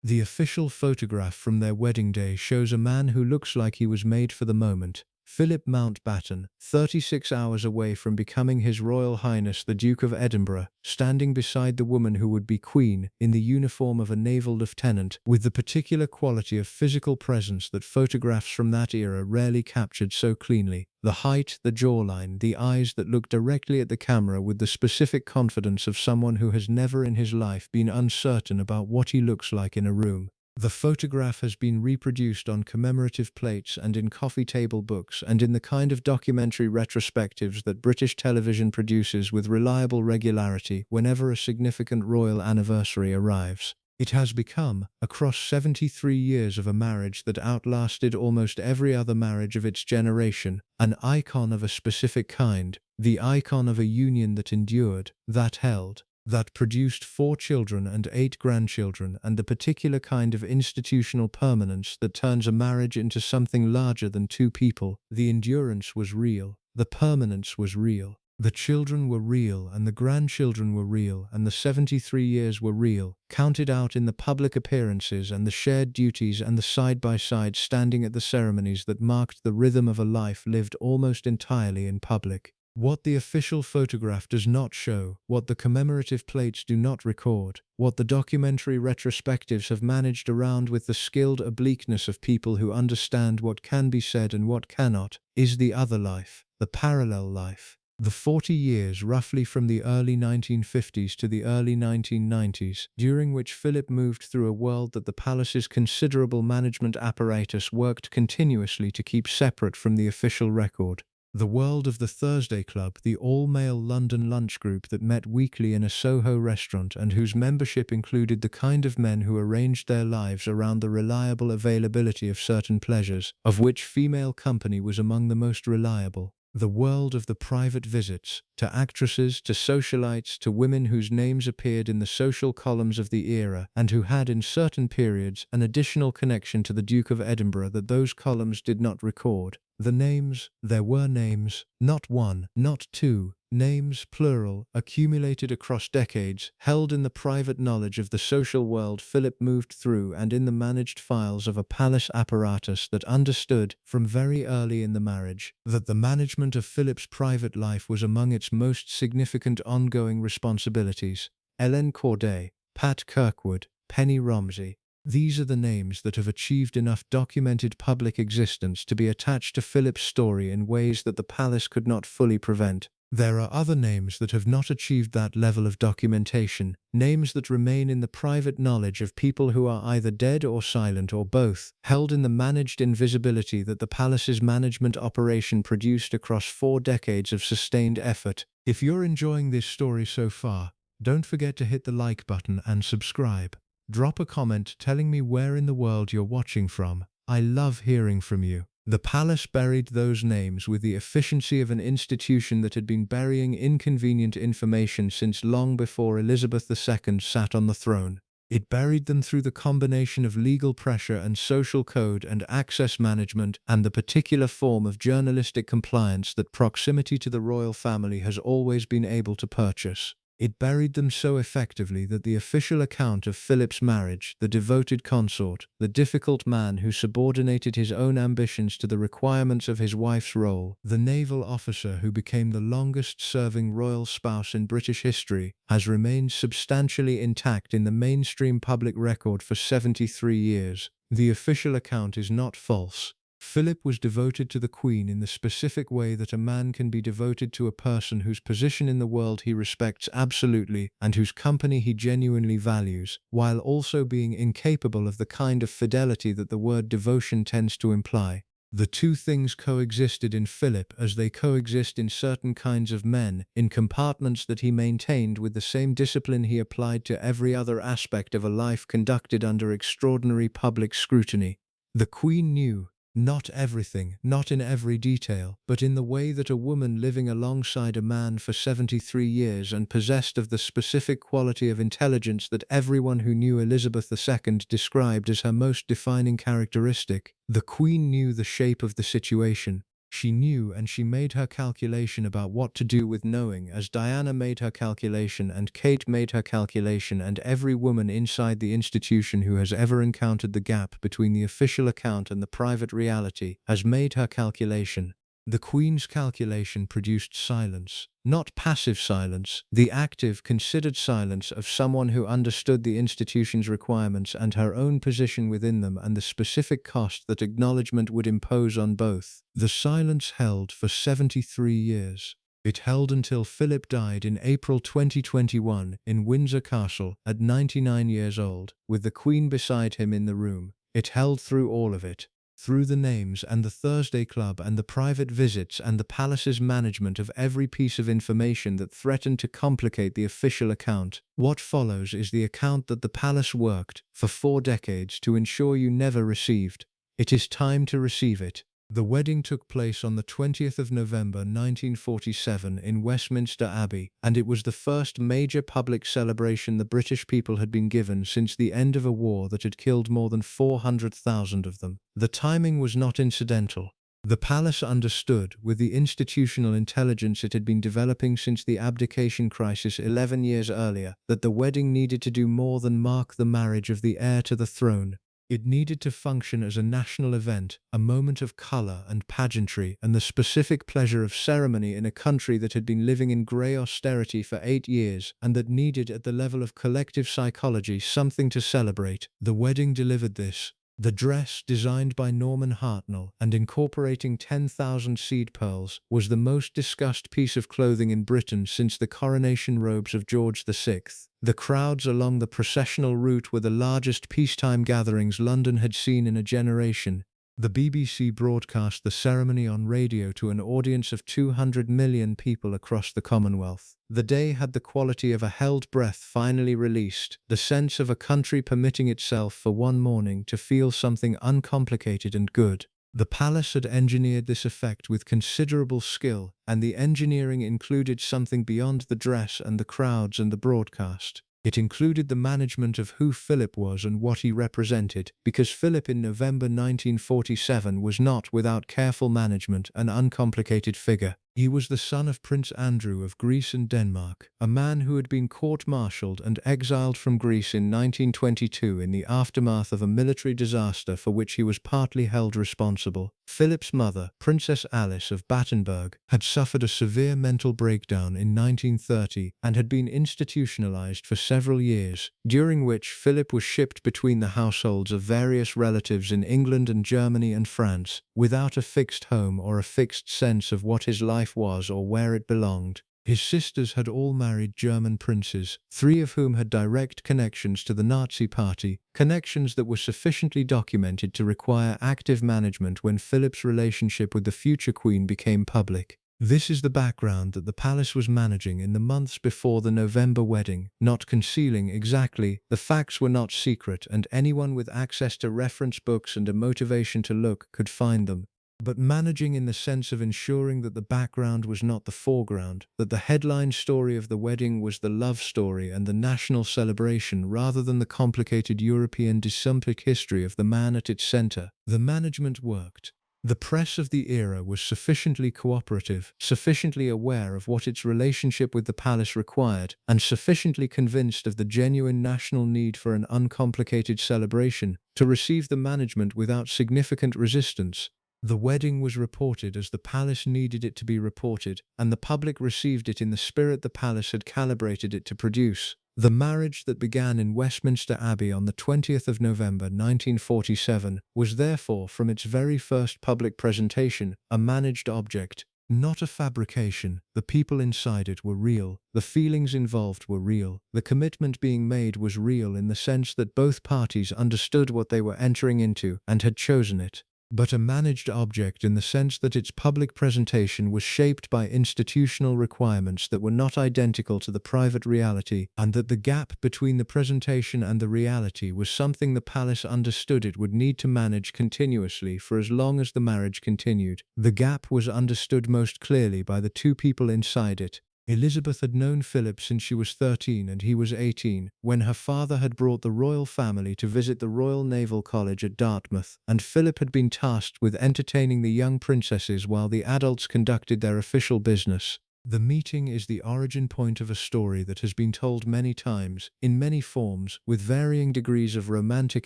The official photograph from their wedding day shows a man who looks like he was made for the moment. Philip Mountbatten, 36 hours away from becoming His Royal Highness the Duke of Edinburgh, standing beside the woman who would be Queen, in the uniform of a naval lieutenant, with the particular quality of physical presence that photographs from that era rarely captured so cleanly. The height, the jawline, the eyes that look directly at the camera with the specific confidence of someone who has never in his life been uncertain about what he looks like in a room. The photograph has been reproduced on commemorative plates and in coffee table books and in the kind of documentary retrospectives that British television produces with reliable regularity whenever a significant royal anniversary arrives. It has become, across 73 years of a marriage that outlasted almost every other marriage of its generation, an icon of a specific kind, the icon of a union that endured, that held, that produced 4 children and 8 grandchildren, and the particular kind of institutional permanence that turns a marriage into something larger than 2 people. The endurance was real, the permanence was real, the children were real, and the grandchildren were real, and the 73 years were real, counted out in the public appearances and the shared duties and the side-by-side standing at the ceremonies that marked the rhythm of a life lived almost entirely in public. What the official photograph does not show, what the commemorative plates do not record, what the documentary retrospectives have managed around with the skilled obliqueness of people who understand what can be said and what cannot, is the other life, the parallel life. The 40 years roughly from the early 1950s to the early 1990s, during which Philip moved through a world that the palace's considerable management apparatus worked continuously to keep separate from the official record. The world of the Thursday Club, the all-male London lunch group that met weekly in a Soho restaurant and whose membership included the kind of men who arranged their lives around the reliable availability of certain pleasures, of which female company was among the most reliable. The world of the private visits, to actresses, to socialites, to women whose names appeared in the social columns of the era and who had in certain periods an additional connection to the Duke of Edinburgh that those columns did not record. The names, there were names, not 1, not 2, names, plural, accumulated across decades, held in the private knowledge of the social world Philip moved through and in the managed files of a palace apparatus that understood, from very early in the marriage, that the management of Philip's private life was among its most significant ongoing responsibilities. Ellen Corday, Pat Kirkwood, Penny Romsey. These are the names that have achieved enough documented public existence to be attached to Philip's story in ways that the palace could not fully prevent. There are other names that have not achieved that level of documentation, names that remain in the private knowledge of people who are either dead or silent or both, held in the managed invisibility that the palace's management operation produced across 4 decades of sustained effort. If you're enjoying this story so far, don't forget to hit the like button and subscribe. Drop a comment telling me where in the world you're watching from. I love hearing from you. The palace buried those names with the efficiency of an institution that had been burying inconvenient information since long before Elizabeth II sat on the throne. It buried them through the combination of legal pressure and social code and access management and the particular form of journalistic compliance that proximity to the royal family has always been able to purchase. It buried them so effectively that the official account of Philip's marriage, the devoted consort, the difficult man who subordinated his own ambitions to the requirements of his wife's role, the naval officer who became the longest-serving royal spouse in British history, has remained substantially intact in the mainstream public record for 73 years. The official account is not false. Philip was devoted to the Queen in the specific way that a man can be devoted to a person whose position in the world he respects absolutely and whose company he genuinely values, while also being incapable of the kind of fidelity that the word devotion tends to imply. The two things coexisted in Philip as they coexist in certain kinds of men, in compartments that he maintained with the same discipline he applied to every other aspect of a life conducted under extraordinary public scrutiny. The Queen knew. Not everything, not in every detail, but in the way that a woman living alongside a man for 73 years and possessed of the specific quality of intelligence that everyone who knew Elizabeth II described as her most defining characteristic, the Queen knew the shape of the situation. She knew, and she made her calculation about what to do with knowing, as Diana made her calculation and Kate made her calculation, and every woman inside the institution who has ever encountered the gap between the official account and the private reality has made her calculation. The Queen's calculation produced silence, not passive silence, the active, considered silence of someone who understood the institution's requirements and her own position within them and the specific cost that acknowledgement would impose on both. The silence held for 73 years. It held until Philip died in April 2021 in Windsor Castle at 99 years old, with the Queen beside him in the room. It held through all of it. Through the names and the Thursday Club and the private visits and the palace's management of every piece of information that threatened to complicate the official account. What follows is the account that the palace worked for 4 decades to ensure you never received. It is time to receive it. The wedding took place on the 20th of November 1947 in Westminster Abbey, and it was the first major public celebration the British people had been given since the end of a war that had killed more than 400,000 of them. The timing was not incidental. The palace understood, with the institutional intelligence it had been developing since the abdication crisis 11 years earlier, that the wedding needed to do more than mark the marriage of the heir to the throne. It needed to function as a national event, a moment of colour and pageantry and the specific pleasure of ceremony in a country that had been living in grey austerity for 8 years and that needed, at the level of collective psychology, something to celebrate. The wedding delivered this. The dress, designed by Norman Hartnell and incorporating 10,000 seed pearls, was the most discussed piece of clothing in Britain since the coronation robes of George VI. The crowds along the processional route were the largest peacetime gatherings London had seen in a generation. The BBC broadcast the ceremony on radio to an audience of 200 million people across the Commonwealth. The day had the quality of a held breath finally released, the sense of a country permitting itself for one morning to feel something uncomplicated and good. The palace had engineered this effect with considerable skill, and the engineering included something beyond the dress and the crowds and the broadcast. It included the management of who Philip was and what he represented, because Philip in November 1947 was not, without careful management, an uncomplicated figure. He was the son of Prince Andrew of Greece and Denmark, a man who had been court-martialed and exiled from Greece in 1922 in the aftermath of a military disaster for which he was partly held responsible. Philip's mother, Princess Alice of Battenberg, had suffered a severe mental breakdown in 1930 and had been institutionalized for several years, during which Philip was shipped between the households of various relatives in England and Germany and France, without a fixed home or a fixed sense of what his life was or where it belonged. His sisters had all married German princes, 3 of whom had direct connections to the Nazi Party, connections that were sufficiently documented to require active management when Philip's relationship with the future queen became public. This is the background that the palace was managing in the months before the November wedding, not concealing exactly. The facts were not secret, and anyone with access to reference books and a motivation to look could find them. But managing in the sense of ensuring that the background was not the foreground, that the headline story of the wedding was the love story and the national celebration rather than the complicated European dystopic history of the man at its center. The management worked. The press of the era was sufficiently cooperative, sufficiently aware of what its relationship with the palace required, and sufficiently convinced of the genuine national need for an uncomplicated celebration to receive the management without significant resistance. The wedding was reported as the palace needed it to be reported, and the public received it in the spirit the palace had calibrated it to produce. The marriage that began in Westminster Abbey on the 20th of November 1947 was therefore, from its very first public presentation, a managed object, not a fabrication. The people inside it were real, the feelings involved were real, the commitment being made was real in the sense that both parties understood what they were entering into and had chosen it. But a managed object in the sense that its public presentation was shaped by institutional requirements that were not identical to the private reality, and that the gap between the presentation and the reality was something the palace understood it would need to manage continuously for as long as the marriage continued. The gap was understood most clearly by the 2 people inside it. Elizabeth had known Philip since she was 13 and he was 18, when her father had brought the royal family to visit the Royal Naval College at Dartmouth, and Philip had been tasked with entertaining the young princesses while the adults conducted their official business. The meeting is the origin point of a story that has been told many times, in many forms, with varying degrees of romantic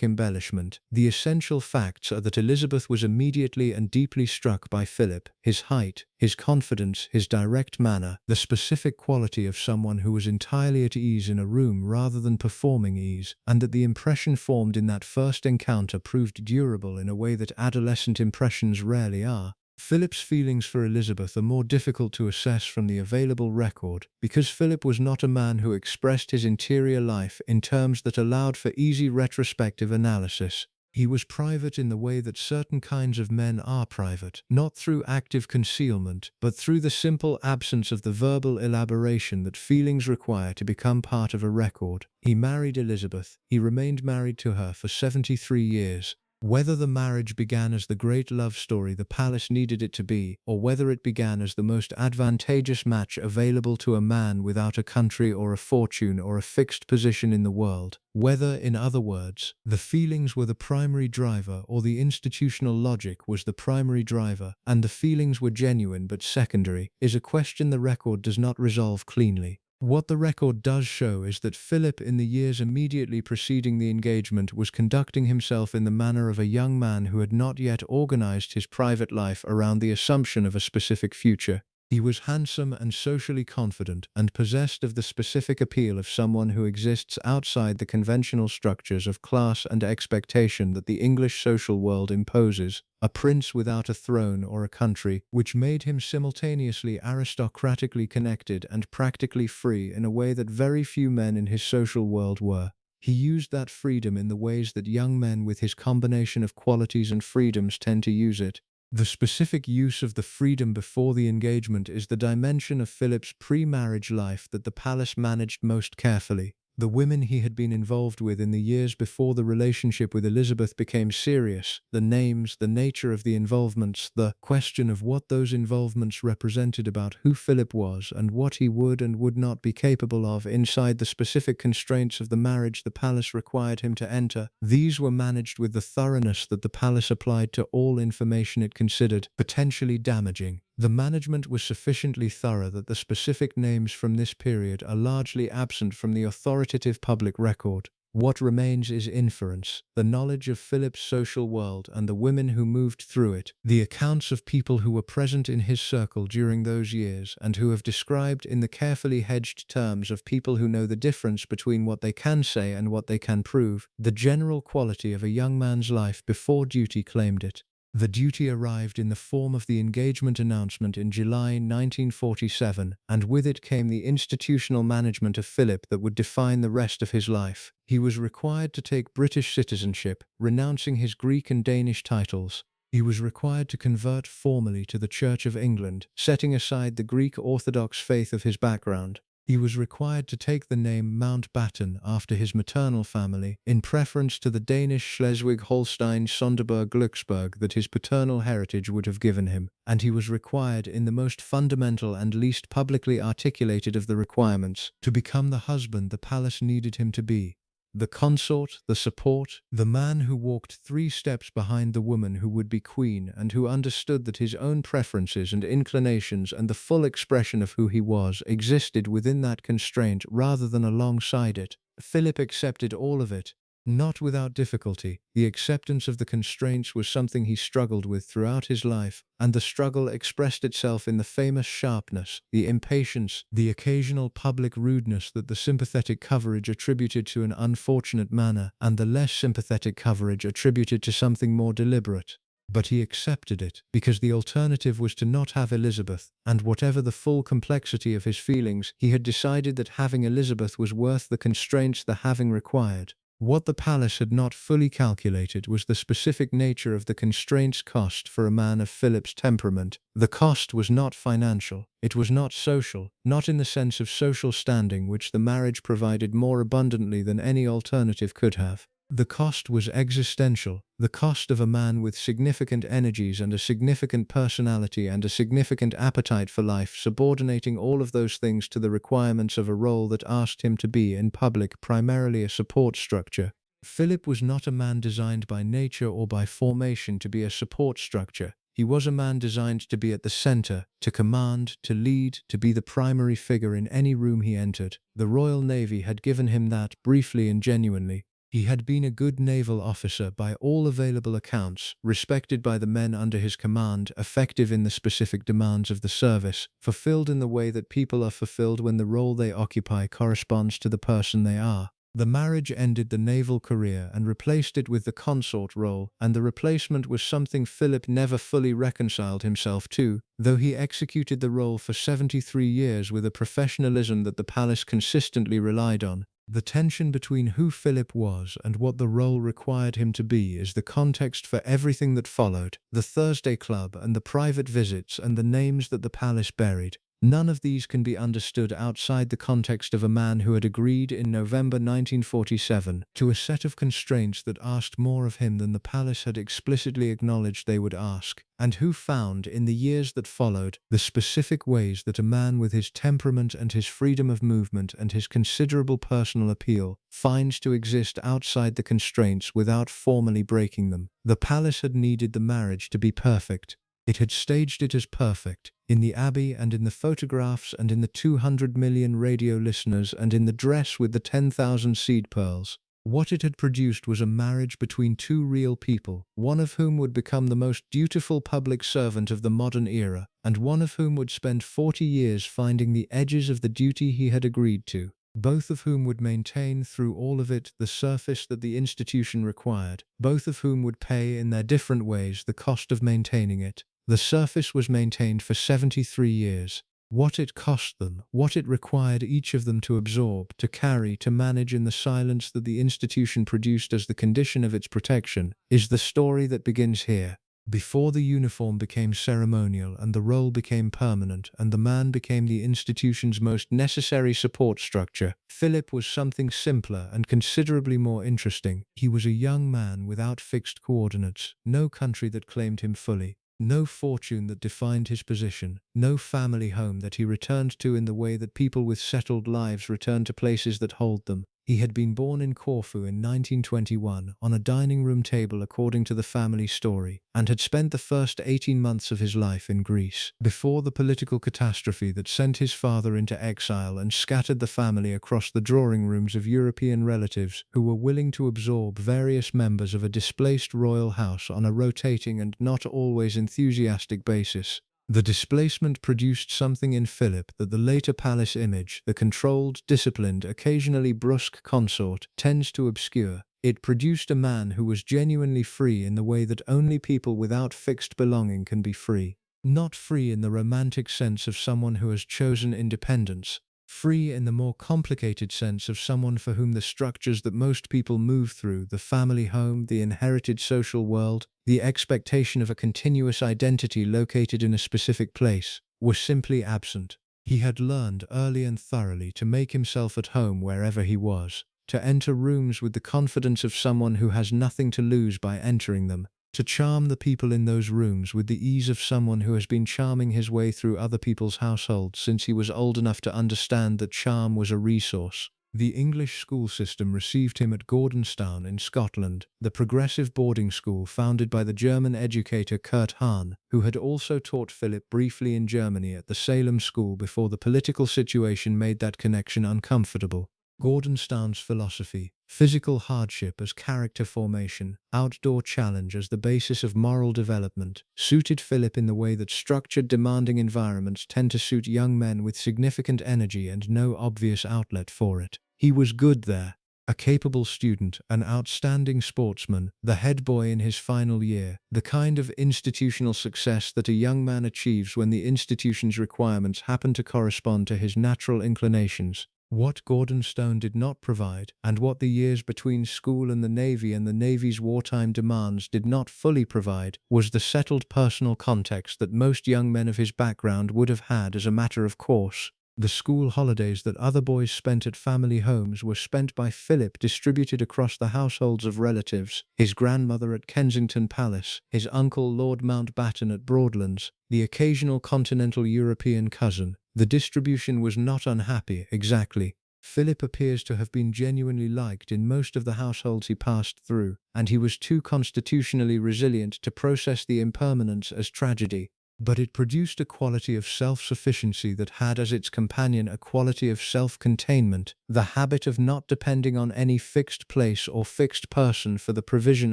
embellishment. The essential facts are that Elizabeth was immediately and deeply struck by Philip, his height, his confidence, his direct manner, the specific quality of someone who was entirely at ease in a room rather than performing ease, and that the impression formed in that first encounter proved durable in a way that adolescent impressions rarely are. Philip's feelings for Elizabeth are more difficult to assess from the available record, because Philip was not a man who expressed his interior life in terms that allowed for easy retrospective analysis. He was private in the way that certain kinds of men are private, not through active concealment, but through the simple absence of the verbal elaboration that feelings require to become part of a record. He married Elizabeth. He remained married to her for 73 years. Whether the marriage began as the great love story the palace needed it to be, or whether it began as the most advantageous match available to a man without a country or a fortune or a fixed position in the world, whether, in other words, the feelings were the primary driver or the institutional logic was the primary driver, and the feelings were genuine but secondary, is a question the record does not resolve cleanly. What the record does show is that Philip, in the years immediately preceding the engagement, was conducting himself in the manner of a young man who had not yet organized his private life around the assumption of a specific future. He was handsome and socially confident, and possessed of the specific appeal of someone who exists outside the conventional structures of class and expectation that the English social world imposes, a prince without a throne or a country, which made him simultaneously aristocratically connected and practically free in a way that very few men in his social world were. He used that freedom in the ways that young men with his combination of qualities and freedoms tend to use it. The specific use of the freedom before the engagement is the dimension of Philip's pre-marriage life that the palace managed most carefully. The women he had been involved with in the years before the relationship with Elizabeth became serious, the names, the nature of the involvements, the question of what those involvements represented about who Philip was and what he would and would not be capable of inside the specific constraints of the marriage the palace required him to enter, these were managed with the thoroughness that the palace applied to all information it considered potentially damaging. The management was sufficiently thorough that the specific names from this period are largely absent from the authoritative public record. What remains is inference, the knowledge of Philip's social world and the women who moved through it, the accounts of people who were present in his circle during those years and who have described in the carefully hedged terms of people who know the difference between what they can say and what they can prove, the general quality of a young man's life before duty claimed it. The duty arrived in the form of the engagement announcement in July 1947, and with it came the institutional management of Philip that would define the rest of his life. He was required to take British citizenship, renouncing his Greek and Danish titles. He was required to convert formally to the Church of England, setting aside the Greek Orthodox faith of his background. He was required to take the name Mountbatten after his maternal family, in preference to the Danish Schleswig-Holstein-Sonderburg-Glücksburg that his paternal heritage would have given him, and he was required, in the most fundamental and least publicly articulated of the requirements, to become the husband the palace needed him to be. The consort, the support, the man who walked 3 steps behind the woman who would be queen and who understood that his own preferences and inclinations and the full expression of who he was existed within that constraint rather than alongside it. Philip accepted all of it. Not without difficulty. The acceptance of the constraints was something he struggled with throughout his life, and the struggle expressed itself in the famous sharpness, the impatience, the occasional public rudeness that the sympathetic coverage attributed to an unfortunate manner, and the less sympathetic coverage attributed to something more deliberate. But he accepted it, because the alternative was to not have Elizabeth, and whatever the full complexity of his feelings, he had decided that having Elizabeth was worth the constraints the having required. What the palace had not fully calculated was the specific nature of the constraints cost for a man of Philip's temperament. The cost was not financial. It was not social, not in the sense of social standing which the marriage provided more abundantly than any alternative could have. The cost was existential, the cost of a man with significant energies and a significant personality and a significant appetite for life, subordinating all of those things to the requirements of a role that asked him to be in public primarily a support structure. Philip was not a man designed by nature or by formation to be a support structure. He was a man designed to be at the center, to command, to lead, to be the primary figure in any room he entered. The Royal Navy had given him that, briefly and genuinely. He had been a good naval officer by all available accounts, respected by the men under his command, effective in the specific demands of the service, fulfilled in the way that people are fulfilled when the role they occupy corresponds to the person they are. The marriage ended the naval career and replaced it with the consort role, and the replacement was something Philip never fully reconciled himself to, though he executed the role for 73 years with a professionalism that the palace consistently relied on. The tension between who Philip was and what the role required him to be is the context for everything that followed: the Thursday Club and the private visits and the names that the palace buried. None of these can be understood outside the context of a man who had agreed in November 1947 to a set of constraints that asked more of him than the palace had explicitly acknowledged they would ask, and who found, in the years that followed, the specific ways that a man with his temperament and his freedom of movement and his considerable personal appeal finds to exist outside the constraints without formally breaking them. The palace had needed the marriage to be perfect. It had staged it as perfect, in the Abbey and in the photographs and in the 200 million radio listeners and in the dress with the 10,000 seed pearls. What it had produced was a marriage between two real people, one of whom would become the most dutiful public servant of the modern era, and one of whom would spend 40 years finding the edges of the duty he had agreed to. Both of whom would maintain through all of it the surface that the institution required, both of whom would pay in their different ways the cost of maintaining it. The surface was maintained for 73 years. What it cost them, what it required each of them to absorb, to carry, to manage in the silence that the institution produced as the condition of its protection, is the story that begins here. Before the uniform became ceremonial and the role became permanent and the man became the institution's most necessary support structure, Philip was something simpler and considerably more interesting. He was a young man without fixed coordinates, no country that claimed him fully, no fortune that defined his position, no family home that he returned to in the way that people with settled lives return to places that hold them. He had been born in Corfu in 1921 on a dining room table according to the family story, and had spent the first 18 months of his life in Greece, before the political catastrophe that sent his father into exile and scattered the family across the drawing rooms of European relatives who were willing to absorb various members of a displaced royal house on a rotating and not always enthusiastic basis. The displacement produced something in Philip that the later palace image, the controlled, disciplined, occasionally brusque consort, tends to obscure. It produced a man who was genuinely free in the way that only people without fixed belonging can be free. Not free in the romantic sense of someone who has chosen independence, free in the more complicated sense of someone for whom the structures that most people move through, the family home, the inherited social world, the expectation of a continuous identity located in a specific place, were simply absent. He had learned early and thoroughly to make himself at home wherever he was, to enter rooms with the confidence of someone who has nothing to lose by entering them, to charm the people in those rooms with the ease of someone who has been charming his way through other people's households since he was old enough to understand that charm was a resource. The English school system received him at Gordonstoun in Scotland, the progressive boarding school founded by the German educator Kurt Hahn, who had also taught Philip briefly in Germany at the Salem School before the political situation made that connection uncomfortable. Gordonstoun's philosophy, physical hardship as character formation, outdoor challenge as the basis of moral development, suited Philip in the way that structured, demanding environments tend to suit young men with significant energy and no obvious outlet for it. He was good there. A capable student, an outstanding sportsman, the head boy in his final year, the kind of institutional success that a young man achieves when the institution's requirements happen to correspond to his natural inclinations. What Gordonstoun did not provide, and what the years between school and the Navy's wartime demands did not fully provide, was the settled personal context that most young men of his background would have had as a matter of course. The school holidays that other boys spent at family homes were spent by Philip distributed across the households of relatives, his grandmother at Kensington Palace, his uncle Lord Mountbatten at Broadlands, the occasional continental European cousin. The distribution was not unhappy, exactly. Philip appears to have been genuinely liked in most of the households he passed through, and he was too constitutionally resilient to process the impermanence as tragedy. But it produced a quality of self-sufficiency that had as its companion a quality of self-containment, the habit of not depending on any fixed place or fixed person for the provision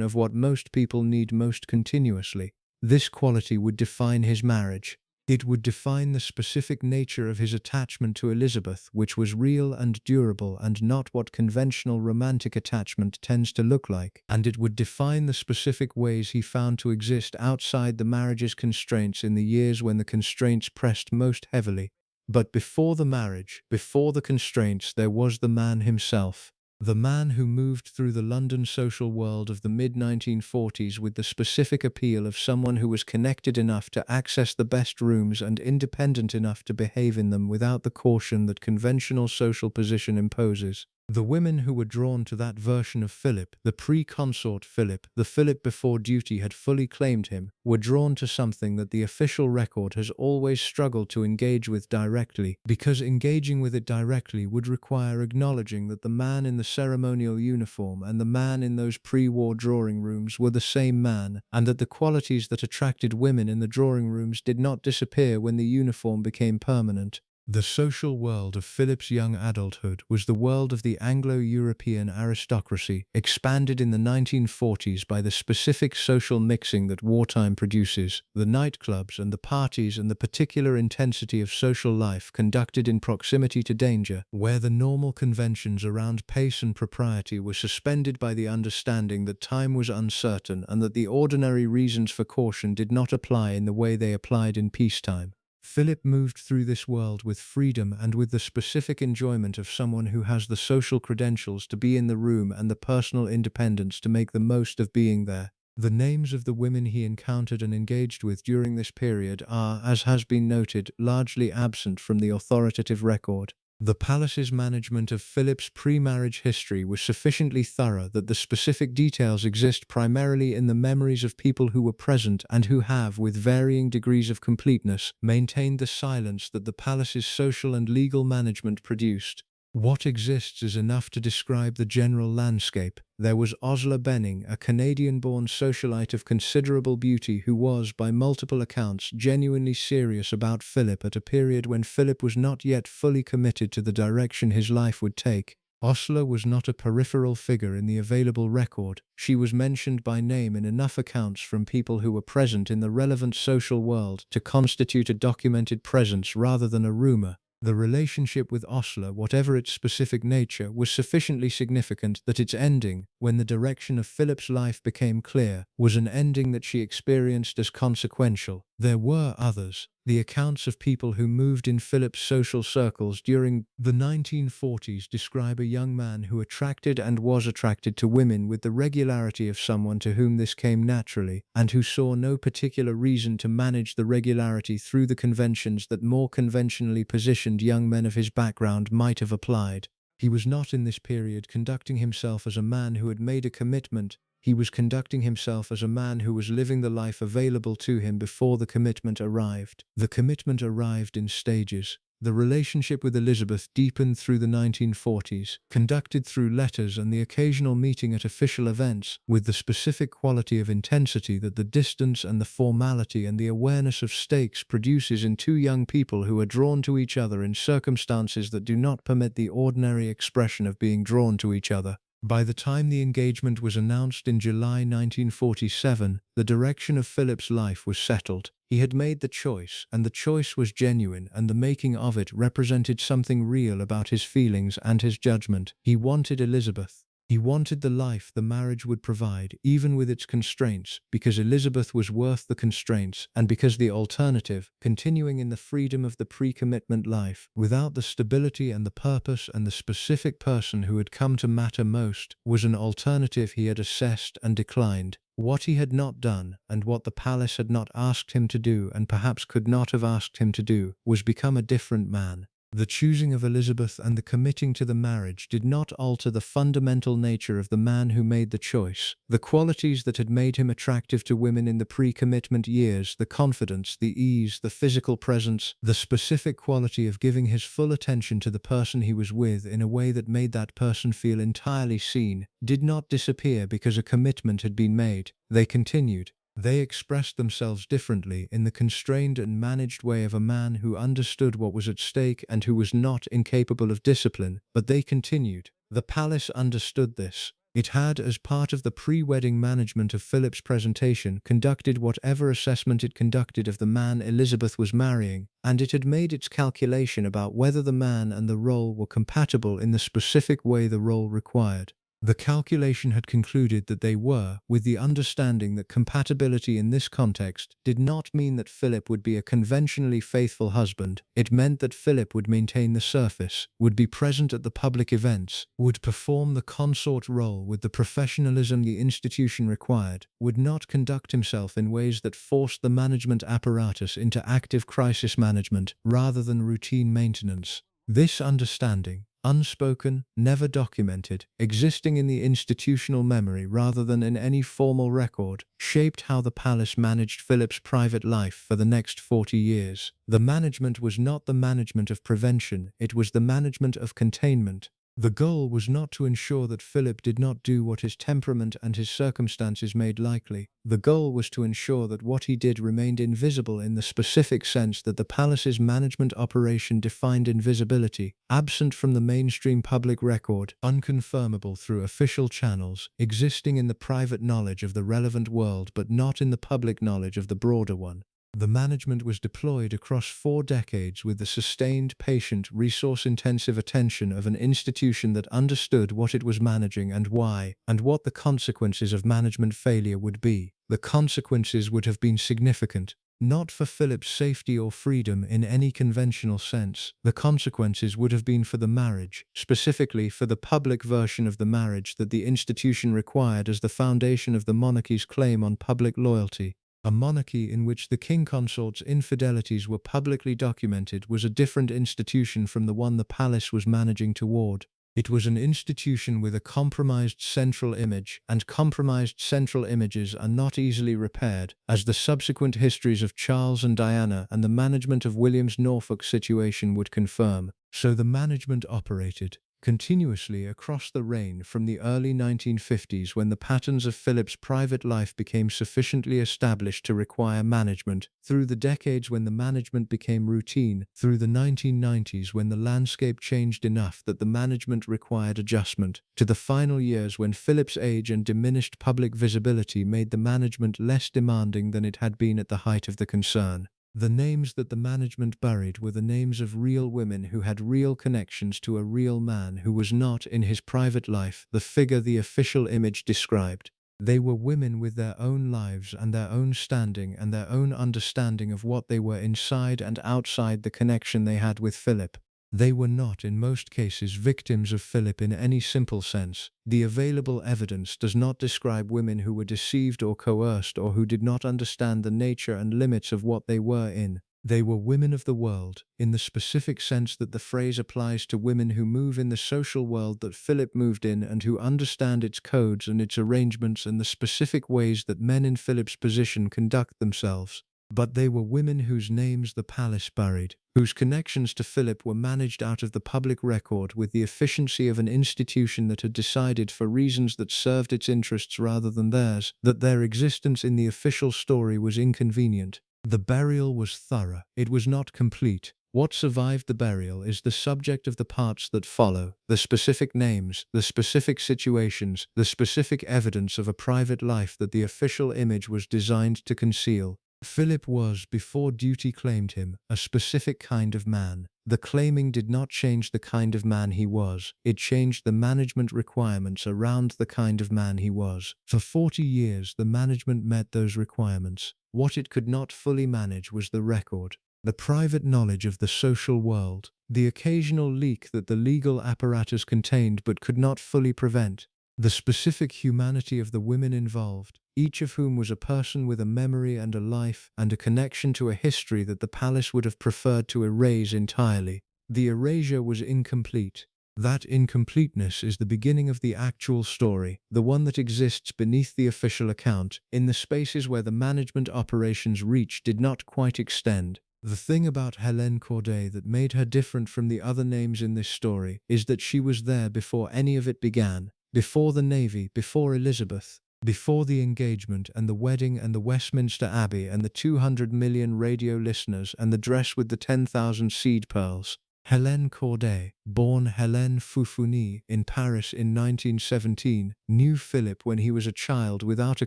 of what most people need most continuously. This quality would define his marriage. It would define the specific nature of his attachment to Elizabeth, which was real and durable and not what conventional romantic attachment tends to look like, and it would define the specific ways he found to exist outside the marriage's constraints in the years when the constraints pressed most heavily. But before the marriage, before the constraints, there was the man himself. The man who moved through the London social world of the mid-1940s with the specific appeal of someone who was connected enough to access the best rooms and independent enough to behave in them without the caution that conventional social position imposes. The women who were drawn to that version of Philip, the pre-consort Philip, the Philip before duty had fully claimed him, were drawn to something that the official record has always struggled to engage with directly, because engaging with it directly would require acknowledging that the man in the ceremonial uniform and the man in those pre-war drawing rooms were the same man, and that the qualities that attracted women in the drawing rooms did not disappear when the uniform became permanent. The social world of Philip's young adulthood was the world of the Anglo-European aristocracy, expanded in the 1940s by the specific social mixing that wartime produces, the nightclubs and the parties and the particular intensity of social life conducted in proximity to danger, where the normal conventions around pace and propriety were suspended by the understanding that time was uncertain and that the ordinary reasons for caution did not apply in the way they applied in peacetime. Philip moved through this world with freedom and with the specific enjoyment of someone who has the social credentials to be in the room and the personal independence to make the most of being there. The names of the women he encountered and engaged with during this period are, as has been noted, largely absent from the authoritative record. The palace's management of Philip's pre-marriage history was sufficiently thorough that the specific details exist primarily in the memories of people who were present and who have, with varying degrees of completeness, maintained the silence that the palace's social and legal management produced. What exists is enough to describe the general landscape. There was Osler Benning, a Canadian-born socialite of considerable beauty who was, by multiple accounts, genuinely serious about Philip at a period when Philip was not yet fully committed to the direction his life would take. Osler was not a peripheral figure in the available record. She was mentioned by name in enough accounts from people who were present in the relevant social world to constitute a documented presence rather than a rumor. The relationship with Osler, whatever its specific nature, was sufficiently significant that its ending, when the direction of Philip's life became clear, was an ending that she experienced as consequential. There were others. The accounts of people who moved in Philip's social circles during the 1940s describe a young man who attracted and was attracted to women with the regularity of someone to whom this came naturally, and who saw no particular reason to manage the regularity through the conventions that more conventionally positioned young men of his background might have applied. He was not in this period conducting himself as a man who had made a commitment. He was conducting himself as a man who was living the life available to him before the commitment arrived. The commitment arrived in stages. The relationship with Elizabeth deepened through the 1940s, conducted through letters and the occasional meeting at official events, with the specific quality of intensity that the distance and the formality and the awareness of stakes produces in two young people who are drawn to each other in circumstances that do not permit the ordinary expression of being drawn to each other. By the time the engagement was announced in July 1947, the direction of Philip's life was settled. He had made the choice, and the choice was genuine, and the making of it represented something real about his feelings and his judgment. He wanted Elizabeth. He wanted the life the marriage would provide, even with its constraints, because Elizabeth was worth the constraints, and because the alternative, continuing in the freedom of the pre-commitment life, without the stability and the purpose and the specific person who had come to matter most, was an alternative he had assessed and declined. What he had not done, and what the palace had not asked him to do and perhaps could not have asked him to do, was become a different man. The choosing of Elizabeth and the committing to the marriage did not alter the fundamental nature of the man who made the choice. The qualities that had made him attractive to women in the pre-commitment years, the confidence, the ease, the physical presence, the specific quality of giving his full attention to the person he was with in a way that made that person feel entirely seen, did not disappear because a commitment had been made. They continued. They expressed themselves differently in the constrained and managed way of a man who understood what was at stake and who was not incapable of discipline, but they continued. The palace understood this. It had, as part of the pre-wedding management of Philip's presentation, conducted whatever assessment it conducted of the man Elizabeth was marrying, and it had made its calculation about whether the man and the role were compatible in the specific way the role required. The calculation had concluded that they were, with the understanding that compatibility in this context did not mean that Philip would be a conventionally faithful husband. It meant that Philip would maintain the surface, would be present at the public events, would perform the consort role with the professionalism the institution required, would not conduct himself in ways that forced the management apparatus into active crisis management rather than routine maintenance. This understanding, unspoken, never documented, existing in the institutional memory rather than in any formal record, shaped how the palace managed Philip's private life for the next 40 years. The management was not the management of prevention, it was the management of containment. The goal was not to ensure that Philip did not do what his temperament and his circumstances made likely. The goal was to ensure that what he did remained invisible in the specific sense that the palace's management operation defined invisibility, absent from the mainstream public record, unconfirmable through official channels, existing in the private knowledge of the relevant world but not in the public knowledge of the broader one. The management was deployed across 4 decades with the sustained, patient, resource-intensive attention of an institution that understood what it was managing and why, and what the consequences of management failure would be. The consequences would have been significant. Not for Philip's safety or freedom in any conventional sense. The consequences would have been for the marriage, specifically for the public version of the marriage that the institution required as the foundation of the monarchy's claim on public loyalty. A monarchy in which the king consort's infidelities were publicly documented was a different institution from the one the palace was managing toward. It was an institution with a compromised central image, and compromised central images are not easily repaired, as the subsequent histories of Charles and Diana and the management of William's Norfolk situation would confirm. So the management operated continuously across the reign from the early 1950s, when the patterns of Philip's private life became sufficiently established to require management, through the decades when the management became routine, through the 1990s when the landscape changed enough that the management required adjustment, to the final years when Philip's age and diminished public visibility made the management less demanding than it had been at the height of the concern. The names that the management buried were the names of real women who had real connections to a real man who was not, in his private life, the figure the official image described. They were women with their own lives and their own standing and their own understanding of what they were inside and outside the connection they had with Philip. They were not, in most cases, victims of Philip in any simple sense. The available evidence does not describe women who were deceived or coerced or who did not understand the nature and limits of what they were in. They were women of the world, in the specific sense that the phrase applies to women who move in the social world that Philip moved in and who understand its codes and its arrangements and the specific ways that men in Philip's position conduct themselves. But they were women whose names the palace buried, whose connections to Philip were managed out of the public record with the efficiency of an institution that had decided, for reasons that served its interests rather than theirs, that their existence in the official story was inconvenient. The burial was thorough. It was not complete. What survived the burial is the subject of the parts that follow, the specific names, the specific situations, the specific evidence of a private life that the official image was designed to conceal. Philip was, before duty claimed him, a specific kind of man. The claiming did not change the kind of man he was, it changed the management requirements around the kind of man he was. For 40 years the management met those requirements. What it could not fully manage was the record, the private knowledge of the social world, the occasional leak that the legal apparatus contained but could not fully prevent, the specific humanity of the women involved, each of whom was a person with a memory and a life and a connection to a history that the palace would have preferred to erase entirely. The erasure was incomplete. That incompleteness is the beginning of the actual story, the one that exists beneath the official account, in the spaces where the management operations reach did not quite extend. The thing about Helene Corday that made her different from the other names in this story is that she was there before any of it began, before the Navy, before Elizabeth, before the engagement and the wedding and the Westminster Abbey and the 200 million radio listeners and the dress with the 10,000 seed pearls. Helene Corday, born Hélène Foufouni in Paris in 1917, knew Philip when he was a child without a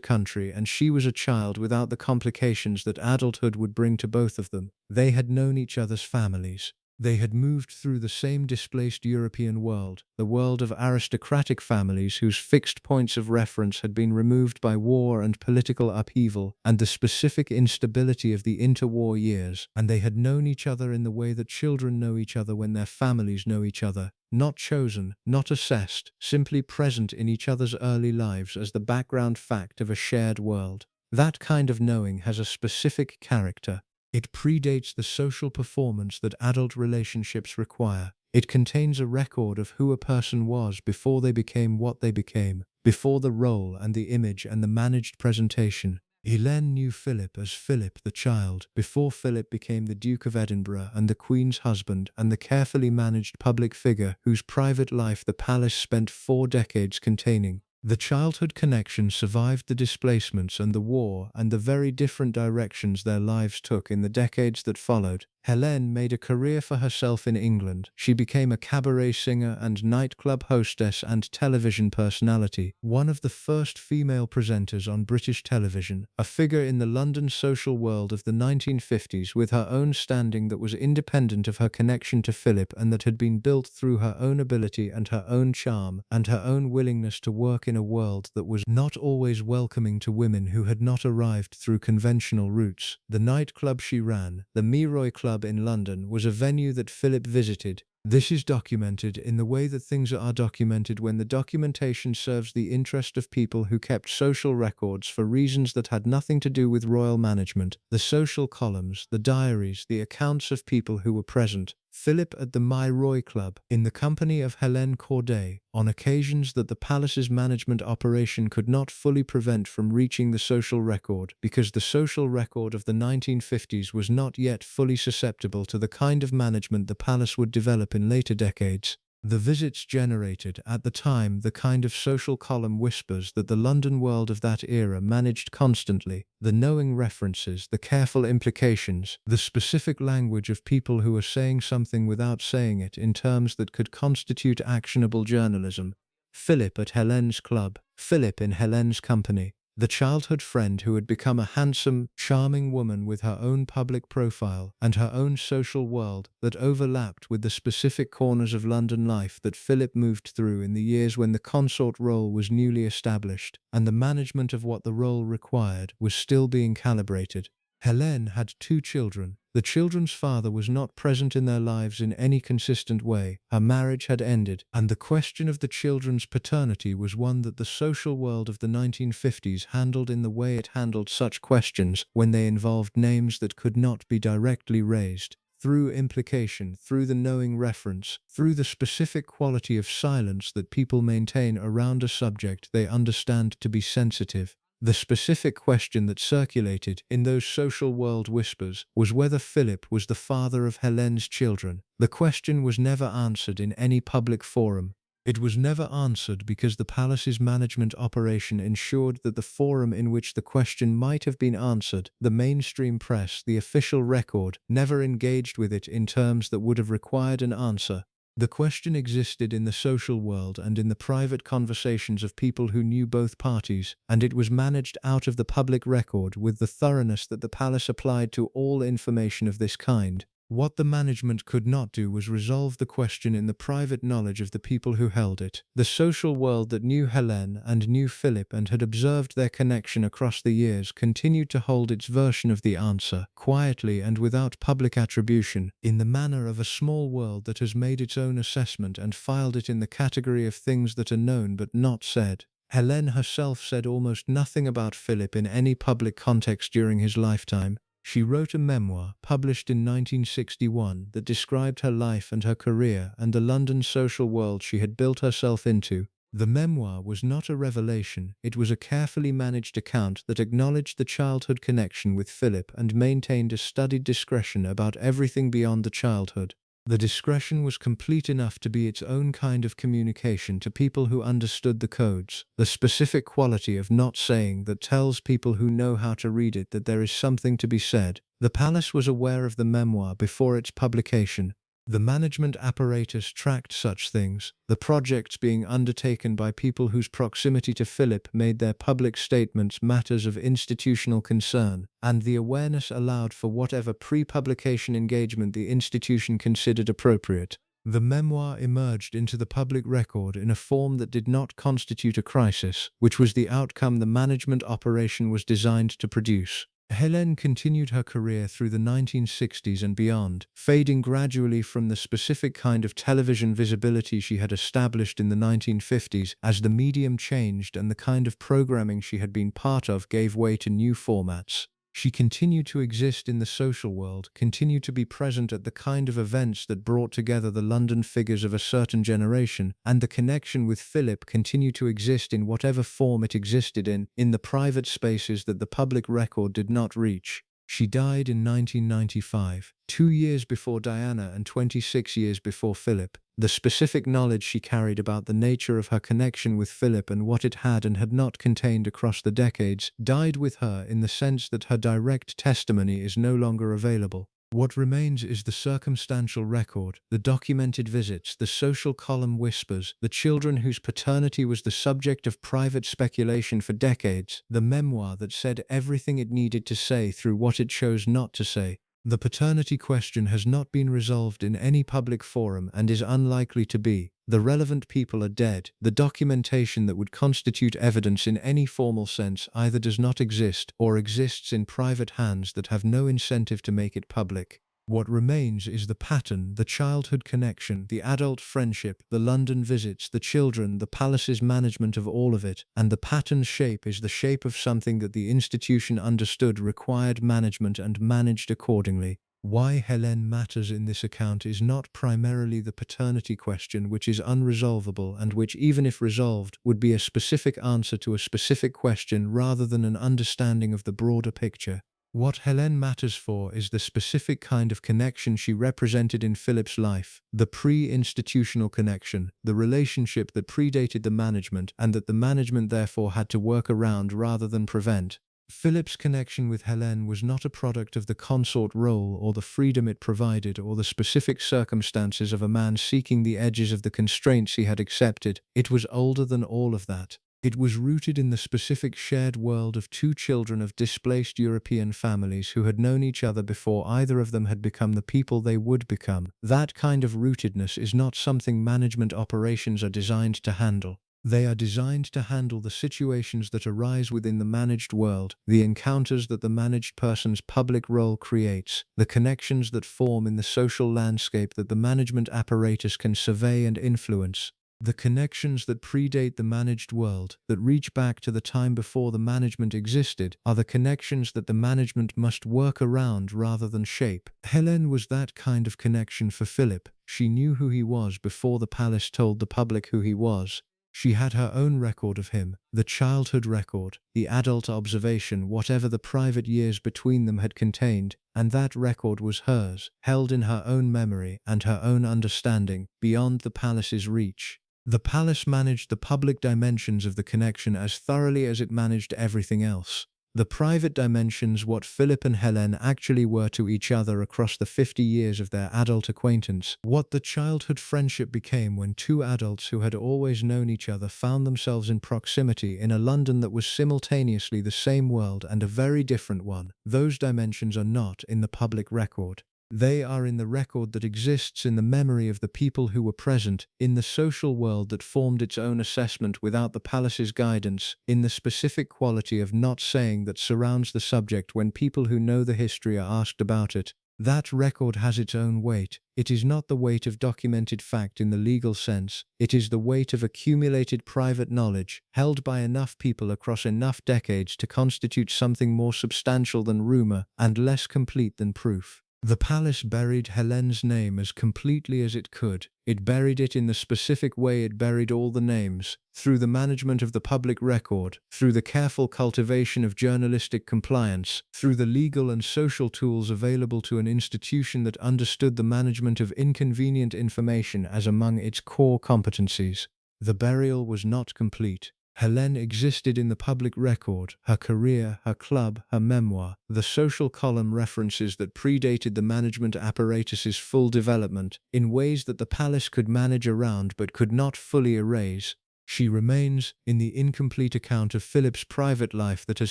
country and she was a child without the complications that adulthood would bring to both of them. They had known each other's families. They had moved through the same displaced European world, the world of aristocratic families whose fixed points of reference had been removed by war and political upheaval and the specific instability of the interwar years, and they had known each other in the way that children know each other when their families know each other, not chosen, not assessed, simply present in each other's early lives as the background fact of a shared world. That kind of knowing has a specific character. It predates the social performance that adult relationships require. It contains a record of who a person was before they became what they became, before the role and the image and the managed presentation. Helene knew Philip as Philip the child, before Philip became the Duke of Edinburgh and the Queen's husband and the carefully managed public figure whose private life the palace spent 4 decades containing. The childhood connection survived the displacements and the war and the very different directions their lives took in the decades that followed. Helene made a career for herself in England. She became a cabaret singer and nightclub hostess and television personality, one of the first female presenters on British television, a figure in the London social world of the 1950s with her own standing that was independent of her connection to Philip and that had been built through her own ability and her own charm and her own willingness to work in a world that was not always welcoming to women who had not arrived through conventional routes. The nightclub she ran, the Miroy Club in London, was a venue that Philip visited. This is documented in the way that things are documented when the documentation serves the interest of people who kept social records for reasons that had nothing to do with royal management. The social columns, the diaries, the accounts of people who were present. Philip at the Miroy Club, in the company of Helene Corday, on occasions that the palace's management operation could not fully prevent from reaching the social record, because the social record of the 1950s was not yet fully susceptible to the kind of management the palace would develop in later decades. The visits generated, at the time, the kind of social column whispers that the London world of that era managed constantly, the knowing references, the careful implications, the specific language of people who are saying something without saying it in terms that could constitute actionable journalism. Philip at Helene's club, Philip in Helene's company. The childhood friend who had become a handsome, charming woman with her own public profile and her own social world that overlapped with the specific corners of London life that Philip moved through in the years when the consort role was newly established and the management of what the role required was still being calibrated. Helene had 2 children. The children's father was not present in their lives in any consistent way. Her marriage had ended, and the question of the children's paternity was one that the social world of the 1950s handled in the way it handled such questions when they involved names that could not be directly raised. Through implication, through the knowing reference, through the specific quality of silence that people maintain around a subject they understand to be sensitive. The specific question that circulated in those social world whispers was whether Philip was the father of Helene's children. The question was never answered in any public forum. It was never answered because the palace's management operation ensured that the forum in which the question might have been answered, the mainstream press, the official record, never engaged with it in terms that would have required an answer. The question existed in the social world and in the private conversations of people who knew both parties, and it was managed out of the public record with the thoroughness that the palace applied to all information of this kind. What the management could not do was resolve the question in the private knowledge of the people who held it. The social world that knew Helene and knew Philip and had observed their connection across the years continued to hold its version of the answer, quietly and without public attribution, in the manner of a small world that has made its own assessment and filed it in the category of things that are known but not said. Helene herself said almost nothing about Philip in any public context during his lifetime. She wrote a memoir, published in 1961, that described her life and her career and the London social world she had built herself into. The memoir was not a revelation, it was a carefully managed account that acknowledged the childhood connection with Philip and maintained a studied discretion about everything beyond the childhood. The discretion was complete enough to be its own kind of communication to people who understood the codes, the specific quality of not saying that tells people who know how to read it that there is something to be said. The palace was aware of the memoir before its publication. The management apparatus tracked such things, the projects being undertaken by people whose proximity to Philip made their public statements matters of institutional concern, and the awareness allowed for whatever pre-publication engagement the institution considered appropriate. The memoir emerged into the public record in a form that did not constitute a crisis, which was the outcome the management operation was designed to produce. Helene continued her career through the 1960s and beyond, fading gradually from the specific kind of television visibility she had established in the 1950s as the medium changed and the kind of programming she had been part of gave way to new formats. She continued to exist in the social world, continued to be present at the kind of events that brought together the London figures of a certain generation, and the connection with Philip continued to exist in whatever form it existed in the private spaces that the public record did not reach. She died in 1995, 2 years before Diana and 26 years before Philip. The specific knowledge she carried about the nature of her connection with Philip and what it had and had not contained across the decades died with her in the sense that her direct testimony is no longer available. What remains is the circumstantial record, the documented visits, the social column whispers, the children whose paternity was the subject of private speculation for decades, the memoir that said everything it needed to say through what it chose not to say. The paternity question has not been resolved in any public forum and is unlikely to be. The relevant people are dead. The documentation that would constitute evidence in any formal sense either does not exist or exists in private hands that have no incentive to make it public. What remains is the pattern, the childhood connection, the adult friendship, the London visits, the children, the palace's management of all of it, and the pattern's shape is the shape of something that the institution understood required management and managed accordingly. Why Helene matters in this account is not primarily the paternity question, which is unresolvable and which, even if resolved, would be a specific answer to a specific question rather than an understanding of the broader picture. What Helene matters for is the specific kind of connection she represented in Philip's life, the pre-institutional connection, the relationship that predated the management and that the management therefore had to work around rather than prevent. Philip's connection with Helene was not a product of the consort role or the freedom it provided or the specific circumstances of a man seeking the edges of the constraints he had accepted. It was older than all of that. It was rooted in the specific shared world of two children of displaced European families who had known each other before either of them had become the people they would become. That kind of rootedness is not something management operations are designed to handle. They are designed to handle the situations that arise within the managed world, the encounters that the managed person's public role creates, the connections that form in the social landscape that the management apparatus can survey and influence. The connections that predate the managed world, that reach back to the time before the management existed, are the connections that the management must work around rather than shape. Helene was that kind of connection for Philip. She knew who he was before the palace told the public who he was. She had her own record of him, the childhood record, the adult observation, whatever the private years between them had contained, and that record was hers, held in her own memory and her own understanding, beyond the palace's reach. The palace managed the public dimensions of the connection as thoroughly as it managed everything else. The private dimensions, what Philip and Helene actually were to each other across the 50 years of their adult acquaintance, what the childhood friendship became when two adults who had always known each other found themselves in proximity in a London that was simultaneously the same world and a very different one. Those dimensions are not in the public record. They are in the record that exists in the memory of the people who were present, in the social world that formed its own assessment without the palace's guidance, in the specific quality of not saying that surrounds the subject when people who know the history are asked about it. That record has its own weight. It is not the weight of documented fact in the legal sense. It is the weight of accumulated private knowledge, held by enough people across enough decades to constitute something more substantial than rumor and less complete than proof. The palace buried Helene's name as completely as it could. It buried it in the specific way it buried all the names, through the management of the public record, through the careful cultivation of journalistic compliance, through the legal and social tools available to an institution that understood the management of inconvenient information as among its core competencies. The burial was not complete. Helene existed in the public record, her career, her club, her memoir. The social column references that predated the management apparatus's full development, in ways that the palace could manage around but could not fully erase. She remains, in the incomplete account of Philip's private life that has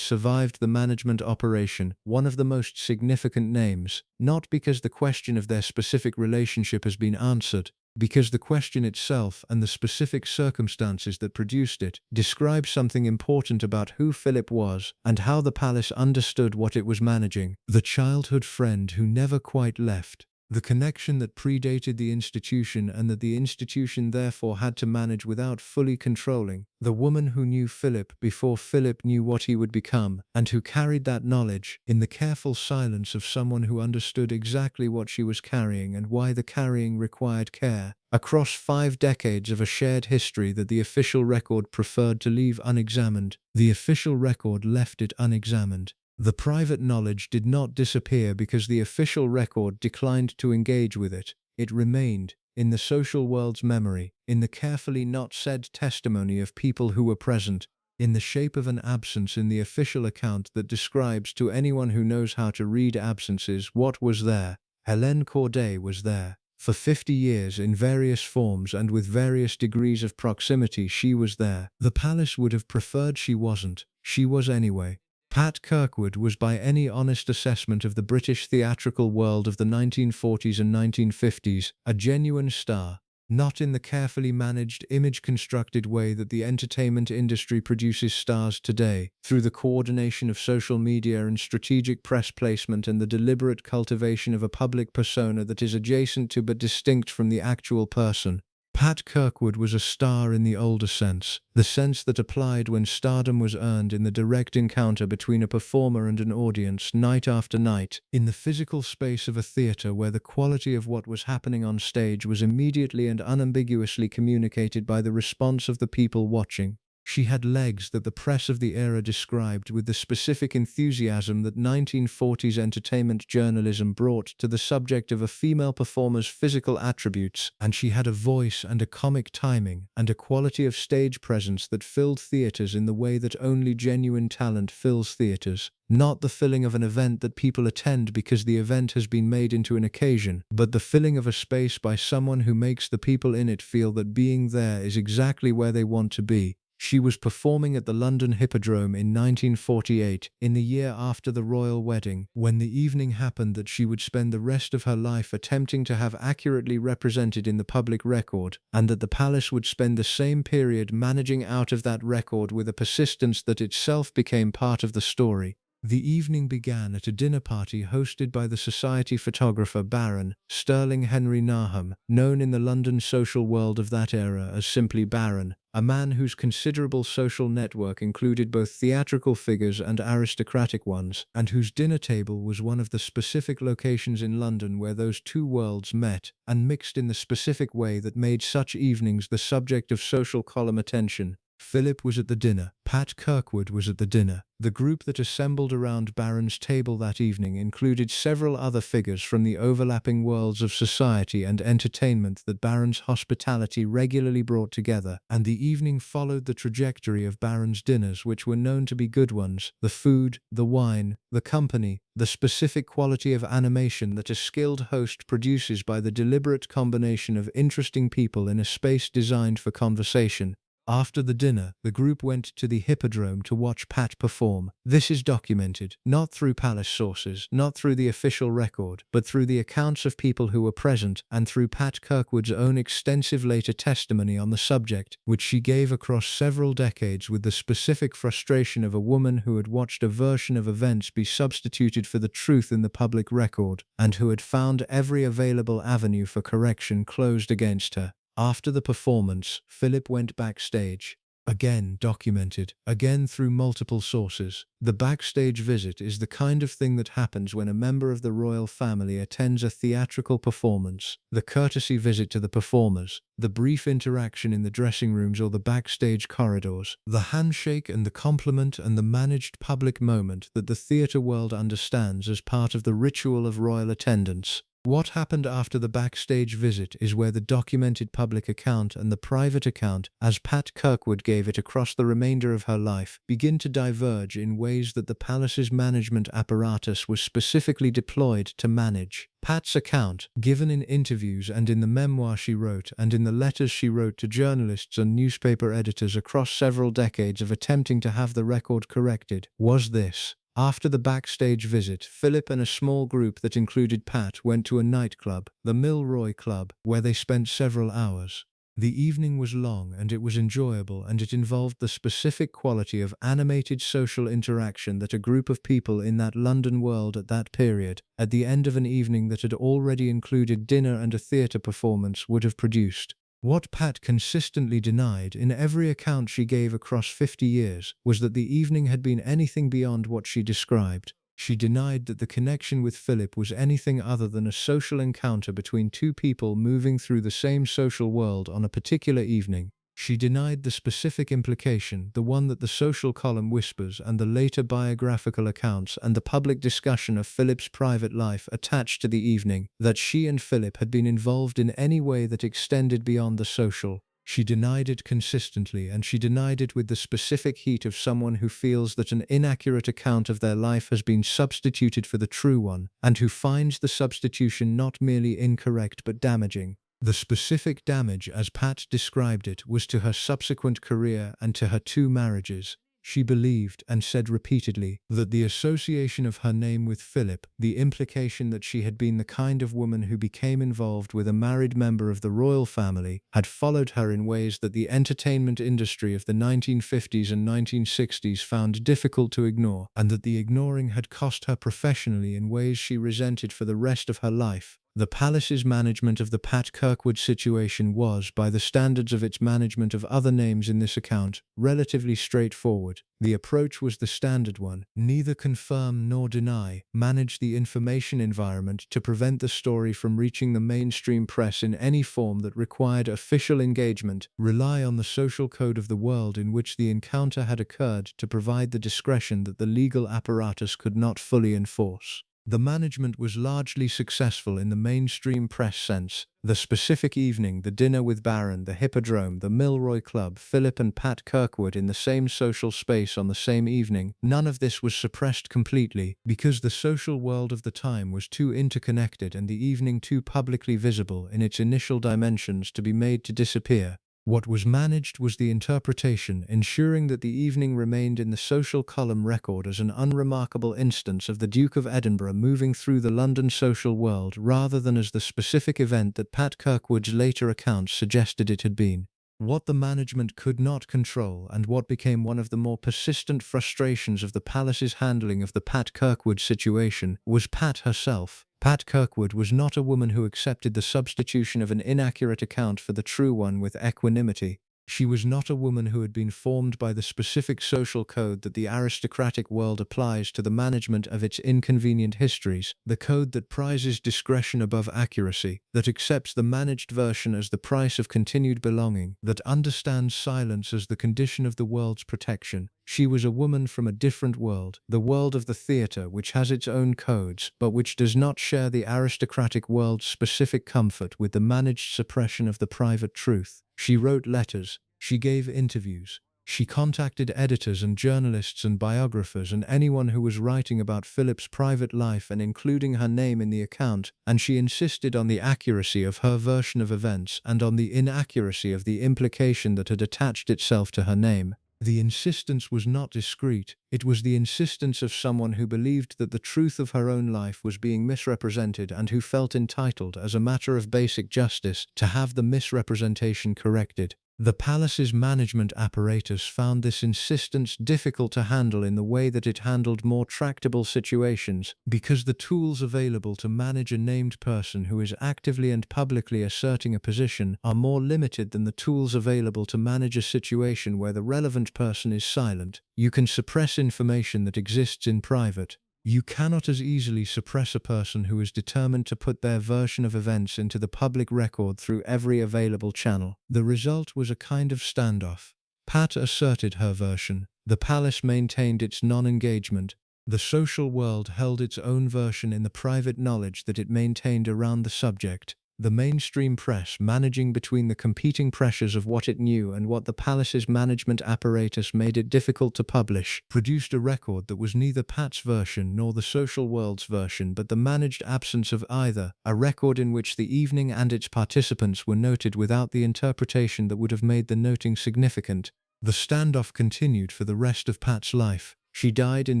survived the management operation, one of the most significant names, not because the question of their specific relationship has been answered, because the question itself and the specific circumstances that produced it describe something important about who Philip was and how the palace understood what it was managing. The childhood friend who never quite left. The connection that predated the institution and that the institution therefore had to manage without fully controlling. The woman who knew Philip before Philip knew what he would become, and who carried that knowledge in the careful silence of someone who understood exactly what she was carrying and why the carrying required care, across 5 decades of a shared history that the official record preferred to leave unexamined. The official record left it unexamined. The private knowledge did not disappear because the official record declined to engage with it. It remained, in the social world's memory, in the carefully not said testimony of people who were present, in the shape of an absence in the official account that describes to anyone who knows how to read absences what was there. Helene Corday was there. For 50 years in various forms and with various degrees of proximity she was there. The palace would have preferred she wasn't. She was anyway. Pat Kirkwood was, by any honest assessment of the British theatrical world of the 1940s and 1950s, a genuine star. Not in the carefully managed, image-constructed way that the entertainment industry produces stars today, through the coordination of social media and strategic press placement and the deliberate cultivation of a public persona that is adjacent to but distinct from the actual person. Pat Kirkwood was a star in the older sense, the sense that applied when stardom was earned in the direct encounter between a performer and an audience night after night, in the physical space of a theater where the quality of what was happening on stage was immediately and unambiguously communicated by the response of the people watching. She had legs that the press of the era described with the specific enthusiasm that 1940s entertainment journalism brought to the subject of a female performer's physical attributes, and she had a voice and a comic timing and a quality of stage presence that filled theaters in the way that only genuine talent fills theaters. Not the filling of an event that people attend because the event has been made into an occasion, but the filling of a space by someone who makes the people in it feel that being there is exactly where they want to be. She was performing at the London Hippodrome in 1948, in the year after the royal wedding, when the evening happened that she would spend the rest of her life attempting to have accurately represented in the public record, and that the palace would spend the same period managing out of that record with a persistence that itself became part of the story. The evening began at a dinner party hosted by the society photographer Baron Sterling Henry Nahum, known in the London social world of that era as simply Baron, a man whose considerable social network included both theatrical figures and aristocratic ones, and whose dinner table was one of the specific locations in London where those two worlds met and mixed in the specific way that made such evenings the subject of social column attention. Philip was at the dinner. Pat Kirkwood was at the dinner. The group that assembled around Baron's table that evening included several other figures from the overlapping worlds of society and entertainment that Baron's hospitality regularly brought together, and the evening followed the trajectory of Baron's dinners, which were known to be good ones: the food, the wine, the company, the specific quality of animation that a skilled host produces by the deliberate combination of interesting people in a space designed for conversation. After the dinner, the group went to the Hippodrome to watch Pat perform. This is documented, not through palace sources, not through the official record, but through the accounts of people who were present and through Pat Kirkwood's own extensive later testimony on the subject, which she gave across several decades with the specific frustration of a woman who had watched a version of events be substituted for the truth in the public record, and who had found every available avenue for correction closed against her. After the performance, Philip went backstage. Again documented, again through multiple sources. The backstage visit is the kind of thing that happens when a member of the royal family attends a theatrical performance. The courtesy visit to the performers, the brief interaction in the dressing rooms or the backstage corridors, the handshake and the compliment and the managed public moment that the theatre world understands as part of the ritual of royal attendance. What happened after the backstage visit is where the documented public account and the private account, as Pat Kirkwood gave it across the remainder of her life, begin to diverge in ways that the palace's management apparatus was specifically deployed to manage. Pat's account, given in interviews and in the memoir she wrote and in the letters she wrote to journalists and newspaper editors across several decades of attempting to have the record corrected, was this. After the backstage visit, Philip and a small group that included Pat went to a nightclub, the Milroy Club, where they spent several hours. The evening was long and it was enjoyable, and it involved the specific quality of animated social interaction that a group of people in that London world at that period, at the end of an evening that had already included dinner and a theatre performance, would have produced. What Pat consistently denied in every account she gave across 50 years was that the evening had been anything beyond what she described. She denied that the connection with Philip was anything other than a social encounter between two people moving through the same social world on a particular evening. She denied the specific implication, the one that the social column whispers and the later biographical accounts and the public discussion of Philip's private life attached to the evening, that she and Philip had been involved in any way that extended beyond the social. She denied it consistently, and she denied it with the specific heat of someone who feels that an inaccurate account of their life has been substituted for the true one, and who finds the substitution not merely incorrect but damaging. The specific damage, as Pat described it, was to her subsequent career and to her 2 marriages. She believed, and said repeatedly, that the association of her name with Philip, the implication that she had been the kind of woman who became involved with a married member of the royal family, had followed her in ways that the entertainment industry of the 1950s and 1960s found difficult to ignore, and that the ignoring had cost her professionally in ways she resented for the rest of her life. The palace's management of the Pat Kirkwood situation was, by the standards of its management of other names in this account, relatively straightforward. The approach was the standard one: neither confirm nor deny, manage the information environment to prevent the story from reaching the mainstream press in any form that required official engagement, rely on the social code of the world in which the encounter had occurred to provide the discretion that the legal apparatus could not fully enforce. The management was largely successful in the mainstream press sense. The specific evening, the dinner with Baron, the Hippodrome, the Milroy Club, Philip and Pat Kirkwood in the same social space on the same evening, none of this was suppressed completely, because the social world of the time was too interconnected and the evening too publicly visible in its initial dimensions to be made to disappear. What was managed was the interpretation, ensuring that the evening remained in the social column record as an unremarkable instance of the Duke of Edinburgh moving through the London social world, rather than as the specific event that Pat Kirkwood's later accounts suggested it had been. What the management could not control, and what became one of the more persistent frustrations of the palace's handling of the Pat Kirkwood situation, was Pat herself. Pat Kirkwood was not a woman who accepted the substitution of an inaccurate account for the true one with equanimity. She was not a woman who had been formed by the specific social code that the aristocratic world applies to the management of its inconvenient histories, the code that prizes discretion above accuracy, that accepts the managed version as the price of continued belonging, that understands silence as the condition of the world's protection. She was a woman from a different world, the world of the theatre, which has its own codes, but which does not share the aristocratic world's specific comfort with the managed suppression of the private truth. She wrote letters. She gave interviews. She contacted editors and journalists and biographers and anyone who was writing about Philip's private life and including her name in the account, and she insisted on the accuracy of her version of events and on the inaccuracy of the implication that had attached itself to her name. The insistence was not discreet, it was the insistence of someone who believed that the truth of her own life was being misrepresented and who felt entitled, as a matter of basic justice, to have the misrepresentation corrected. The palace's management apparatus found this insistence difficult to handle in the way that it handled more tractable situations, because the tools available to manage a named person who is actively and publicly asserting a position are more limited than the tools available to manage a situation where the relevant person is silent. You can suppress information that exists in private. You cannot as easily suppress a person who is determined to put their version of events into the public record through every available channel. The result was a kind of standoff. Pat asserted her version. The palace maintained its non-engagement. The social world held its own version in the private knowledge that it maintained around the subject. The mainstream press, managing between the competing pressures of what it knew and what the palace's management apparatus made it difficult to publish, produced a record that was neither Pat's version nor the social world's version but the managed absence of either, a record in which the evening and its participants were noted without the interpretation that would have made the noting significant. The standoff continued for the rest of Pat's life. She died in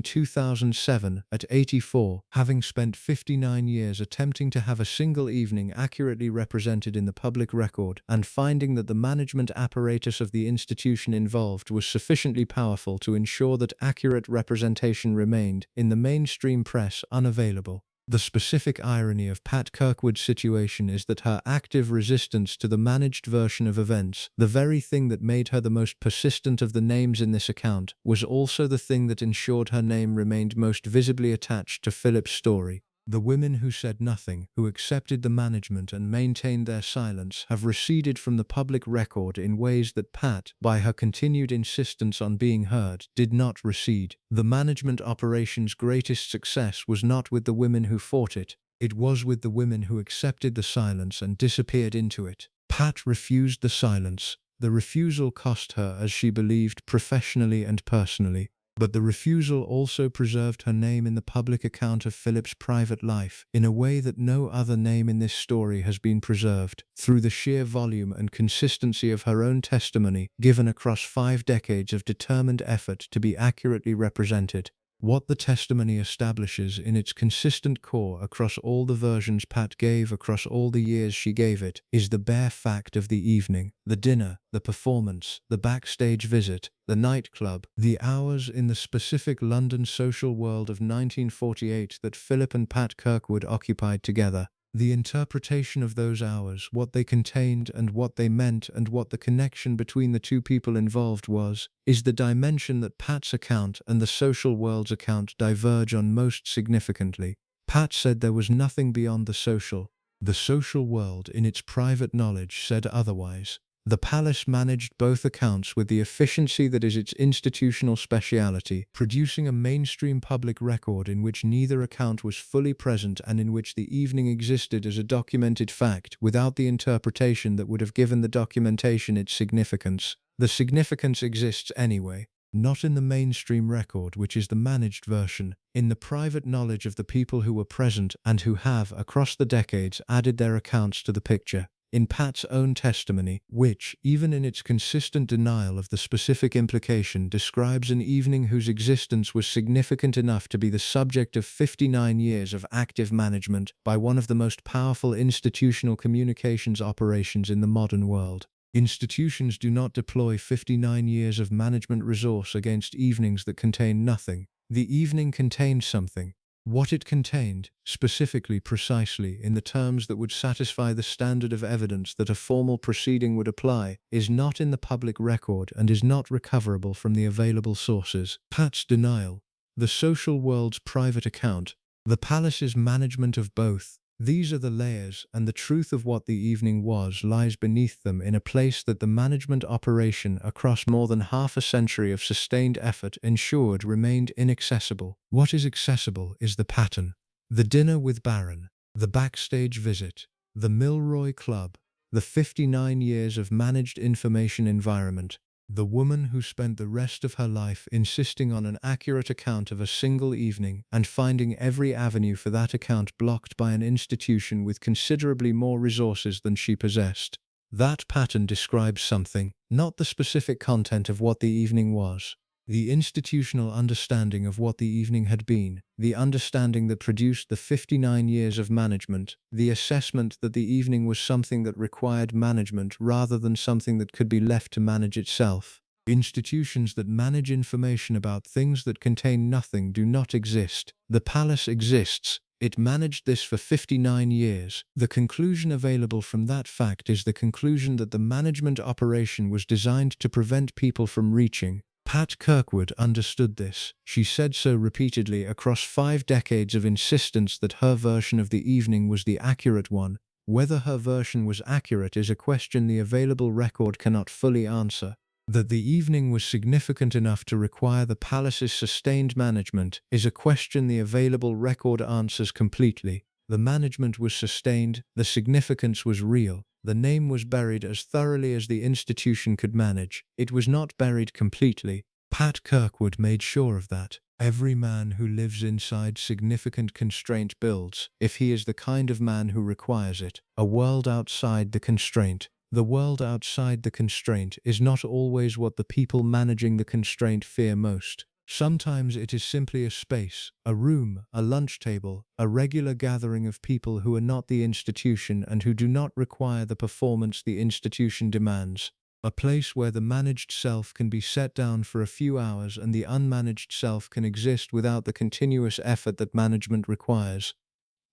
2007 at 84, having spent 59 years attempting to have a single evening accurately represented in the public record and finding that the management apparatus of the institution involved was sufficiently powerful to ensure that accurate representation remained, in the mainstream press, unavailable. The specific irony of Pat Kirkwood's situation is that her active resistance to the managed version of events, the very thing that made her the most persistent of the names in this account, was also the thing that ensured her name remained most visibly attached to Philip's story. The women who said nothing, who accepted the management and maintained their silence, have receded from the public record in ways that Pat, by her continued insistence on being heard, did not recede. The management operation's greatest success was not with the women who fought it. It was with the women who accepted the silence and disappeared into it. Pat refused the silence. The refusal cost her, as she believed, professionally and personally. But the refusal also preserved her name in the public account of Philip's private life in a way that no other name in this story has been preserved, through the sheer volume and consistency of her own testimony, given across 5 decades of determined effort to be accurately represented. What the testimony establishes in its consistent core across all the versions Pat gave across all the years she gave it is the bare fact of the evening, the dinner, the performance, the backstage visit, the nightclub, the hours in the specific London social world of 1948 that Philip and Pat Kirkwood occupied together. The interpretation of those hours, what they contained and what they meant and what the connection between the two people involved was, is the dimension that Pat's account and the social world's account diverge on most significantly. Pat said there was nothing beyond the social. The social world, in its private knowledge, said otherwise. The palace managed both accounts with the efficiency that is its institutional speciality, producing a mainstream public record in which neither account was fully present and in which the evening existed as a documented fact without the interpretation that would have given the documentation its significance. The significance exists anyway. Not in the mainstream record, which is the managed version, in the private knowledge of the people who were present and who have, across the decades, added their accounts to the picture. In Pat's own testimony, which, even in its consistent denial of the specific implication, describes an evening whose existence was significant enough to be the subject of 59 years of active management by one of the most powerful institutional communications operations in the modern world. Institutions do not deploy 59 years of management resource against evenings that contain nothing. The evening contained something. What it contained, specifically, precisely, in the terms that would satisfy the standard of evidence that a formal proceeding would apply, is not in the public record and is not recoverable from the available sources. Pat's denial, the social world's private account, the palace's management of both. These are the layers, and the truth of what the evening was lies beneath them in a place that the management operation across more than half a century of sustained effort ensured remained inaccessible. What is accessible is the pattern. The dinner with Baron, the backstage visit, the Milroy Club, the 59 years of managed information environment. The woman who spent the rest of her life insisting on an accurate account of a single evening and finding every avenue for that account blocked by an institution with considerably more resources than she possessed. That pattern describes something, not the specific content of what the evening was. The institutional understanding of what the evening had been, the understanding that produced the 59 years of management, the assessment that the evening was something that required management rather than something that could be left to manage itself. Institutions that manage information about things that contain nothing do not exist. The palace exists. It managed this for 59 years. The conclusion available from that fact is the conclusion that the management operation was designed to prevent people from reaching. Pat Kirkwood understood this. She said so repeatedly across 5 decades of insistence that her version of the evening was the accurate one. Whether her version was accurate is a question the available record cannot fully answer. That the evening was significant enough to require the palace's sustained management is a question the available record answers completely. The management was sustained, the significance was real, the name was buried as thoroughly as the institution could manage. It was not buried completely. Pat Kirkwood made sure of that. Every man who lives inside significant constraint builds, if he is the kind of man who requires it, a world outside the constraint. The world outside the constraint is not always what the people managing the constraint fear most. Sometimes it is simply a space, a room, a lunch table, a regular gathering of people who are not the institution and who do not require the performance the institution demands. A place where the managed self can be set down for a few hours and the unmanaged self can exist without the continuous effort that management requires.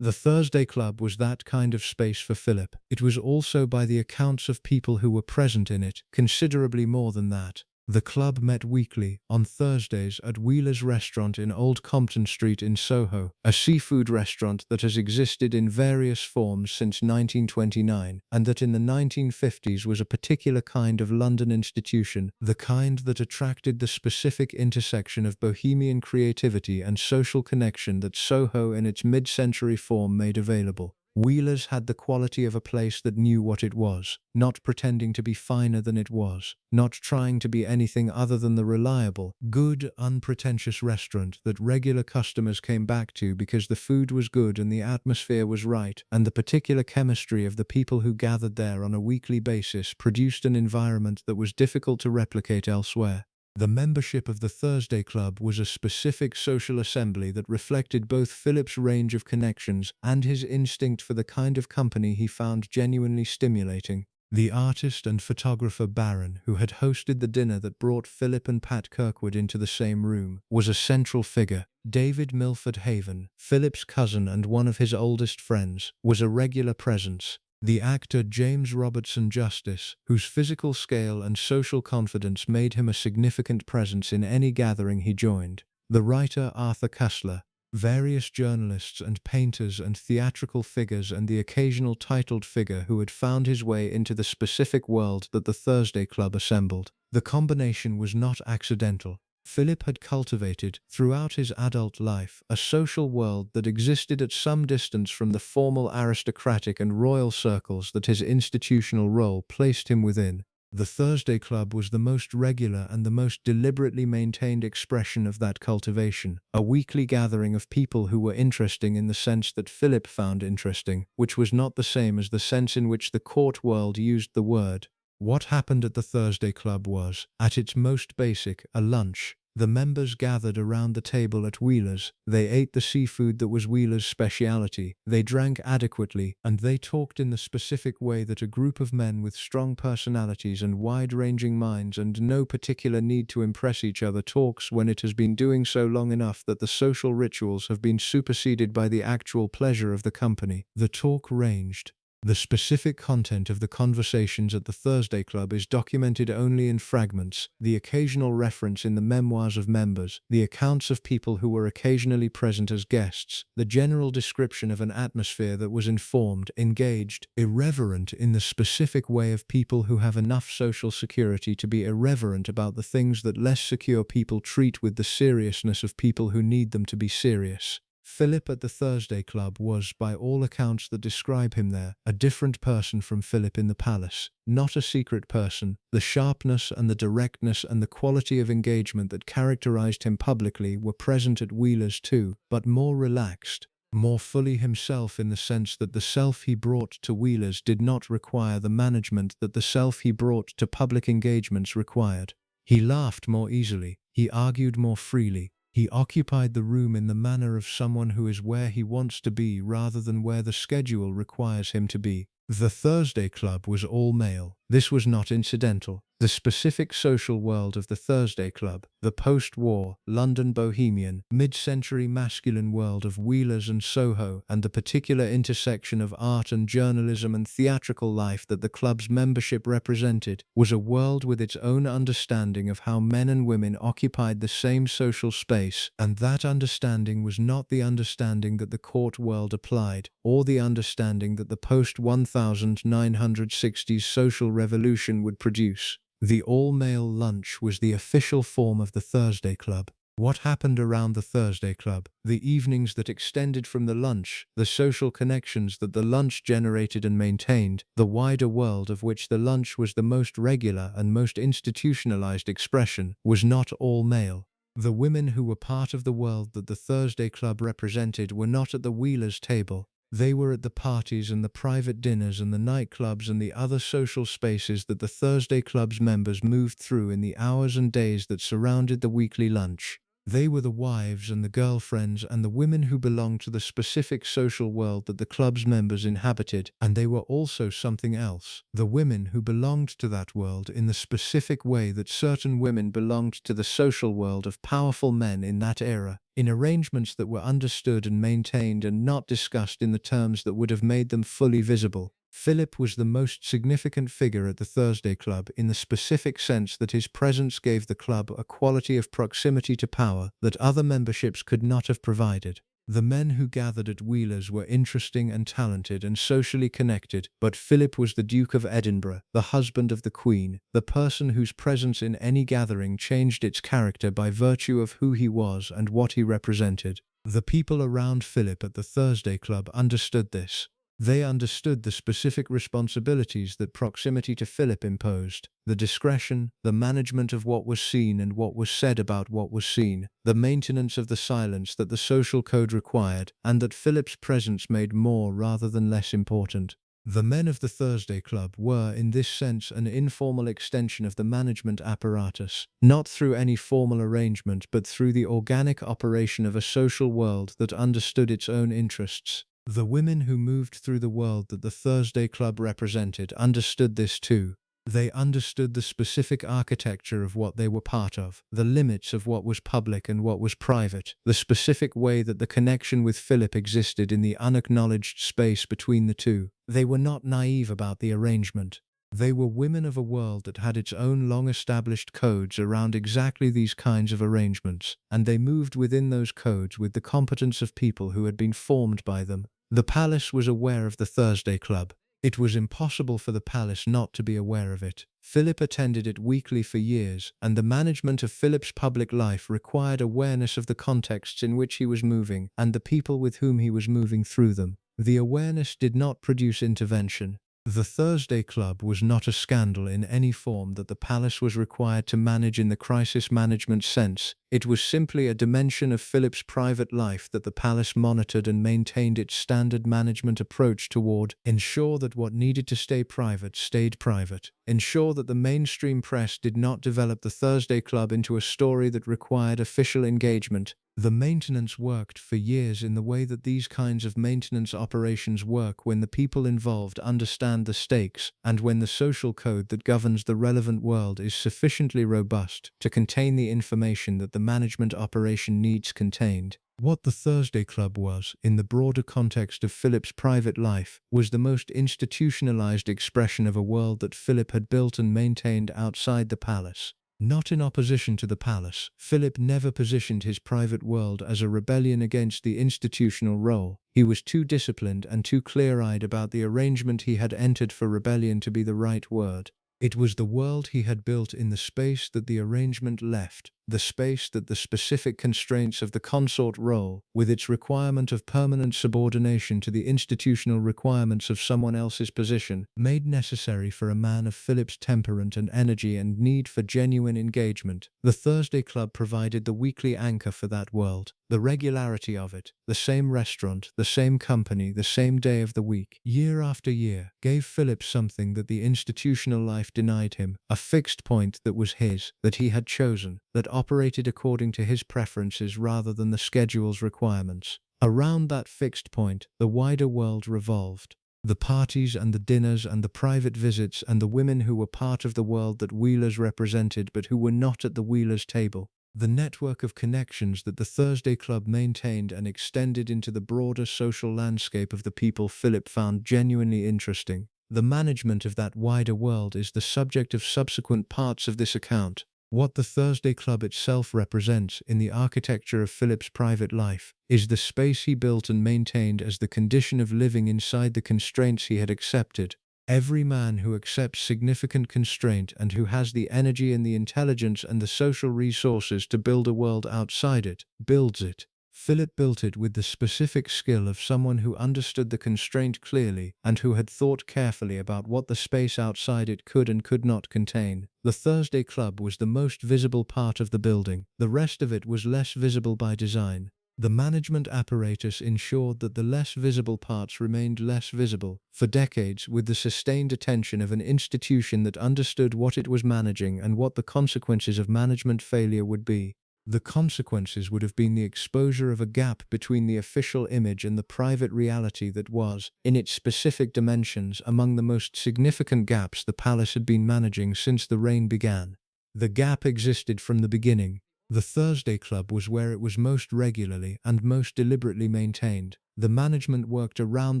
The Thursday Club was that kind of space for Philip. It was also, by the accounts of people who were present in it, considerably more than that. The club met weekly, on Thursdays, at Wheeler's restaurant in Old Compton Street in Soho, a seafood restaurant that has existed in various forms since 1929, and that in the 1950s was a particular kind of London institution, the kind that attracted the specific intersection of bohemian creativity and social connection that Soho in its mid-century form made available. Wheeler's had the quality of a place that knew what it was, not pretending to be finer than it was, not trying to be anything other than the reliable, good, unpretentious restaurant that regular customers came back to because the food was good and the atmosphere was right, and the particular chemistry of the people who gathered there on a weekly basis produced an environment that was difficult to replicate elsewhere. The membership of the Thursday Club was a specific social assembly that reflected both Philip's range of connections and his instinct for the kind of company he found genuinely stimulating. The artist and photographer Baron, who had hosted the dinner that brought Philip and Pat Kirkwood into the same room, was a central figure. David Milford Haven, Philip's cousin and one of his oldest friends, was a regular presence. The actor James Robertson Justice, whose physical scale and social confidence made him a significant presence in any gathering he joined. The writer Arthur Koestler, various journalists and painters and theatrical figures and the occasional titled figure who had found his way into the specific world that the Thursday Club assembled. The combination was not accidental. Philip had cultivated, throughout his adult life, a social world that existed at some distance from the formal aristocratic and royal circles that his institutional role placed him within. The Thursday Club was the most regular and the most deliberately maintained expression of that cultivation, a weekly gathering of people who were interesting in the sense that Philip found interesting, which was not the same as the sense in which the court world used the word. What happened at the Thursday Club was, at its most basic, a lunch. The members gathered around the table at Wheeler's. They ate the seafood that was Wheeler's speciality. They drank adequately, and they talked in the specific way that a group of men with strong personalities and wide-ranging minds and no particular need to impress each other talks when it has been doing so long enough that the social rituals have been superseded by the actual pleasure of the company. The talk ranged. The specific content of the conversations at the Thursday Club is documented only in fragments, the occasional reference in the memoirs of members, the accounts of people who were occasionally present as guests, the general description of an atmosphere that was informed, engaged, irreverent in the specific way of people who have enough social security to be irreverent about the things that less secure people treat with the seriousness of people who need them to be serious. Philip at the Thursday Club was, by all accounts that describe him there, a different person from Philip in the palace. Not a secret person. The sharpness and the directness and the quality of engagement that characterized him publicly were present at Wheeler's too, but more relaxed, more fully himself, in the sense that the self he brought to Wheeler's did not require the management that the self he brought to public engagements required. He laughed more easily, he argued more freely, he occupied the room in the manner of someone who is where he wants to be rather than where the schedule requires him to be. The Thursday Club was all male. This was not incidental. The specific social world of the Thursday Club, the post-war, London bohemian, mid-century masculine world of Wheelers and Soho, and the particular intersection of art and journalism and theatrical life that the club's membership represented, was a world with its own understanding of how men and women occupied the same social space, and that understanding was not the understanding that the court world applied, or the understanding that the post-1960s social revolution would produce. The all-male lunch was the official form of the Thursday Club. What happened around the Thursday Club, the evenings that extended from the lunch, the social connections that the lunch generated and maintained, the wider world of which the lunch was the most regular and most institutionalized expression, was not all male. The women who were part of the world that the Thursday Club represented were not at the Wheelers' table. They were at the parties and the private dinners and the nightclubs and the other social spaces that the Thursday Club's members moved through in the hours and days that surrounded the weekly lunch. They were the wives and the girlfriends and the women who belonged to the specific social world that the club's members inhabited, and they were also something else, the women who belonged to that world in the specific way that certain women belonged to the social world of powerful men in that era, in arrangements that were understood and maintained and not discussed in the terms that would have made them fully visible. Philip was the most significant figure at the Thursday Club in the specific sense that his presence gave the club a quality of proximity to power that other memberships could not have provided. The men who gathered at Wheeler's were interesting and talented and socially connected, but Philip was the Duke of Edinburgh, the husband of the Queen, the person whose presence in any gathering changed its character by virtue of who he was and what he represented. The people around Philip at the Thursday Club understood this. They understood the specific responsibilities that proximity to Philip imposed, the discretion, the management of what was seen and what was said about what was seen, the maintenance of the silence that the social code required, and that Philip's presence made more rather than less important. The men of the Thursday Club were, in this sense, an informal extension of the management apparatus, not through any formal arrangement but through the organic operation of a social world that understood its own interests. The women who moved through the world that the Thursday Club represented understood this too. They understood the specific architecture of what they were part of, the limits of what was public and what was private, the specific way that the connection with Philip existed in the unacknowledged space between the two. They were not naive about the arrangement. They were women of a world that had its own long-established codes around exactly these kinds of arrangements, and they moved within those codes with the competence of people who had been formed by them. The palace was aware of the Thursday Club. It was impossible for the palace not to be aware of it. Philip attended it weekly for years, and the management of Philip's public life required awareness of the contexts in which he was moving and the people with whom he was moving through them. The awareness did not produce intervention. The Thursday Club was not a scandal in any form that the palace was required to manage in the crisis management sense. It was simply a dimension of Philip's private life that the palace monitored and maintained its standard management approach toward: ensure that what needed to stay private stayed private, ensure that the mainstream press did not develop the Thursday Club into a story that required official engagement. The maintenance worked for years in the way that these kinds of maintenance operations work when the people involved understand the stakes and when the social code that governs the relevant world is sufficiently robust to contain the information that the management operation needs contained. What the Thursday Club was, in the broader context of Philip's private life, was the most institutionalized expression of a world that Philip had built and maintained outside the palace. Not in opposition to the palace, Philip never positioned his private world as a rebellion against the institutional role. He was too disciplined and too clear-eyed about the arrangement he had entered for rebellion to be the right word. It was the world he had built in the space that the arrangement left, the space that the specific constraints of the consort role, with its requirement of permanent subordination to the institutional requirements of someone else's position, made necessary for a man of Philip's temperament and energy and need for genuine engagement. The Thursday Club provided the weekly anchor for that world. The regularity of it, the same restaurant, the same company, the same day of the week, year after year, gave Philip something that the institutional life denied him, a fixed point that was his, that he had chosen, that operated according to his preferences rather than the schedule's requirements. Around that fixed point, the wider world revolved. The parties and the dinners and the private visits and the women who were part of the world that Wheelers represented but who were not at the Wheelers' table. The network of connections that the Thursday Club maintained and extended into the broader social landscape of the people Philip found genuinely interesting. The management of that wider world is the subject of subsequent parts of this account. What the Thursday Club itself represents in the architecture of Philip's private life is the space he built and maintained as the condition of living inside the constraints he had accepted. Every man who accepts significant constraint and who has the energy and the intelligence and the social resources to build a world outside it, builds it. Philip built it with the specific skill of someone who understood the constraint clearly and who had thought carefully about what the space outside it could and could not contain. The Thursday Club was the most visible part of the building. The rest of it was less visible by design. The management apparatus ensured that the less visible parts remained less visible for decades, with the sustained attention of an institution that understood what it was managing and what the consequences of management failure would be. The consequences would have been the exposure of a gap between the official image and the private reality that was, in its specific dimensions, among the most significant gaps the palace had been managing since the reign began. The gap existed from the beginning. The Thursday Club was where it was most regularly and most deliberately maintained. The management worked around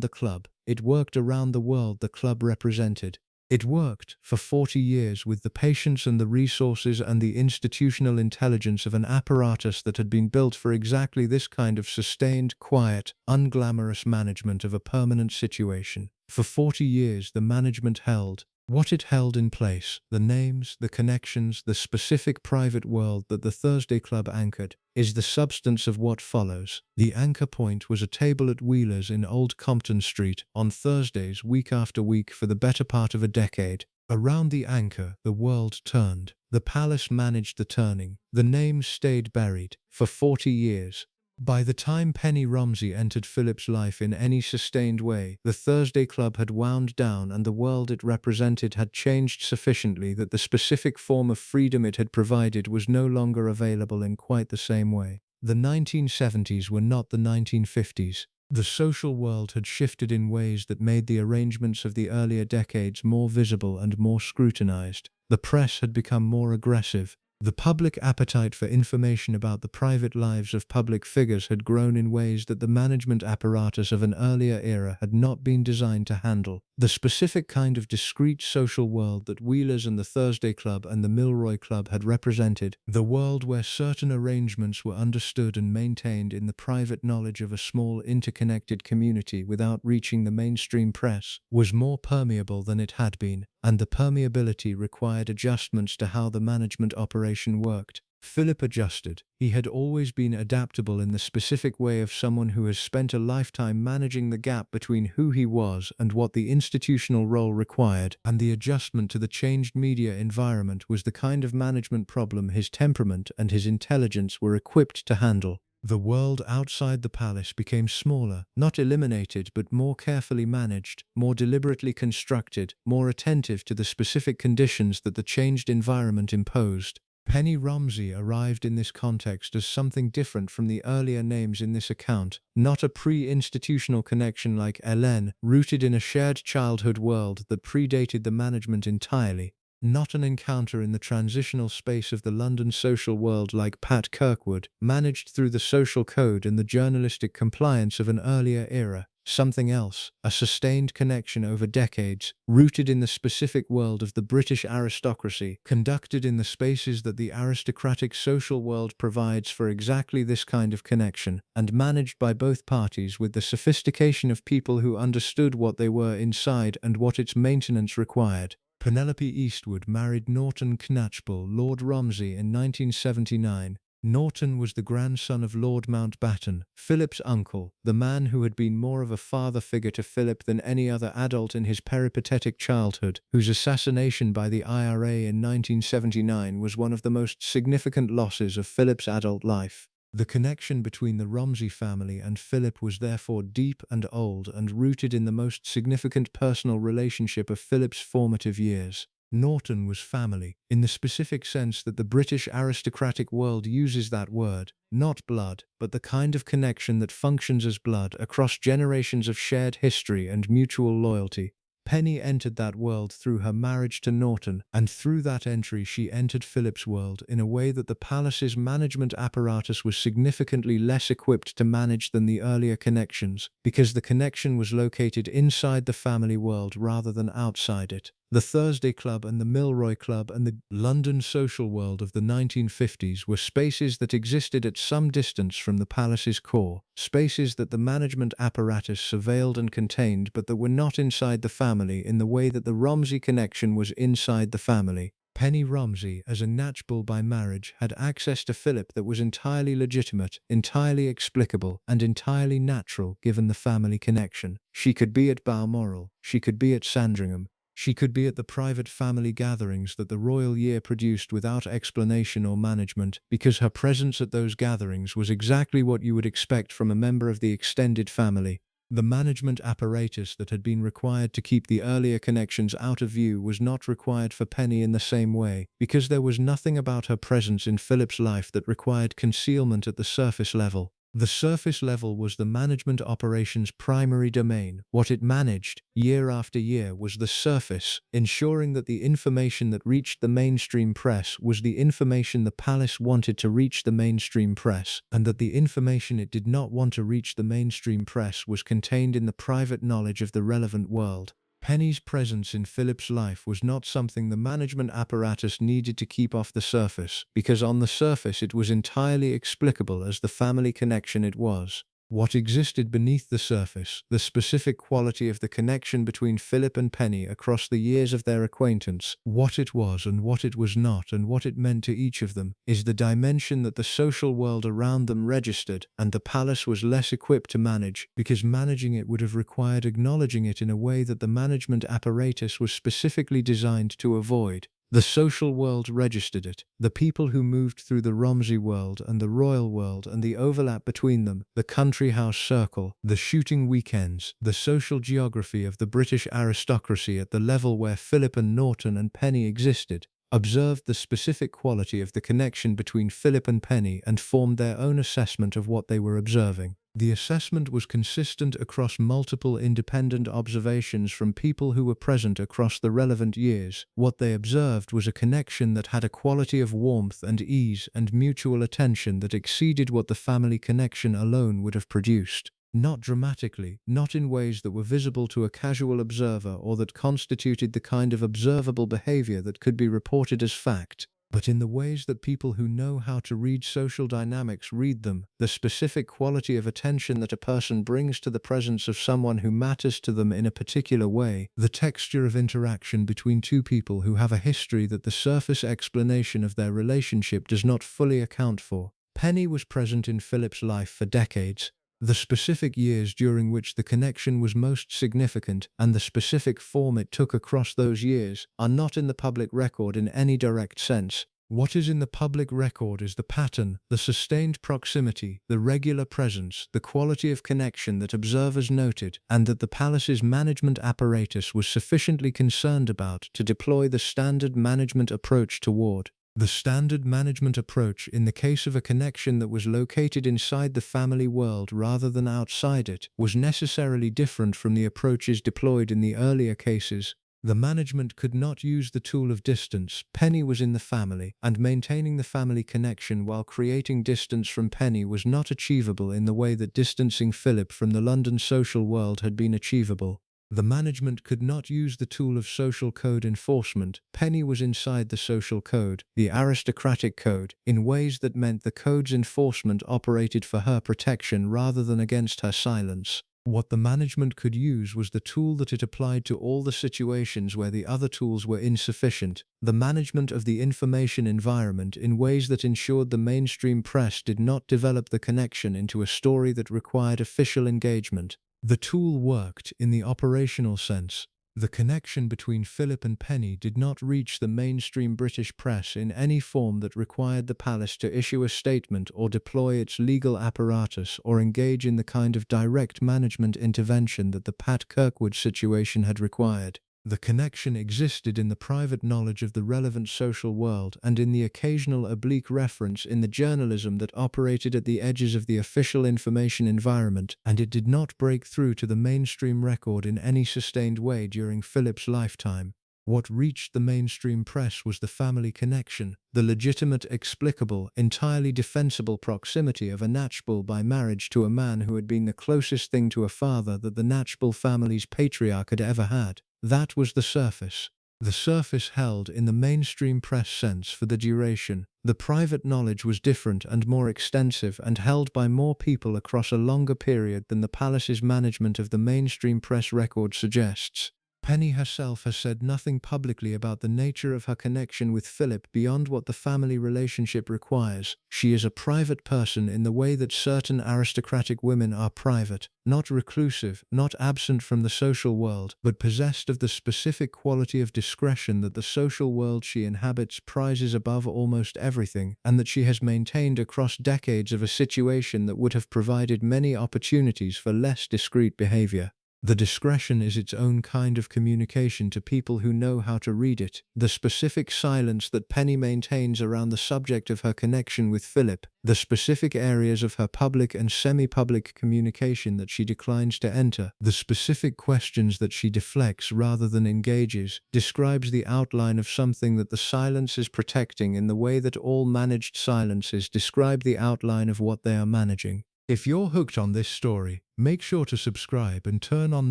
the club. It worked around the world the club represented. It worked for 40 years with the patience and the resources and the institutional intelligence of an apparatus that had been built for exactly this kind of sustained, quiet, unglamorous management of a permanent situation. For 40 years the management held what it held in place, the names, the connections, the specific private world that the Thursday Club anchored, is the substance of what follows. The anchor point was a table at Wheeler's in Old Compton Street on Thursdays week after week for the better part of a decade. Around the anchor, the world turned. The palace managed the turning. The names stayed buried for 40 years. By the time Penny Romsey entered Philip's life in any sustained way, the Thursday Club had wound down and the world it represented had changed sufficiently that the specific form of freedom it had provided was no longer available in quite the same way. The 1970s were not the 1950s. The social world had shifted in ways that made the arrangements of the earlier decades more visible and more scrutinized. The press had become more aggressive. The public appetite for information about the private lives of public figures had grown in ways that the management apparatus of an earlier era had not been designed to handle. The specific kind of discrete social world that Wheelers and the Thursday Club and the Milroy Club had represented, the world where certain arrangements were understood and maintained in the private knowledge of a small interconnected community without reaching the mainstream press, was more permeable than it had been, and the permeability required adjustments to how the management operation worked. Philip adjusted. He had always been adaptable in the specific way of someone who has spent a lifetime managing the gap between who he was and what the institutional role required, and the adjustment to the changed media environment was the kind of management problem his temperament and his intelligence were equipped to handle. The world outside the palace became smaller, not eliminated but more carefully managed, more deliberately constructed, more attentive to the specific conditions that the changed environment imposed. Penny Romsey arrived in this context as something different from the earlier names in this account, not a pre-institutional connection like Hélène, rooted in a shared childhood world that predated the management entirely. Not an encounter in the transitional space of the London social world like Pat Kirkwood, managed through the social code and the journalistic compliance of an earlier era. Something else, a sustained connection over decades, rooted in the specific world of the British aristocracy, conducted in the spaces that the aristocratic social world provides for exactly this kind of connection, and managed by both parties with the sophistication of people who understood what they were inside and what its maintenance required. Penelope Eastwood married Norton Knatchbull, Lord Romsey, in 1979. Norton was the grandson of Lord Mountbatten, Philip's uncle, the man who had been more of a father figure to Philip than any other adult in his peripatetic childhood, whose assassination by the IRA in 1979 was one of the most significant losses of Philip's adult life. The connection between the Romsey family and Philip was therefore deep and old and rooted in the most significant personal relationship of Philip's formative years. Norton was family, in the specific sense that the British aristocratic world uses that word, not blood, but the kind of connection that functions as blood across generations of shared history and mutual loyalty. Penny entered that world through her marriage to Norton, and through that entry she entered Philip's world in a way that the palace's management apparatus was significantly less equipped to manage than the earlier connections, because the connection was located inside the family world rather than outside it. The Thursday Club and the Milroy Club and the London social world of the 1950s were spaces that existed at some distance from the palace's core, spaces that the management apparatus surveilled and contained but that were not inside the family in the way that the Romsey connection was inside the family. Penny Romsey, as a Knatchbull by marriage, had access to Philip that was entirely legitimate, entirely explicable, and entirely natural given the family connection. She could be at Balmoral, she could be at Sandringham, she could be at the private family gatherings that the royal year produced without explanation or management, because her presence at those gatherings was exactly what you would expect from a member of the extended family. The management apparatus that had been required to keep the earlier connections out of view was not required for Penny in the same way, because there was nothing about her presence in Philip's life that required concealment at the surface level. The surface level was the management operations' primary domain. What it managed, year after year, was the surface, ensuring that the information that reached the mainstream press was the information the palace wanted to reach the mainstream press, and that the information it did not want to reach the mainstream press was contained in the private knowledge of the relevant world. Penny's presence in Philip's life was not something the management apparatus needed to keep off the surface, because on the surface it was entirely explicable as the family connection it was. What existed beneath the surface, the specific quality of the connection between Philip and Penny across the years of their acquaintance, what it was and what it was not and what it meant to each of them, is the dimension that the social world around them registered, and the palace was less equipped to manage, because managing it would have required acknowledging it in a way that the management apparatus was specifically designed to avoid. The social world registered it. The people who moved through the Romsey world and the royal world and the overlap between them, the country house circle, the shooting weekends, the social geography of the British aristocracy at the level where Philip and Norton and Penny existed, observed the specific quality of the connection between Philip and Penny and formed their own assessment of what they were observing. The assessment was consistent across multiple independent observations from people who were present across the relevant years. What they observed was a connection that had a quality of warmth and ease and mutual attention that exceeded what the family connection alone would have produced. Not dramatically, not in ways that were visible to a casual observer or that constituted the kind of observable behavior that could be reported as fact, but in the ways that people who know how to read social dynamics read them, the specific quality of attention that a person brings to the presence of someone who matters to them in a particular way, the texture of interaction between two people who have a history that the surface explanation of their relationship does not fully account for. Penny was present in Philip's life for decades. The specific years during which the connection was most significant and the specific form it took across those years are not in the public record in any direct sense. What is in the public record is the pattern, the sustained proximity, the regular presence, the quality of connection that observers noted and that the palace's management apparatus was sufficiently concerned about to deploy the standard management approach toward. The standard management approach in the case of a connection that was located inside the family world rather than outside it was necessarily different from the approaches deployed in the earlier cases. The management could not use the tool of distance. Penny was in the family, and maintaining the family connection while creating distance from Penny was not achievable in the way that distancing Philip from the London social world had been achievable. The management could not use the tool of social code enforcement. Penny was inside the social code, the aristocratic code, in ways that meant the code's enforcement operated for her protection rather than against her silence. What the management could use was the tool that it applied to all the situations where the other tools were insufficient: the management of the information environment in ways that ensured the mainstream press did not develop the connection into a story that required official engagement. The tool worked in the operational sense. The connection between Philip and Penny did not reach the mainstream British press in any form that required the palace to issue a statement or deploy its legal apparatus or engage in the kind of direct management intervention that the Pat Kirkwood situation had required. The connection existed in the private knowledge of the relevant social world and in the occasional oblique reference in the journalism that operated at the edges of the official information environment, and it did not break through to the mainstream record in any sustained way during Philip's lifetime. What reached the mainstream press was the family connection, the legitimate, explicable, entirely defensible proximity of a Knatchbull by marriage to a man who had been the closest thing to a father that the Knatchbull family's patriarch had ever had. That was the surface. The surface held in the mainstream press sense for the duration. The private knowledge was different and more extensive and held by more people across a longer period than the palace's management of the mainstream press record suggests. Penny herself has said nothing publicly about the nature of her connection with Philip beyond what the family relationship requires. She is a private person in the way that certain aristocratic women are private, not reclusive, not absent from the social world, but possessed of the specific quality of discretion that the social world she inhabits prizes above almost everything, and that she has maintained across decades of a situation that would have provided many opportunities for less discreet behavior. The discretion is its own kind of communication to people who know how to read it. The specific silence that Penny maintains around the subject of her connection with Philip, the specific areas of her public and semi-public communication that she declines to enter, the specific questions that she deflects rather than engages, describes the outline of something that the silence is protecting in the way that all managed silences describe the outline of what they are managing. If you're hooked on this story, make sure to subscribe and turn on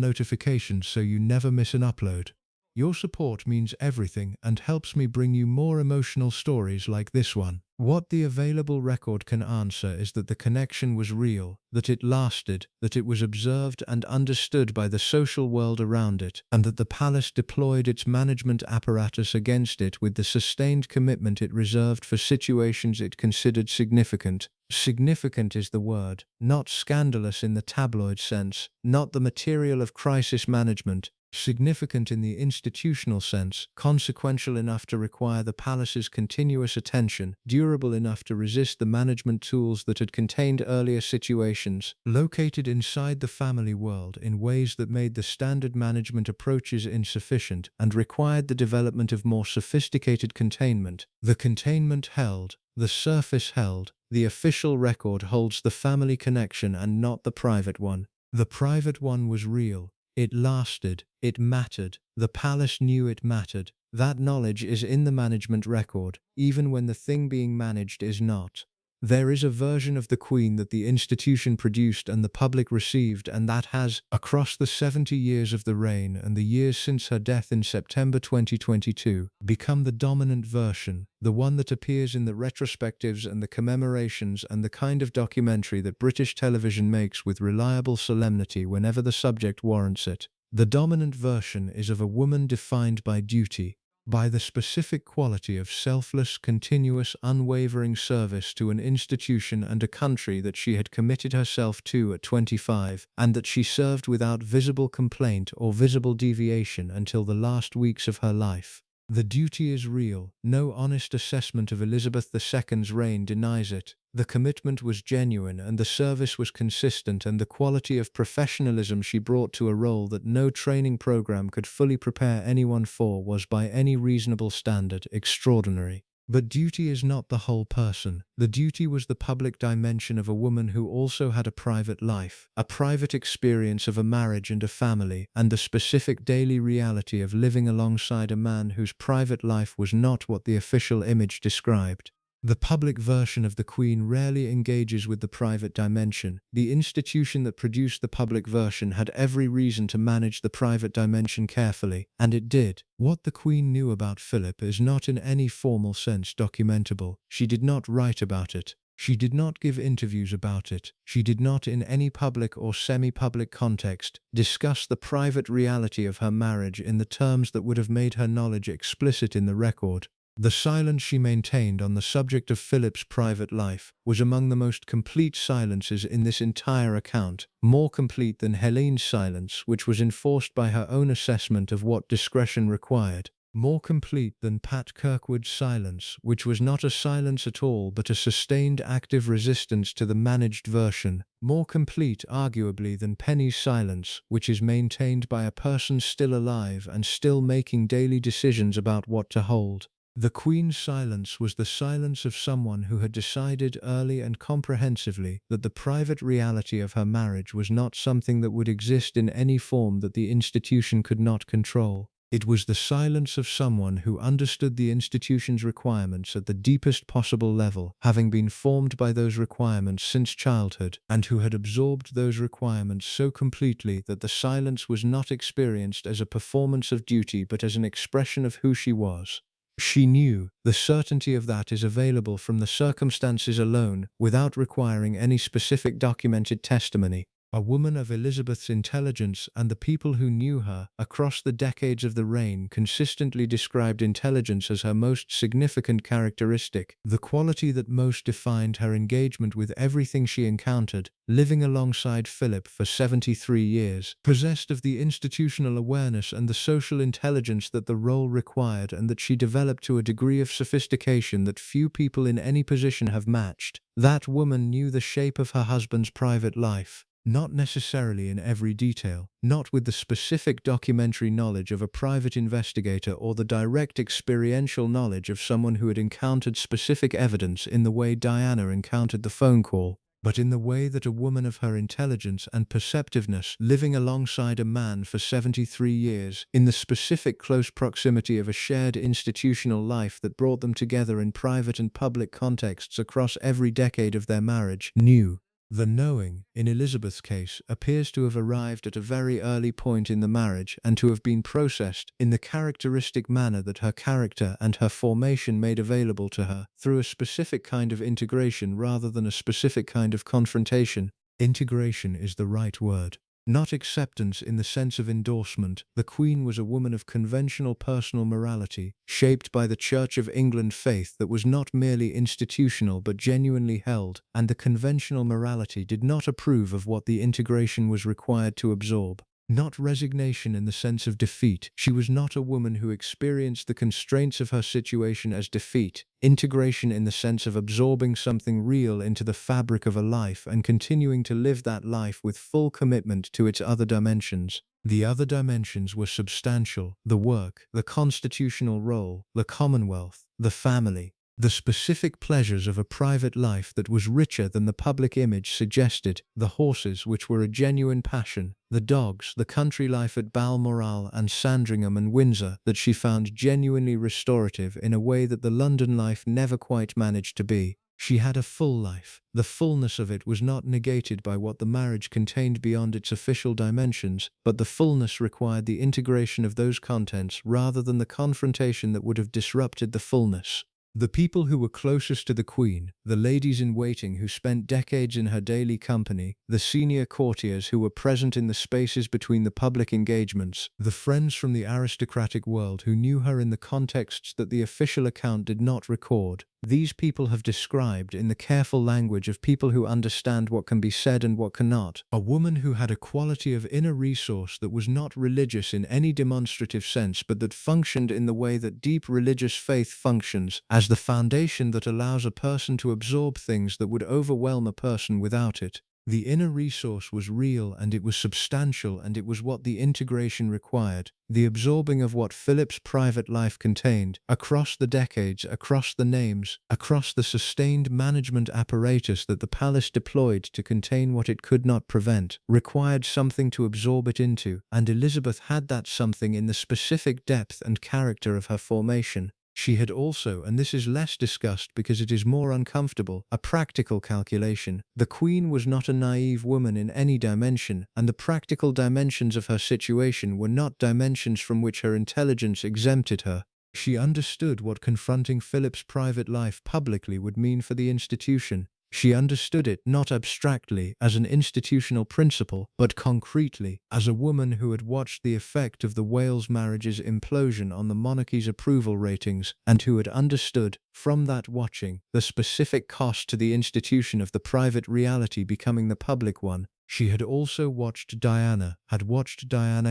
notifications so you never miss an upload. Your support means everything and helps me bring you more emotional stories like this one. What the available record can answer is that the connection was real, that it lasted, that it was observed and understood by the social world around it, and that the palace deployed its management apparatus against it with the sustained commitment it reserved for situations it considered significant. Significant is the word, not scandalous in the tabloid sense, not the material of crisis management. Significant in the institutional sense, consequential enough to require the palace's continuous attention, durable enough to resist the management tools that had contained earlier situations, located inside the family world in ways that made the standard management approaches insufficient and required the development of more sophisticated containment. The containment held, the surface held, the official record holds the family connection and not the private one. The private one was real. It lasted. It mattered. The palace knew it mattered. That knowledge is in the management record, even when the thing being managed is not. There is a version of the Queen that the institution produced and the public received, and that has, across the 70 years of the reign and the years since her death in September 2022, become the dominant version, the one that appears in the retrospectives and the commemorations and the kind of documentary that British television makes with reliable solemnity whenever the subject warrants it. The dominant version is of a woman defined by duty, by the specific quality of selfless, continuous, unwavering service to an institution and a country that she had committed herself to at 25, and that she served without visible complaint or visible deviation until the last weeks of her life. The duty is real. No honest assessment of Elizabeth II's reign denies it. The commitment was genuine and the service was consistent, and the quality of professionalism she brought to a role that no training program could fully prepare anyone for was by any reasonable standard extraordinary. But duty is not the whole person. The duty was the public dimension of a woman who also had a private life, a private experience of a marriage and a family, and the specific daily reality of living alongside a man whose private life was not what the official image described. The public version of the Queen rarely engages with the private dimension. The institution that produced the public version had every reason to manage the private dimension carefully, and it did. What the Queen knew about Philip is not in any formal sense documentable. She did not write about it. She did not give interviews about it. She did not, in any public or semi-public context, discuss the private reality of her marriage in the terms that would have made her knowledge explicit in the record. The silence she maintained on the subject of Philip's private life was among the most complete silences in this entire account, more complete than Helene's silence, which was enforced by her own assessment of what discretion required. More complete than Pat Kirkwood's silence, which was not a silence at all but a sustained active resistance to the managed version. More complete, arguably, than Penny's silence, which is maintained by a person still alive and still making daily decisions about what to hold. The Queen's silence was the silence of someone who had decided early and comprehensively that the private reality of her marriage was not something that would exist in any form that the institution could not control. It was the silence of someone who understood the institution's requirements at the deepest possible level, having been formed by those requirements since childhood, and who had absorbed those requirements so completely that the silence was not experienced as a performance of duty but as an expression of who she was. She knew the certainty of that is available from the circumstances alone, without requiring any specific documented testimony. A woman of Elizabeth's intelligence, and the people who knew her across the decades of the reign consistently described intelligence as her most significant characteristic, the quality that most defined her engagement with everything she encountered, living alongside Philip for 73 years, possessed of the institutional awareness and the social intelligence that the role required, and that she developed to a degree of sophistication that few people in any position have matched. That woman knew the shape of her husband's private life. Not necessarily in every detail, not with the specific documentary knowledge of a private investigator or the direct experiential knowledge of someone who had encountered specific evidence in the way Diana encountered the phone call, but in the way that a woman of her intelligence and perceptiveness, living alongside a man for 73 years, in the specific close proximity of a shared institutional life that brought them together in private and public contexts across every decade of their marriage, knew. The knowing, in Elizabeth's case, appears to have arrived at a very early point in the marriage and to have been processed, in the characteristic manner that her character and her formation made available to her, through a specific kind of integration rather than a specific kind of confrontation. Integration is the right word. Not acceptance in the sense of endorsement. The Queen was a woman of conventional personal morality, shaped by the Church of England faith that was not merely institutional but genuinely held, and the conventional morality did not approve of what the integration was required to absorb. Not resignation in the sense of defeat. She was not a woman who experienced the constraints of her situation as defeat. Integration in the sense of absorbing something real into the fabric of a life and continuing to live that life with full commitment to its other dimensions. The other dimensions were substantial: the work, the constitutional role, the Commonwealth, the family. The specific pleasures of a private life that was richer than the public image suggested, the horses which were a genuine passion, the dogs, the country life at Balmoral and Sandringham and Windsor that she found genuinely restorative in a way that the London life never quite managed to be. She had a full life. The fullness of it was not negated by what the marriage contained beyond its official dimensions, but the fullness required the integration of those contents rather than the confrontation that would have disrupted the fullness. The people who were closest to the Queen, the ladies-in-waiting who spent decades in her daily company, the senior courtiers who were present in the spaces between the public engagements, the friends from the aristocratic world who knew her in the contexts that the official account did not record, these people have described, in the careful language of people who understand what can be said and what cannot, a woman who had a quality of inner resource that was not religious in any demonstrative sense but that functioned in the way that deep religious faith functions, as the foundation that allows a person to absorb things that would overwhelm a person without it. The inner resource was real and it was substantial, and it was what the integration required, the absorbing of what Philip's private life contained, across the decades, across the names, across the sustained management apparatus that the palace deployed to contain what it could not prevent, required something to absorb it into, and Elizabeth had that something in the specific depth and character of her formation. She had also, and this is less discussed because it is more uncomfortable, a practical calculation. The Queen was not a naive woman in any dimension, and the practical dimensions of her situation were not dimensions from which her intelligence exempted her. She understood what confronting Philip's private life publicly would mean for the institution. She understood it not abstractly as an institutional principle, but concretely as a woman who had watched the effect of the Wales marriage's implosion on the monarchy's approval ratings, and who had understood, from that watching, the specific cost to the institution of the private reality becoming the public one. She had also watched Diana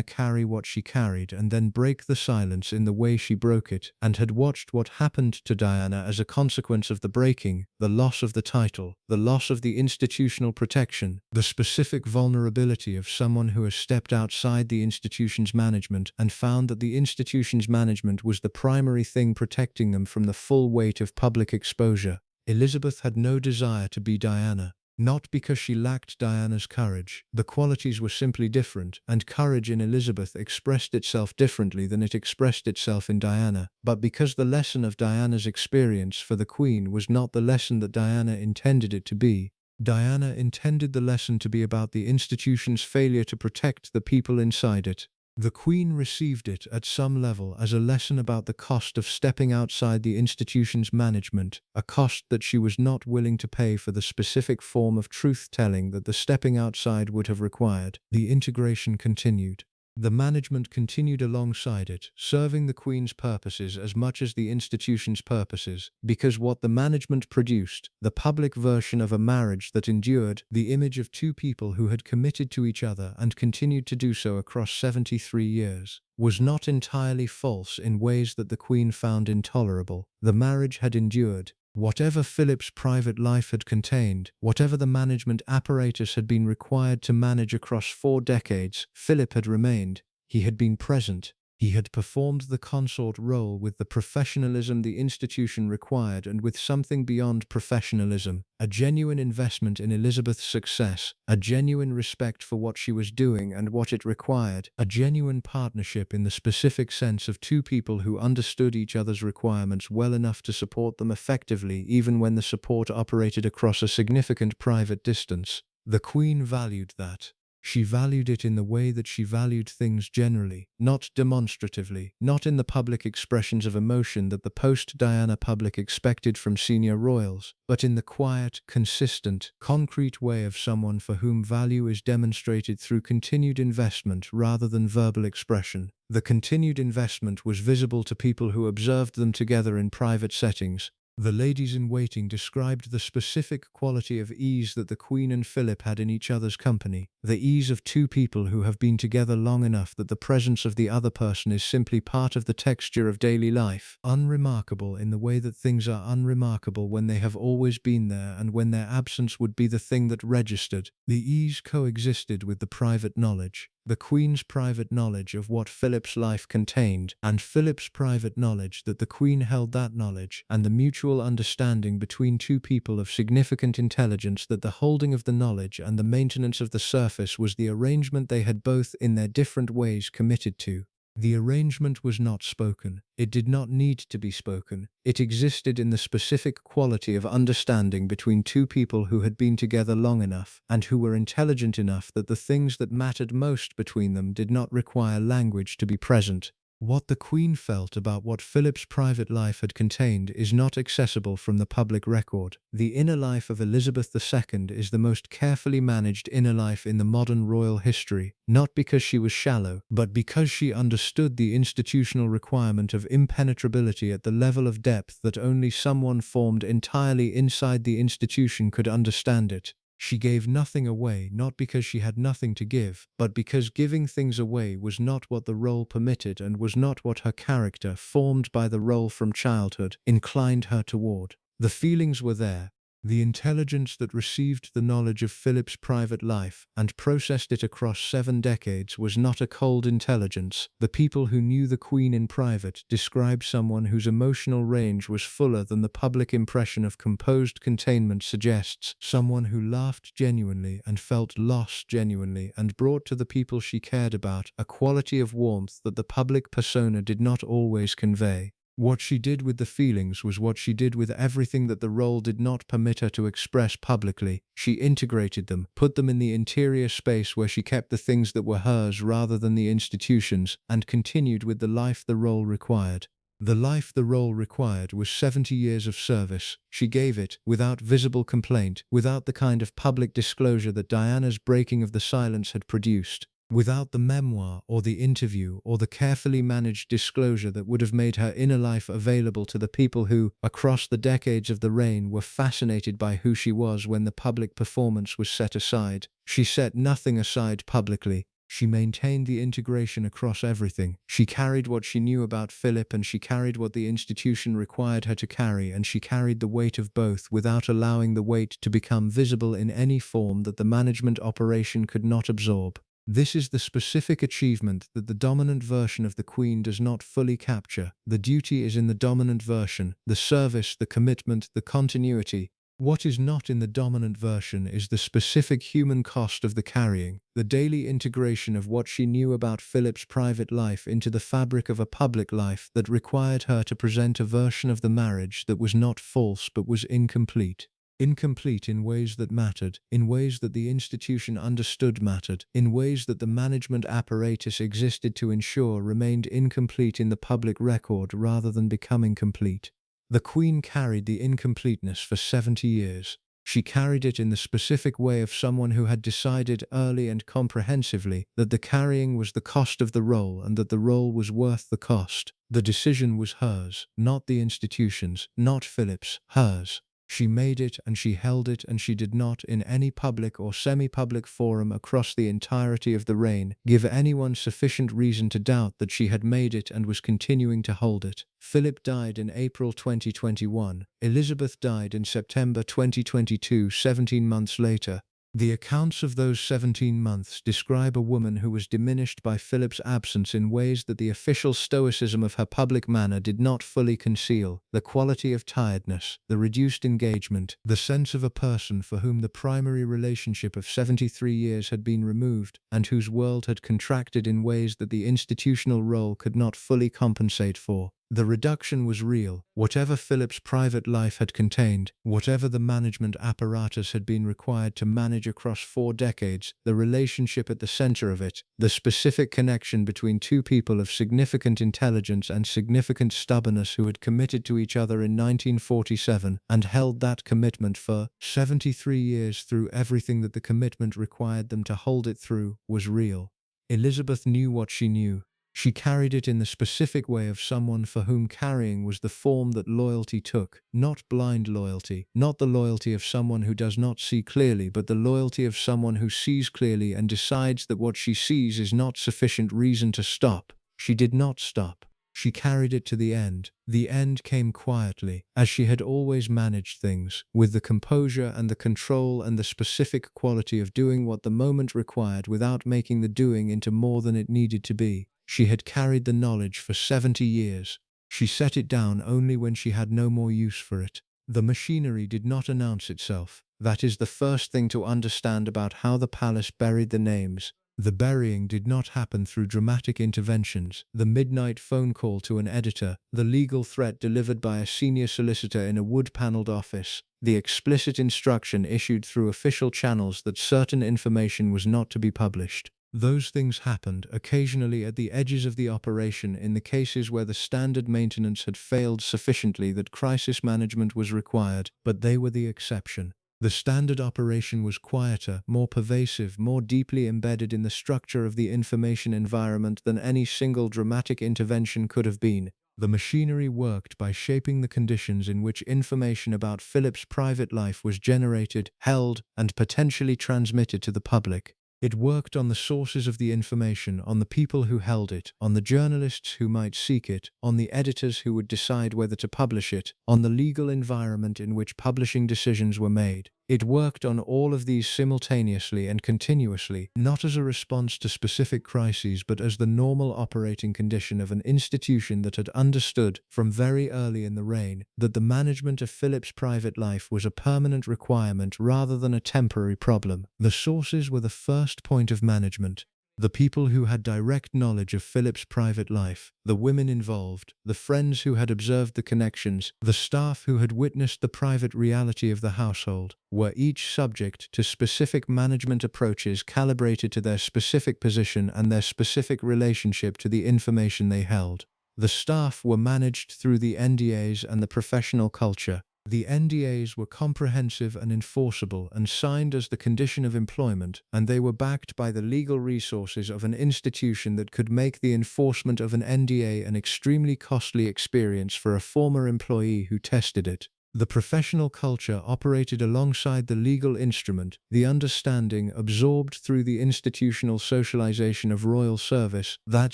carry what she carried and then break the silence in the way she broke it, and had watched what happened to Diana as a consequence of the breaking, the loss of the title, the loss of the institutional protection, the specific vulnerability of someone who has stepped outside the institution's management and found that the institution's management was the primary thing protecting them from the full weight of public exposure. Elizabeth had no desire to be Diana. Not because she lacked Diana's courage. The qualities were simply different, and courage in Elizabeth expressed itself differently than it expressed itself in Diana, but because the lesson of Diana's experience for the Queen was not the lesson that Diana intended it to be. Diana intended the lesson to be about the institution's failure to protect the people inside it. The Queen received it at some level as a lesson about the cost of stepping outside the institution's management, a cost that she was not willing to pay for the specific form of truth-telling that the stepping outside would have required. The integration continued. The management continued alongside it, serving the Queen's purposes as much as the institution's purposes, because what the management produced, the public version of a marriage that endured, the image of two people who had committed to each other and continued to do so across 73 years, was not entirely false in ways that the Queen found intolerable. The marriage had endured. Whatever Philip's private life had contained, whatever the management apparatus had been required to manage across 4 decades, Philip had remained. He had been present. He had performed the consort role with the professionalism the institution required and with something beyond professionalism, a genuine investment in Elizabeth's success, a genuine respect for what she was doing and what it required, a genuine partnership in the specific sense of two people who understood each other's requirements well enough to support them effectively even when the support operated across a significant private distance. The Queen valued that. She valued it in the way that she valued things generally, not demonstratively, not in the public expressions of emotion that the post-Diana public expected from senior royals, but in the quiet, consistent, concrete way of someone for whom value is demonstrated through continued investment rather than verbal expression. The continued investment was visible to people who observed them together in private settings. The ladies-in-waiting described the specific quality of ease that the Queen and Philip had in each other's company, the ease of two people who have been together long enough that the presence of the other person is simply part of the texture of daily life, unremarkable in the way that things are unremarkable when they have always been there and when their absence would be the thing that registered. The ease coexisted with the private knowledge. The Queen's private knowledge of what Philip's life contained, and Philip's private knowledge that the Queen held that knowledge, and the mutual understanding between two people of significant intelligence that the holding of the knowledge and the maintenance of the surface was the arrangement they had both in their different ways committed to. The arrangement was not spoken. It did not need to be spoken. It existed in the specific quality of understanding between two people who had been together long enough and who were intelligent enough that the things that mattered most between them did not require language to be present. What the Queen felt about what Philip's private life had contained is not accessible from the public record. The inner life of Elizabeth II is the most carefully managed inner life in the modern royal history, not because she was shallow, but because she understood the institutional requirement of impenetrability at the level of depth that only someone formed entirely inside the institution could understand it. She gave nothing away not because she had nothing to give, but because giving things away was not what the role permitted and was not what her character, formed by the role from childhood, inclined her toward. The feelings were there. The intelligence that received the knowledge of Philip's private life and processed it across 7 decades was not a cold intelligence. The people who knew the Queen in private described someone whose emotional range was fuller than the public impression of composed containment suggests, someone who laughed genuinely and felt loss genuinely and brought to the people she cared about a quality of warmth that the public persona did not always convey. What she did with the feelings was what she did with everything that the role did not permit her to express publicly. She integrated them, put them in the interior space where she kept the things that were hers rather than the institution's, and continued with the life the role required. The life the role required was 70 years of service. She gave it, without visible complaint, without the kind of public disclosure that Diana's breaking of the silence had produced, without the memoir or the interview or the carefully managed disclosure that would have made her inner life available to the people who, across the decades of the reign, were fascinated by who she was when the public performance was set aside. She set nothing aside publicly. She maintained the integration across everything. She carried what she knew about Philip, and she carried what the institution required her to carry, and she carried the weight of both without allowing the weight to become visible in any form that the management operation could not absorb. This is the specific achievement that the dominant version of the Queen does not fully capture. The duty is in the dominant version, the service, the commitment, the continuity. What is not in the dominant version is the specific human cost of the carrying, the daily integration of what she knew about Philip's private life into the fabric of a public life that required her to present a version of the marriage that was not false but was incomplete. Incomplete in ways that mattered, in ways that the institution understood mattered, in ways that the management apparatus existed to ensure remained incomplete in the public record rather than becoming complete. The Queen carried the incompleteness for 70 years. She carried it in the specific way of someone who had decided early and comprehensively that the carrying was the cost of the role and that the role was worth the cost. The decision was hers, not the institution's, not Philip's, hers. She made it and she held it, and she did not, in any public or semi-public forum across the entirety of the reign, give anyone sufficient reason to doubt that she had made it and was continuing to hold it. Philip died in April 2021. Elizabeth died in September 2022, 17 months later. The accounts of those 17 months describe a woman who was diminished by Philip's absence in ways that the official stoicism of her public manner did not fully conceal: the quality of tiredness, the reduced engagement, the sense of a person for whom the primary relationship of 73 years had been removed, and whose world had contracted in ways that the institutional role could not fully compensate for. The reduction was real. Whatever Philip's private life had contained, whatever the management apparatus had been required to manage across 4 decades, the relationship at the center of it, the specific connection between two people of significant intelligence and significant stubbornness who had committed to each other in 1947 and held that commitment for 73 years through everything that the commitment required them to hold it through, was real. Elizabeth knew what she knew. She carried it in the specific way of someone for whom carrying was the form that loyalty took, not blind loyalty, not the loyalty of someone who does not see clearly, but the loyalty of someone who sees clearly and decides that what she sees is not sufficient reason to stop. She did not stop. She carried it to the end. The end came quietly, as she had always managed things, with the composure and the control and the specific quality of doing what the moment required without making the doing into more than it needed to be. She had carried the knowledge for 70 years. She set it down only when she had no more use for it. The machinery did not announce itself. That is the first thing to understand about how the palace buried the names. The burying did not happen through dramatic interventions, the midnight phone call to an editor, the legal threat delivered by a senior solicitor in a wood-paneled office, the explicit instruction issued through official channels that certain information was not to be published. Those things happened occasionally at the edges of the operation in the cases where the standard maintenance had failed sufficiently that crisis management was required, but they were the exception. The standard operation was quieter, more pervasive, more deeply embedded in the structure of the information environment than any single dramatic intervention could have been. The machinery worked by shaping the conditions in which information about Philip's private life was generated, held, and potentially transmitted to the public. It worked on the sources of the information, on the people who held it, on the journalists who might seek it, on the editors who would decide whether to publish it, on the legal environment in which publishing decisions were made. It worked on all of these simultaneously and continuously, not as a response to specific crises but as the normal operating condition of an institution that had understood, from very early in the reign, that the management of Philip's private life was a permanent requirement rather than a temporary problem. The sources were the first point of management. The people who had direct knowledge of Philip's private life, the women involved, the friends who had observed the connections, the staff who had witnessed the private reality of the household, were each subject to specific management approaches calibrated to their specific position and their specific relationship to the information they held. The staff were managed through the NDAs and the professional culture. The NDAs were comprehensive and enforceable and signed as the condition of employment, and they were backed by the legal resources of an institution that could make the enforcement of an NDA an extremely costly experience for a former employee who tested it. The professional culture operated alongside the legal instrument, the understanding absorbed through the institutional socialization of royal service that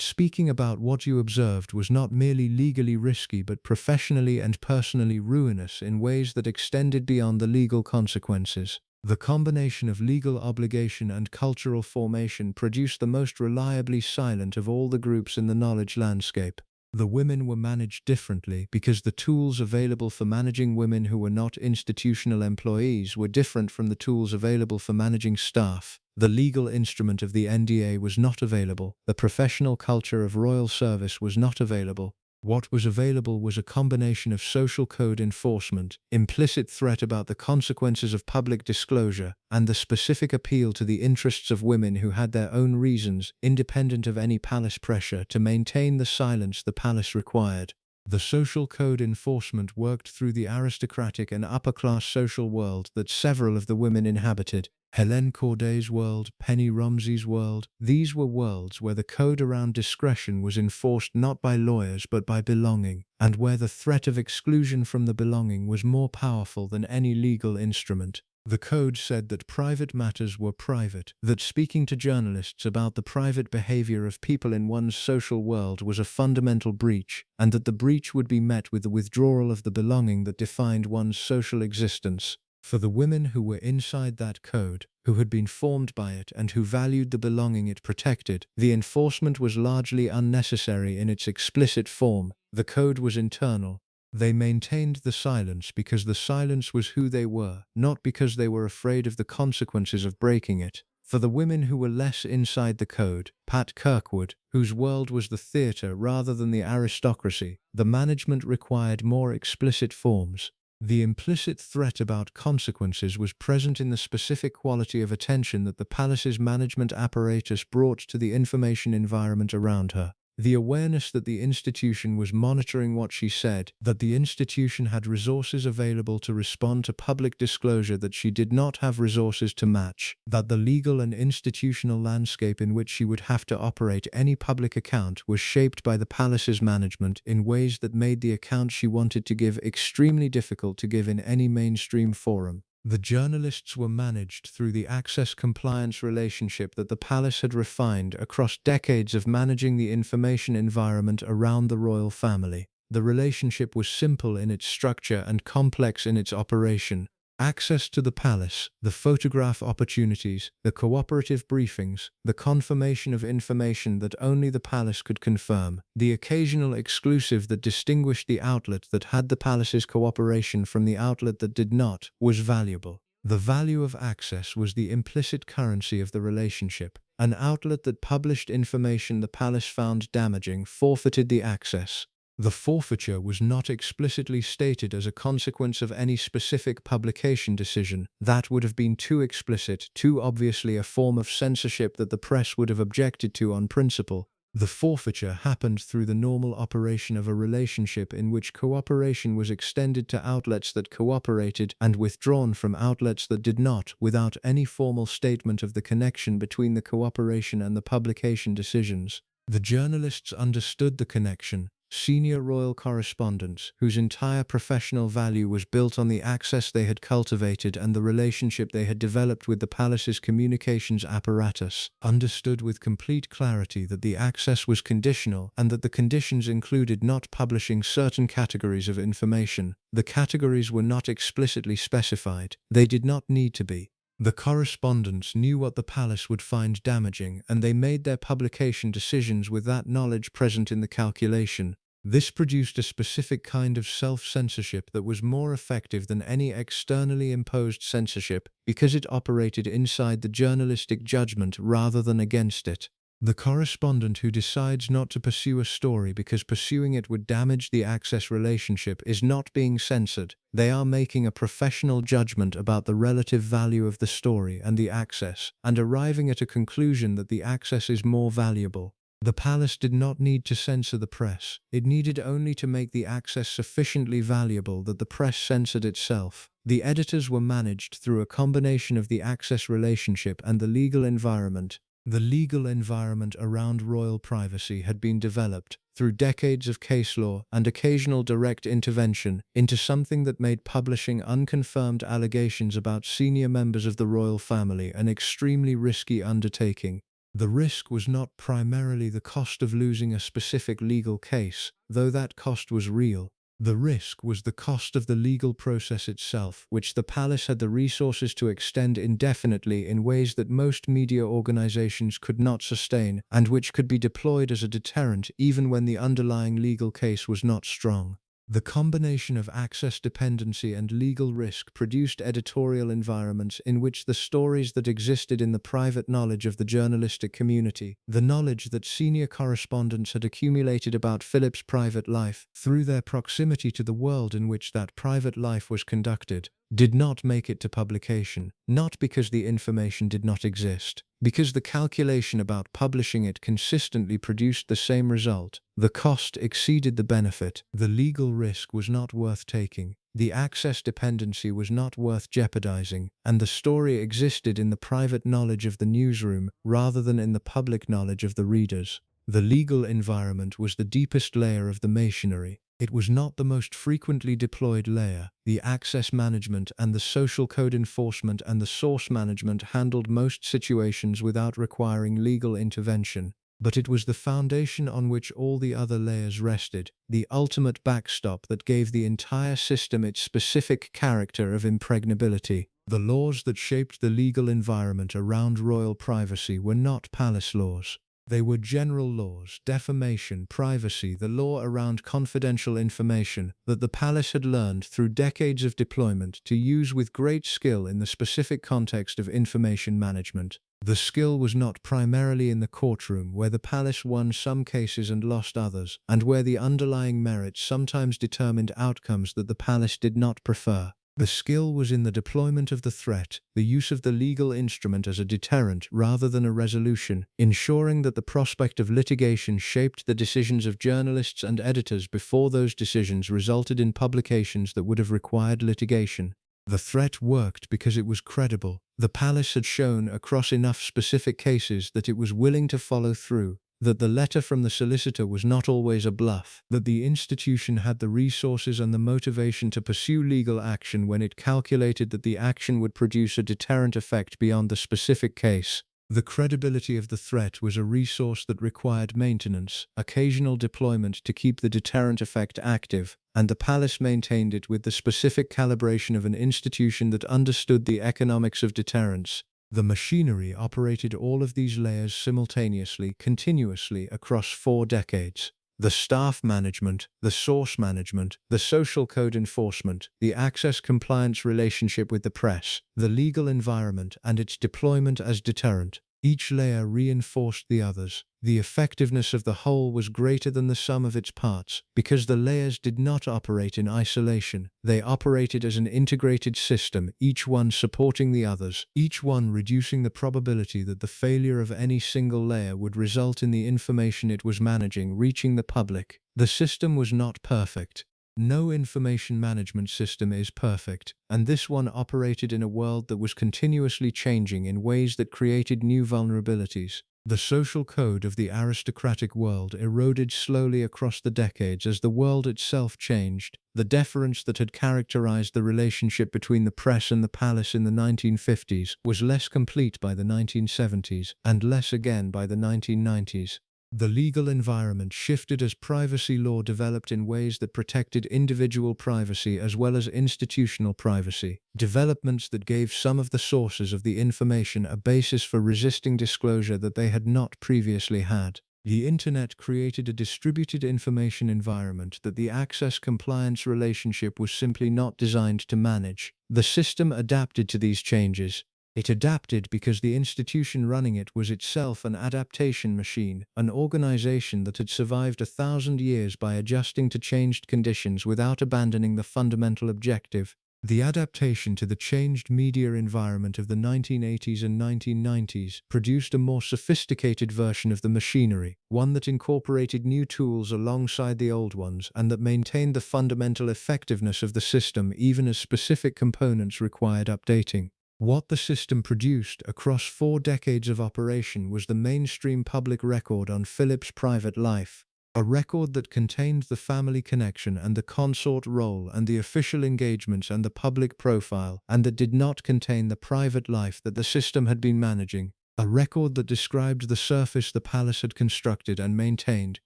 speaking about what you observed was not merely legally risky but professionally and personally ruinous in ways that extended beyond the legal consequences. The combination of legal obligation and cultural formation produced the most reliably silent of all the groups in the knowledge landscape. The women were managed differently because the tools available for managing women who were not institutional employees were different from the tools available for managing staff. The legal instrument of the NDA was not available. The professional culture of royal service was not available. What was available was a combination of social code enforcement, implicit threat about the consequences of public disclosure, and the specific appeal to the interests of women who had their own reasons, independent of any palace pressure, to maintain the silence the palace required. The social code enforcement worked through the aristocratic and upper-class social world that several of the women inhabited. Helene Corday's world, Penny Rumsey's world, these were worlds where the code around discretion was enforced not by lawyers but by belonging, and where the threat of exclusion from the belonging was more powerful than any legal instrument. The code said that private matters were private, that speaking to journalists about the private behavior of people in one's social world was a fundamental breach, and that the breach would be met with the withdrawal of the belonging that defined one's social existence. For the women who were inside that code, who had been formed by it and who valued the belonging it protected, the enforcement was largely unnecessary in its explicit form. The code was internal. They maintained the silence because the silence was who they were, not because they were afraid of the consequences of breaking it. For the women who were less inside the code, Pat Kirkwood, whose world was the theatre rather than the aristocracy, the management required more explicit forms. The implicit threat about consequences was present in the specific quality of attention that the palace's management apparatus brought to the information environment around her. The awareness that the institution was monitoring what she said, that the institution had resources available to respond to public disclosure that she did not have resources to match, that the legal and institutional landscape in which she would have to operate any public account was shaped by the palace's management in ways that made the account she wanted to give extremely difficult to give in any mainstream forum. The journalists were managed through the access-compliance relationship that the palace had refined across decades of managing the information environment around the royal family. The relationship was simple in its structure and complex in its operation. Access to the palace, the photograph opportunities, the cooperative briefings, the confirmation of information that only the palace could confirm, the occasional exclusive that distinguished the outlet that had the palace's cooperation from the outlet that did not, was valuable. The value of access was the implicit currency of the relationship. An outlet that published information the palace found damaging forfeited the access. The forfeiture was not explicitly stated as a consequence of any specific publication decision. That would have been too explicit, too obviously a form of censorship that the press would have objected to on principle. The forfeiture happened through the normal operation of a relationship in which cooperation was extended to outlets that cooperated and withdrawn from outlets that did not, without any formal statement of the connection between the cooperation and the publication decisions. The journalists understood the connection. Senior royal correspondents, whose entire professional value was built on the access they had cultivated and the relationship they had developed with the palace's communications apparatus, understood with complete clarity that the access was conditional and that the conditions included not publishing certain categories of information. The categories were not explicitly specified. They did not need to be. The correspondents knew what the palace would find damaging, and they made their publication decisions with that knowledge present in the calculation. This produced a specific kind of self-censorship that was more effective than any externally imposed censorship because it operated inside the journalistic judgment rather than against it. The correspondent who decides not to pursue a story because pursuing it would damage the access relationship is not being censored. They are making a professional judgment about the relative value of the story and the access, and arriving at a conclusion that the access is more valuable. The palace did not need to censor the press. It needed only to make the access sufficiently valuable that the press censored itself. The editors were managed through a combination of the access relationship and the legal environment. The legal environment around royal privacy had been developed, through decades of case law and occasional direct intervention, into something that made publishing unconfirmed allegations about senior members of the royal family an extremely risky undertaking. The risk was not primarily the cost of losing a specific legal case, though that cost was real. The risk was the cost of the legal process itself, which the palace had the resources to extend indefinitely in ways that most media organizations could not sustain, and which could be deployed as a deterrent even when the underlying legal case was not strong. The combination of access dependency and legal risk produced editorial environments in which the stories that existed in the private knowledge of the journalistic community, the knowledge that senior correspondents had accumulated about Philip's private life through their proximity to the world in which that private life was conducted, did not make it to publication, not because the information did not exist, because the calculation about publishing it consistently produced the same result. The cost exceeded the benefit. The legal risk was not worth taking. The access dependency was not worth jeopardizing, and the story existed in the private knowledge of the newsroom rather than in the public knowledge of the readers. The legal environment was the deepest layer of the masonry. It was not the most frequently deployed layer. The access management and the social code enforcement and the source management handled most situations without requiring legal intervention. But it was the foundation on which all the other layers rested, the ultimate backstop that gave the entire system its specific character of impregnability. The laws that shaped the legal environment around royal privacy were not palace laws. They were general laws, defamation, privacy, the law around confidential information that the palace had learned through decades of deployment to use with great skill in the specific context of information management. The skill was not primarily in the courtroom, where the palace won some cases and lost others, and where the underlying merits sometimes determined outcomes that the palace did not prefer. The skill was in the deployment of the threat, the use of the legal instrument as a deterrent rather than a resolution, ensuring that the prospect of litigation shaped the decisions of journalists and editors before those decisions resulted in publications that would have required litigation. The threat worked because it was credible. The palace had shown across enough specific cases that it was willing to follow through, that the letter from the solicitor was not always a bluff, that the institution had the resources and the motivation to pursue legal action when it calculated that the action would produce a deterrent effect beyond the specific case. The credibility of the threat was a resource that required maintenance, occasional deployment to keep the deterrent effect active, and the palace maintained it with the specific calibration of an institution that understood the economics of deterrence. The machinery operated all of these layers simultaneously, continuously, across 4 decades. The staff management, the source management, the social code enforcement, the access compliance relationship with the press, the legal environment and its deployment as deterrent. Each layer reinforced the others. The effectiveness of the whole was greater than the sum of its parts, because the layers did not operate in isolation. They operated as an integrated system, each one supporting the others, each one reducing the probability that the failure of any single layer would result in the information it was managing reaching the public. The system was not perfect. No information management system is perfect, and this one operated in a world that was continuously changing in ways that created new vulnerabilities. The social code of the aristocratic world eroded slowly across the decades as the world itself changed. The deference that had characterized the relationship between the press and the palace in the 1950s was less complete by the 1970s, and less again by the 1990s. The legal environment shifted as privacy law developed in ways that protected individual privacy as well as institutional privacy, developments that gave some of the sources of the information a basis for resisting disclosure that they had not previously had. The Internet created a distributed information environment that the access compliance relationship was simply not designed to manage. The system adapted to these changes. It adapted because the institution running it was itself an adaptation machine, an organization that had survived 1,000 years by adjusting to changed conditions without abandoning the fundamental objective. The adaptation to the changed media environment of the 1980s and 1990s produced a more sophisticated version of the machinery, one that incorporated new tools alongside the old ones and that maintained the fundamental effectiveness of the system even as specific components required updating. What the system produced across 4 decades of operation was the mainstream public record on Philip's private life. A record that contained the family connection and the consort role and the official engagements and the public profile, and that did not contain the private life that the system had been managing. A record that described the surface the palace had constructed and maintained,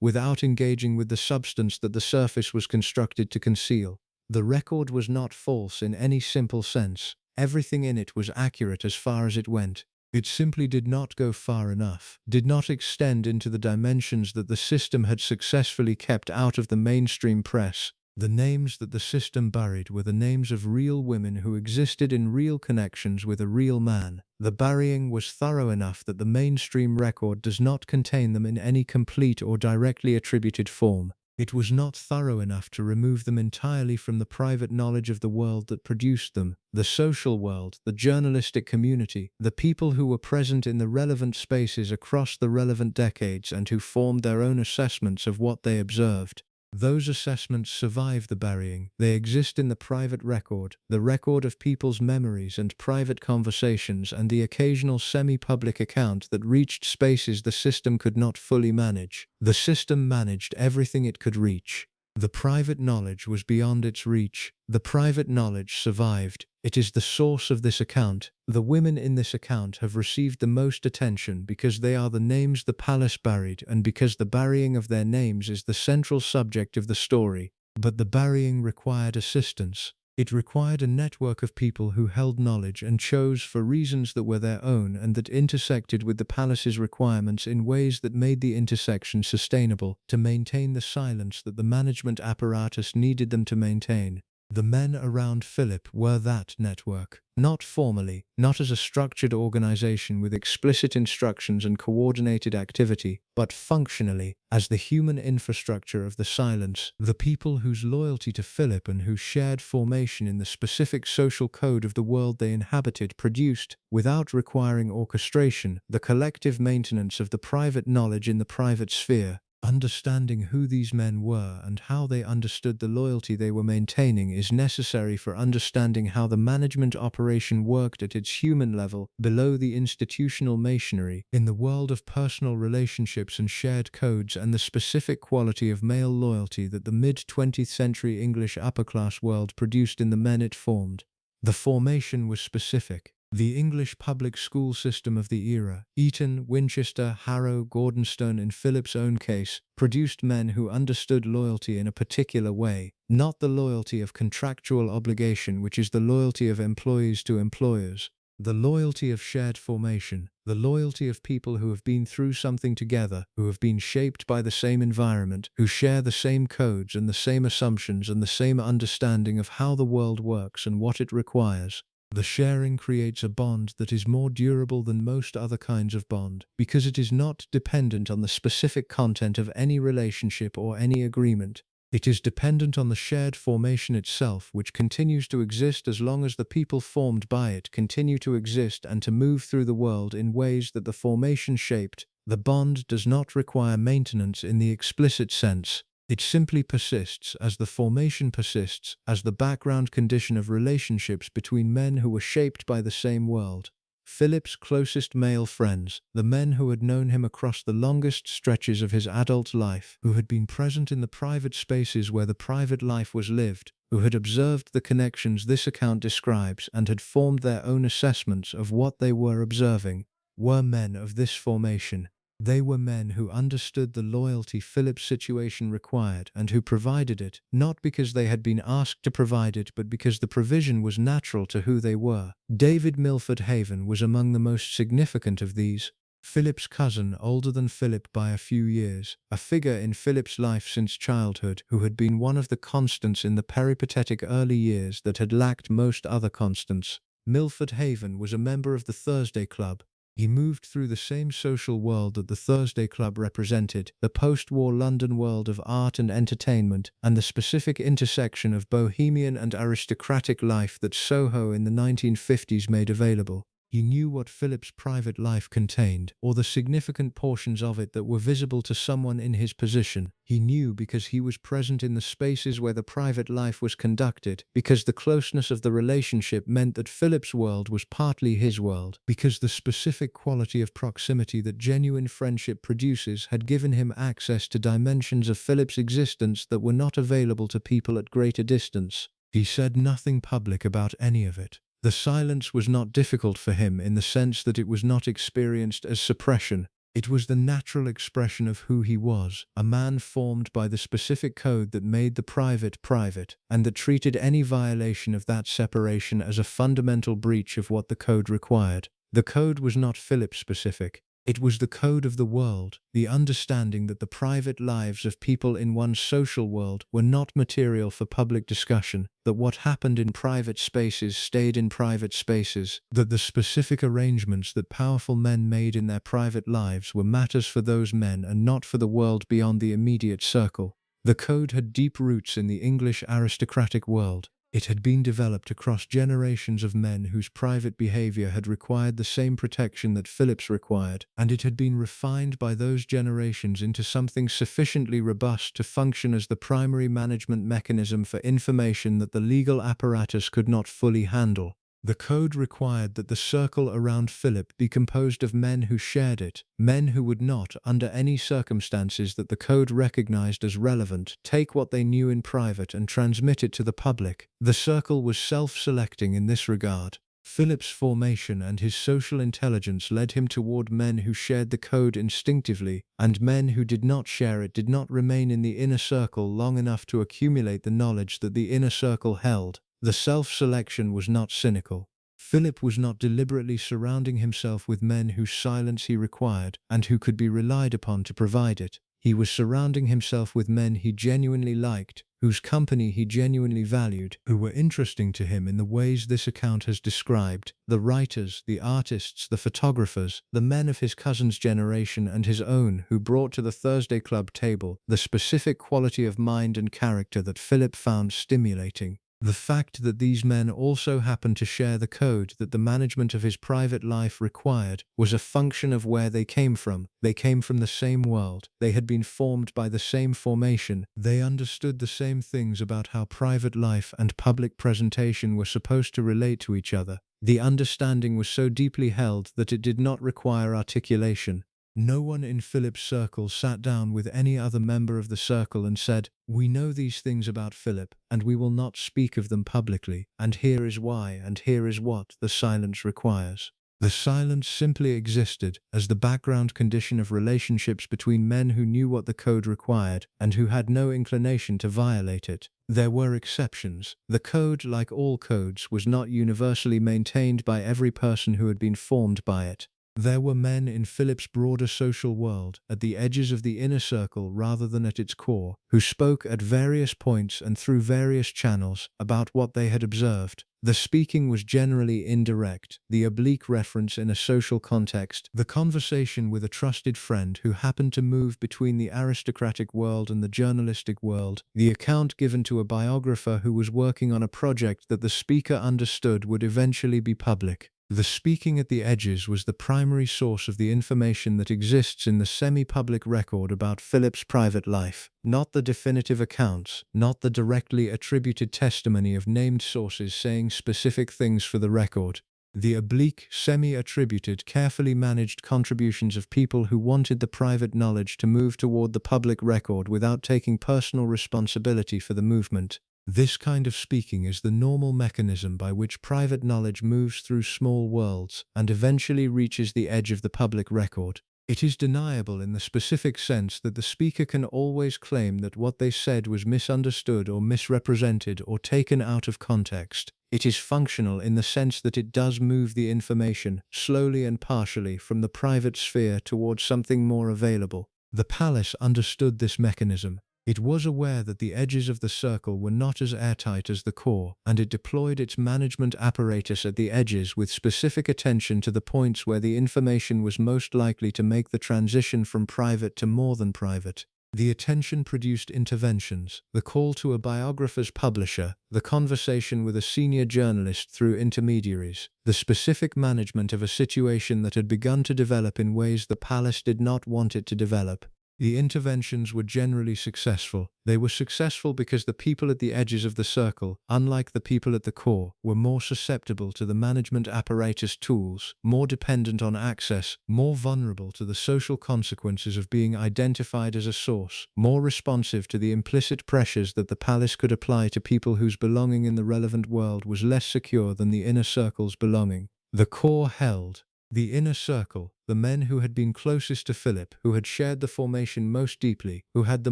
without engaging with the substance that the surface was constructed to conceal. The record was not false in any simple sense. Everything in it was accurate as far as it went. It simply did not go far enough, did not extend into the dimensions that the system had successfully kept out of the mainstream press. The names that the system buried were the names of real women who existed in real connections with a real man. The burying was thorough enough that the mainstream record does not contain them in any complete or directly attributed form. It was not thorough enough to remove them entirely from the private knowledge of the world that produced them, the social world, the journalistic community, the people who were present in the relevant spaces across the relevant decades and who formed their own assessments of what they observed. Those assessments survive the burying. They exist in the private record, the record of people's memories and private conversations, and the occasional semi-public account that reached spaces the system could not fully manage. The system managed everything it could reach. The private knowledge was beyond its reach. The private knowledge survived. It is the source of this account. The women in this account have received the most attention because they are the names the palace buried and because the burying of their names is the central subject of the story. But the burying required assistance. It required a network of people who held knowledge and chose for reasons that were their own and that intersected with the palace's requirements in ways that made the intersection sustainable, to maintain the silence that the management apparatus needed them to maintain. The men around Philip were that network. Not formally, not as a structured organization with explicit instructions and coordinated activity, but functionally, as the human infrastructure of the silence, the people whose loyalty to Philip and whose shared formation in the specific social code of the world they inhabited produced, without requiring orchestration, the collective maintenance of the private knowledge in the private sphere. Understanding who these men were and how they understood the loyalty they were maintaining is necessary for understanding how the management operation worked at its human level, below the institutional machinery, in the world of personal relationships and shared codes, and the specific quality of male loyalty that the mid-20th century English upper-class world produced in the men it formed. The formation was specific. The English public school system of the era, Eton, Winchester, Harrow, Gordonstone in Philip's own case, produced men who understood loyalty in a particular way, not the loyalty of contractual obligation which is the loyalty of employees to employers. The loyalty of shared formation, the loyalty of people who have been through something together, who have been shaped by the same environment, who share the same codes and the same assumptions and the same understanding of how the world works and what it requires. The sharing creates a bond that is more durable than most other kinds of bond, because it is not dependent on the specific content of any relationship or any agreement. It is dependent on the shared formation itself, which continues to exist as long as the people formed by it continue to exist and to move through the world in ways that the formation shaped. The bond does not require maintenance in the explicit sense. It simply persists as the formation persists, as the background condition of relationships between men who were shaped by the same world. Philip's closest male friends, the men who had known him across the longest stretches of his adult life, who had been present in the private spaces where the private life was lived, who had observed the connections this account describes and had formed their own assessments of what they were observing, were men of this formation. They were men who understood the loyalty Philip's situation required and who provided it, not because they had been asked to provide it but because the provision was natural to who they were. David Milford Haven was among the most significant of these. Philip's cousin, older than Philip by a few years, a figure in Philip's life since childhood, who had been one of the constants in the peripatetic early years that had lacked most other constants. Milford Haven was a member of the Thursday Club. He moved through the same social world that the Thursday Club represented, the post-war London world of art and entertainment, and the specific intersection of bohemian and aristocratic life that Soho in the 1950s made available. He knew what Philip's private life contained, or the significant portions of it that were visible to someone in his position. He knew because he was present in the spaces where the private life was conducted, because the closeness of the relationship meant that Philip's world was partly his world, because the specific quality of proximity that genuine friendship produces had given him access to dimensions of Philip's existence that were not available to people at greater distance. He said nothing public about any of it. The silence was not difficult for him in the sense that it was not experienced as suppression. It was the natural expression of who he was, a man formed by the specific code that made the private private, and that treated any violation of that separation as a fundamental breach of what the code required. The code was not Philip-specific. It was the code of the world, the understanding that the private lives of people in one's social world were not material for public discussion, that what happened in private spaces stayed in private spaces, that the specific arrangements that powerful men made in their private lives were matters for those men and not for the world beyond the immediate circle. The code had deep roots in the English aristocratic world. It had been developed across generations of men whose private behavior had required the same protection that Philip's required, and it had been refined by those generations into something sufficiently robust to function as the primary management mechanism for information that the legal apparatus could not fully handle. The code required that the circle around Philip be composed of men who shared it, men who would not, under any circumstances that the code recognized as relevant, take what they knew in private and transmit it to the public. The circle was self-selecting in this regard. Philip's formation and his social intelligence led him toward men who shared the code instinctively, and men who did not share it did not remain in the inner circle long enough to accumulate the knowledge that the inner circle held. The self-selection was not cynical. Philip was not deliberately surrounding himself with men whose silence he required and who could be relied upon to provide it. He was surrounding himself with men he genuinely liked, whose company he genuinely valued, who were interesting to him in the ways this account has described: the writers, the artists, the photographers, the men of his cousin's generation and his own who brought to the Thursday Club table the specific quality of mind and character that Philip found stimulating. The fact that these men also happened to share the code that the management of his private life required was a function of where they came from. They came from the same world. They had been formed by the same formation. They understood the same things about how private life and public presentation were supposed to relate to each other. The understanding was so deeply held that it did not require articulation. No one in Philip's circle sat down with any other member of the circle and said, "We know these things about Philip, and we will not speak of them publicly, and here is why, and here is what the silence requires." The silence simply existed as the background condition of relationships between men who knew what the code required and who had no inclination to violate it. There were exceptions. The code, like all codes, was not universally maintained by every person who had been formed by it. There were men in Philip's broader social world, at the edges of the inner circle rather than at its core, who spoke at various points and through various channels about what they had observed. The speaking was generally indirect, the oblique reference in a social context, the conversation with a trusted friend who happened to move between the aristocratic world and the journalistic world, the account given to a biographer who was working on a project that the speaker understood would eventually be public. The speaking at the edges was the primary source of the information that exists in the semi-public record about Philip's private life, not the definitive accounts, not the directly attributed testimony of named sources saying specific things for the record. The oblique, semi-attributed, carefully managed contributions of people who wanted the private knowledge to move toward the public record without taking personal responsibility for the movement. This kind of speaking is the normal mechanism by which private knowledge moves through small worlds and eventually reaches the edge of the public record. It is deniable in the specific sense that the speaker can always claim that what they said was misunderstood or misrepresented or taken out of context. It is functional in the sense that it does move the information, slowly and partially, from the private sphere towards something more available. The palace understood this mechanism. It was aware that the edges of the circle were not as airtight as the core, and it deployed its management apparatus at the edges with specific attention to the points where the information was most likely to make the transition from private to more than private. The attention produced interventions, the call to a biographer's publisher, the conversation with a senior journalist through intermediaries, the specific management of a situation that had begun to develop in ways the palace did not want it to develop. The interventions were generally successful. They were successful because the people at the edges of the circle, unlike the people at the core, were more susceptible to the management apparatus tools, more dependent on access, more vulnerable to the social consequences of being identified as a source, more responsive to the implicit pressures that the palace could apply to people whose belonging in the relevant world was less secure than the inner circle's belonging. The core held. The inner circle, the men who had been closest to Philip, who had shared the formation most deeply, who had the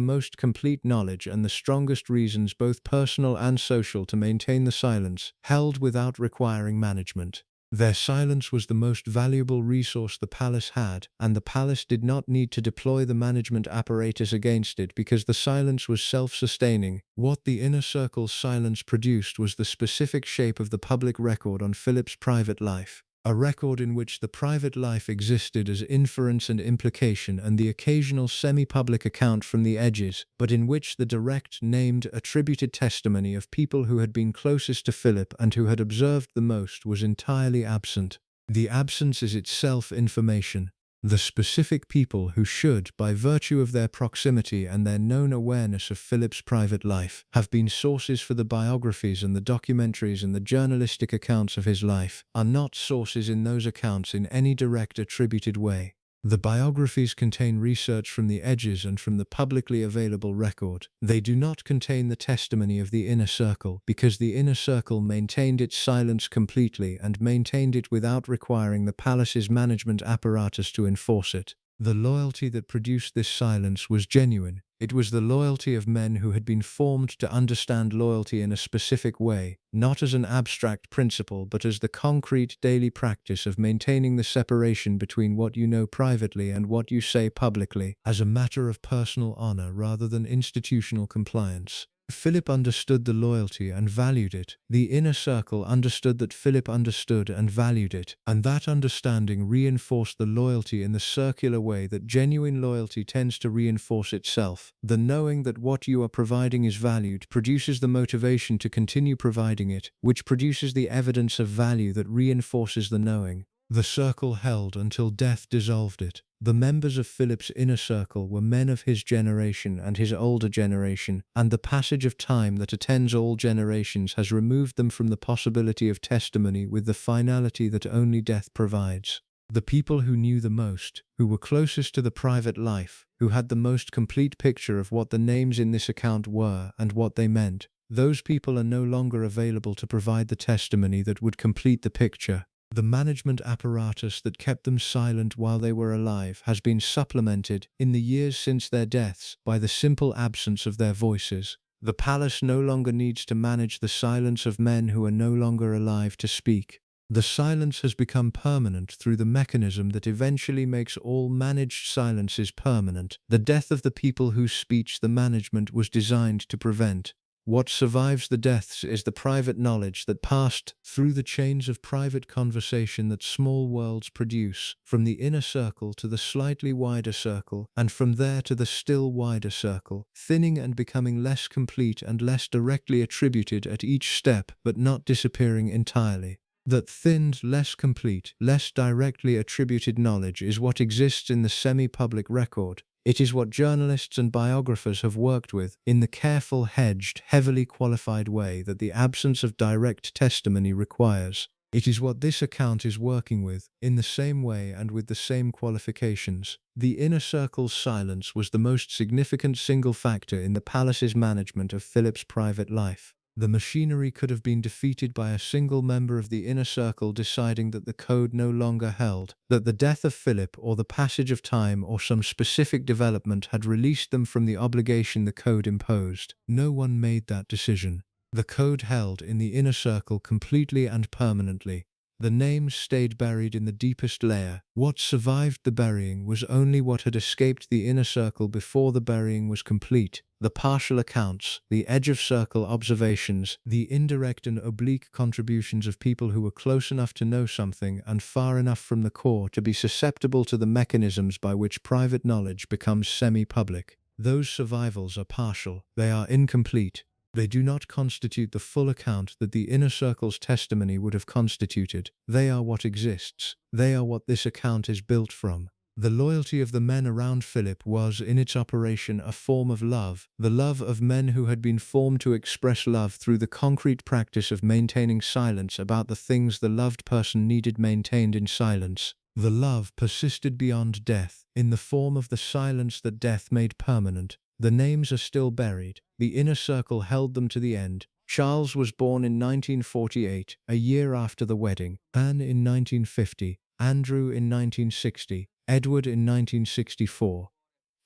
most complete knowledge and the strongest reasons, both personal and social, to maintain the silence, held without requiring management. Their silence was the most valuable resource the palace had, and the palace did not need to deploy the management apparatus against it because the silence was self-sustaining. What the inner circle's silence produced was the specific shape of the public record on Philip's private life. A record in which the private life existed as inference and implication and the occasional semi-public account from the edges, but in which the direct, named, attributed testimony of people who had been closest to Philip and who had observed the most was entirely absent. The absence is itself information. The specific people who should, by virtue of their proximity and their known awareness of Philip's private life, have been sources for the biographies and the documentaries and the journalistic accounts of his life, are not sources in those accounts in any direct attributed way. The biographies contain research from the edges and from the publicly available record. They do not contain the testimony of the inner circle, because the inner circle maintained its silence completely and maintained it without requiring the palace's management apparatus to enforce it. The loyalty that produced this silence was genuine. It was the loyalty of men who had been formed to understand loyalty in a specific way, not as an abstract principle but as the concrete daily practice of maintaining the separation between what you know privately and what you say publicly, as a matter of personal honor rather than institutional compliance. Philip understood the loyalty and valued it. The inner circle understood that Philip understood and valued it, and that understanding reinforced the loyalty in the circular way that genuine loyalty tends to reinforce itself. The knowing that what you are providing is valued produces the motivation to continue providing it, which produces the evidence of value that reinforces the knowing. The circle held until death dissolved it. The members of Philip's inner circle were men of his generation and his older generation, and the passage of time that attends all generations has removed them from the possibility of testimony with the finality that only death provides. The people who knew the most, who were closest to the private life, who had the most complete picture of what the names in this account were and what they meant, those people are no longer available to provide the testimony that would complete the picture. The management apparatus that kept them silent while they were alive has been supplemented, in the years since their deaths, by the simple absence of their voices. The palace no longer needs to manage the silence of men who are no longer alive to speak. The silence has become permanent through the mechanism that eventually makes all managed silences permanent, the death of the people whose speech the management was designed to prevent. What survives the deaths is the private knowledge that passed through the chains of private conversation that small worlds produce, from the inner circle to the slightly wider circle, and from there to the still wider circle, thinning and becoming less complete and less directly attributed at each step, but not disappearing entirely. That thinned, less complete, less directly attributed knowledge is what exists in the semi-public record. It is what journalists and biographers have worked with, in the careful, hedged, heavily qualified way that the absence of direct testimony requires. It is what this account is working with, in the same way and with the same qualifications. The inner circle's silence was the most significant single factor in the palace's management of Philip's private life. The machinery could have been defeated by a single member of the inner circle deciding that the code no longer held, that the death of Philip or the passage of time or some specific development had released them from the obligation the code imposed. No one made that decision. The code held in the inner circle completely and permanently. The names stayed buried in the deepest layer. What survived the burying was only what had escaped the inner circle before the burying was complete. the partial accounts, the edge-of-circle observations, the indirect and oblique contributions of people who were close enough to know something and far enough from the core to be susceptible to the mechanisms by which private knowledge becomes semi-public. Those survivals are partial, they are incomplete. They do not constitute the full account that the inner circle's testimony would have constituted. They are what exists. They are what this account is built from. The loyalty of the men around Philip was, in its operation, a form of love, the love of men who had been formed to express love through the concrete practice of maintaining silence about the things the loved person needed maintained in silence. The love persisted beyond death, in the form of the silence that death made permanent. The names are still buried. The inner circle held them to the end. Charles was born in 1948, a year after the wedding. Anne in 1950. Andrew in 1960. Edward in 1964.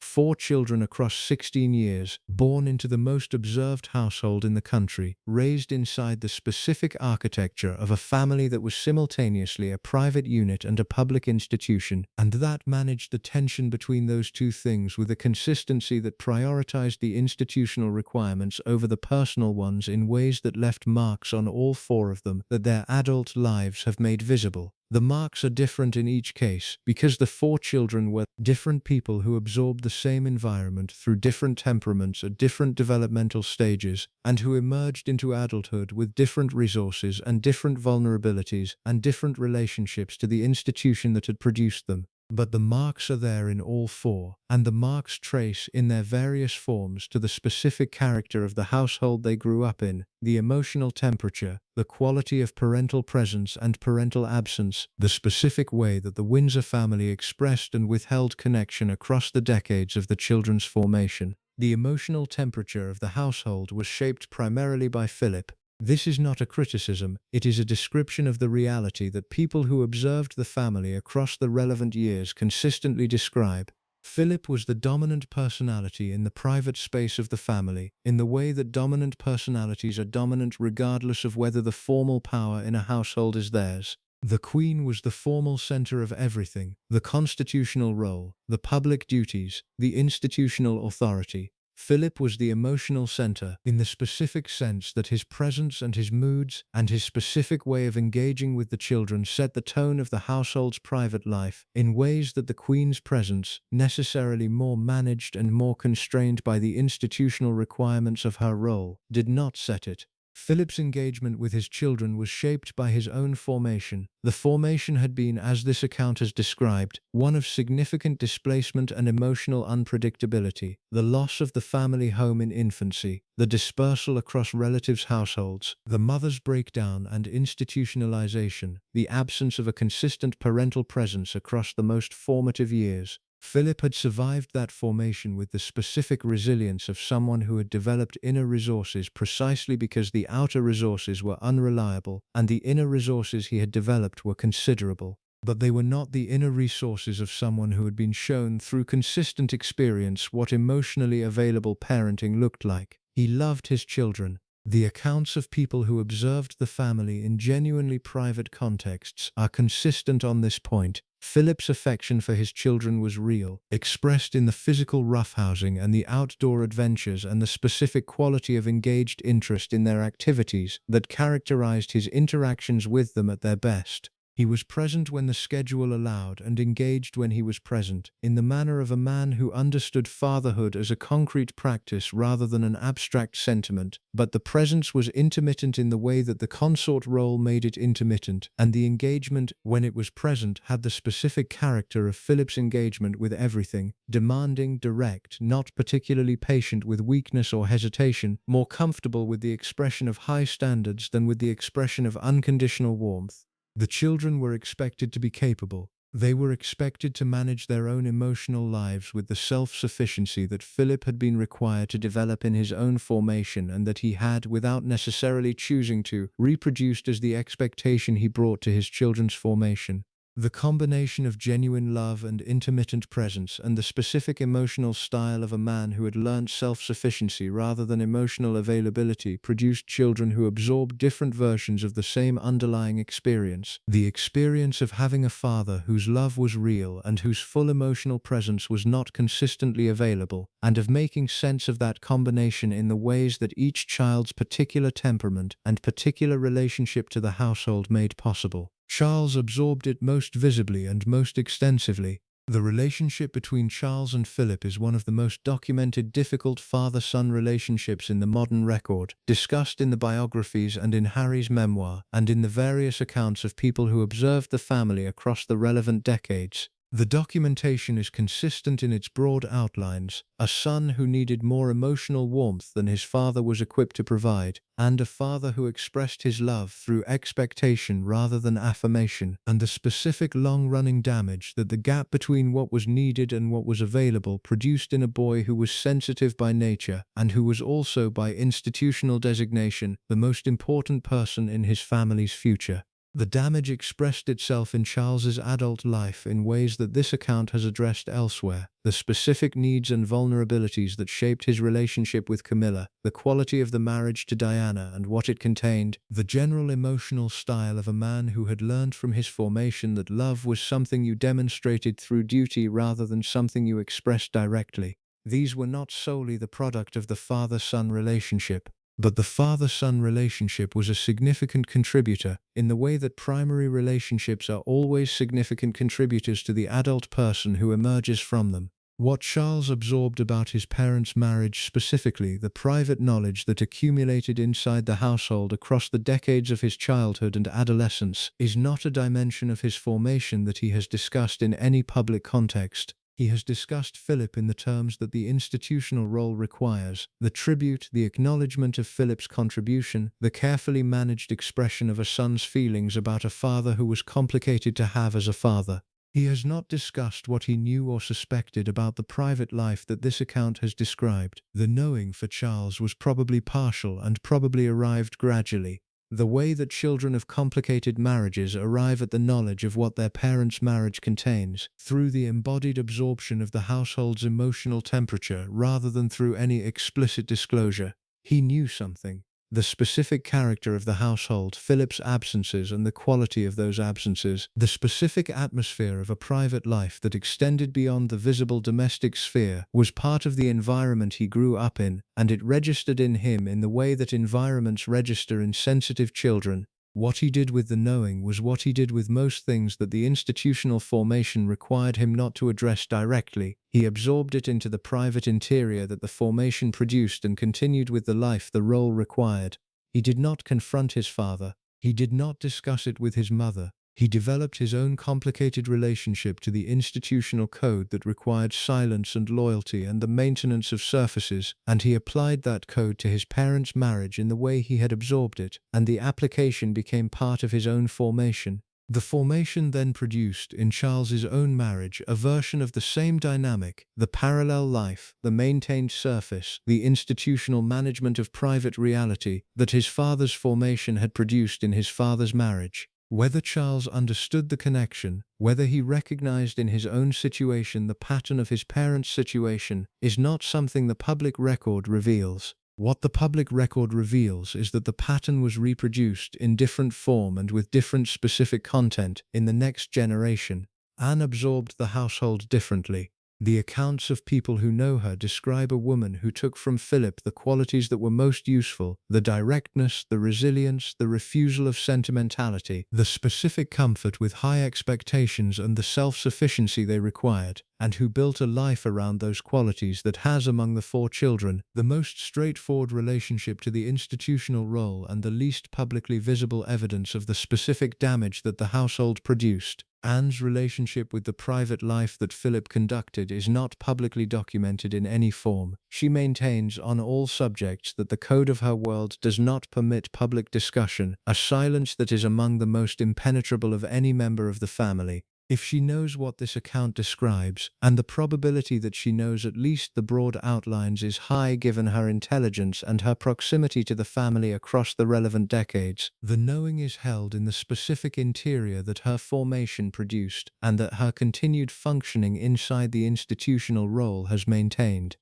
4 children across 16 years, born into the most observed household in the country, raised inside the specific architecture of a family that was simultaneously a private unit and a public institution, and that managed the tension between those two things with a consistency that prioritized the institutional requirements over the personal ones in ways that left marks on all 4 of them that their adult lives have made visible. The marks are different in each case because the 4 children were different people who absorbed the same environment through different temperaments at different developmental stages and who emerged into adulthood with different resources and different vulnerabilities and different relationships to the institution that had produced them. But the marks are there in all 4, and the marks trace in their various forms to the specific character of the household they grew up in, the emotional temperature, the quality of parental presence and parental absence, the specific way that the Windsor family expressed and withheld connection across the decades of the children's formation. The emotional temperature of the household was shaped primarily by Philip. This is not a criticism, it is a description of the reality that people who observed the family across the relevant years consistently describe. Philip was the dominant personality in the private space of the family, in the way that dominant personalities are dominant regardless of whether the formal power in a household is theirs. The Queen was the formal center of everything, the constitutional role, the public duties, the institutional authority. Philip was the emotional center, in the specific sense that his presence and his moods and his specific way of engaging with the children set the tone of the household's private life, in ways that the Queen's presence, necessarily more managed and more constrained by the institutional requirements of her role, did not set it. Philip's engagement with his children was shaped by his own formation. The formation had been, as this account has described, one of significant displacement and emotional unpredictability, the loss of the family home in infancy, the dispersal across relatives' households, the mother's breakdown and institutionalization, the absence of a consistent parental presence across the most formative years. Philip had survived that formation with the specific resilience of someone who had developed inner resources precisely because the outer resources were unreliable, and the inner resources he had developed were considerable. But they were not the inner resources of someone who had been shown through consistent experience what emotionally available parenting looked like. He loved his children. The accounts of people who observed the family in genuinely private contexts are consistent on this point. Philip's affection for his children was real, expressed in the physical roughhousing and the outdoor adventures and the specific quality of engaged interest in their activities that characterized his interactions with them at their best. He was present when the schedule allowed and engaged when he was present, in the manner of a man who understood fatherhood as a concrete practice rather than an abstract sentiment, but the presence was intermittent in the way that the consort role made it intermittent, and the engagement, when it was present, had the specific character of Philip's engagement with everything, demanding, direct, not particularly patient with weakness or hesitation, more comfortable with the expression of high standards than with the expression of unconditional warmth. The children were expected to be capable. They were expected to manage their own emotional lives with the self-sufficiency that Philip had been required to develop in his own formation and that he had, without necessarily choosing to, reproduced as the expectation he brought to his children's formation. The combination of genuine love and intermittent presence and the specific emotional style of a man who had learned self-sufficiency rather than emotional availability produced children who absorbed different versions of the same underlying experience. The experience of having a father whose love was real and whose full emotional presence was not consistently available, and of making sense of that combination in the ways that each child's particular temperament and particular relationship to the household made possible. Charles absorbed it most visibly and most extensively. The relationship between Charles and Philip is one of the most documented difficult father-son relationships in the modern record, discussed in the biographies and in Harry's memoir, and in the various accounts of people who observed the family across the relevant decades. The documentation is consistent in its broad outlines: a son who needed more emotional warmth than his father was equipped to provide, and a father who expressed his love through expectation rather than affirmation, and the specific long-running damage that the gap between what was needed and what was available produced in a boy who was sensitive by nature, and who was also by institutional designation the most important person in his family's future. The damage expressed itself in Charles's adult life in ways that this account has addressed elsewhere: the specific needs and vulnerabilities that shaped his relationship with Camilla, the quality of the marriage to Diana and what it contained, the general emotional style of a man who had learned from his formation that love was something you demonstrated through duty rather than something you expressed directly. These were not solely the product of the father-son relationship, but the father-son relationship was a significant contributor, in the way that primary relationships are always significant contributors to the adult person who emerges from them. What Charles absorbed about his parents' marriage, specifically the private knowledge that accumulated inside the household across the decades of his childhood and adolescence, is not a dimension of his formation that he has discussed in any public context. He has discussed Philip in the terms that the institutional role requires: the tribute, the acknowledgement of Philip's contribution, the carefully managed expression of a son's feelings about a father who was complicated to have as a father. He has not discussed what he knew or suspected about the private life that this account has described. The knowing for Charles was probably partial and probably arrived gradually. The way that children of complicated marriages arrive at the knowledge of what their parents' marriage contains, through the embodied absorption of the household's emotional temperature rather than through any explicit disclosure. He knew something. The specific character of the household, Philip's absences and the quality of those absences, the specific atmosphere of a private life that extended beyond the visible domestic sphere, was part of the environment he grew up in, and it registered in him in the way that environments register in sensitive children. What he did with the knowing was what he did with most things that the institutional formation required him not to address directly. He absorbed it into the private interior that the formation produced and continued with the life the role required. He did not confront his father. He did not discuss it with his mother. He developed his own complicated relationship to the institutional code that required silence and loyalty and the maintenance of surfaces, and he applied that code to his parents' marriage in the way he had absorbed it, and the application became part of his own formation. The formation then produced, in Charles's own marriage, a version of the same dynamic: the parallel life, the maintained surface, the institutional management of private reality that his father's formation had produced in his father's marriage. Whether Charles understood the connection, whether he recognized in his own situation the pattern of his parents' situation, is not something the public record reveals. What the public record reveals is that the pattern was reproduced in different form and with different specific content in the next generation. Anne absorbed the household differently. The accounts of people who know her describe a woman who took from Philip the qualities that were most useful: the directness, the resilience, the refusal of sentimentality, the specific comfort with high expectations and the self-sufficiency they required, and who built a life around those qualities that has, among the 4 children, the most straightforward relationship to the institutional role and the least publicly visible evidence of the specific damage that the household produced. Anne's relationship with the private life that Philip conducted is not publicly documented in any form. She maintains on all subjects that the code of her world does not permit public discussion, a silence that is among the most impenetrable of any member of the family. If she knows what this account describes, and the probability that she knows at least the broad outlines is high given her intelligence and her proximity to the family across the relevant decades, the knowing is held in the specific interior that her formation produced, and that her continued functioning inside the institutional role has maintained.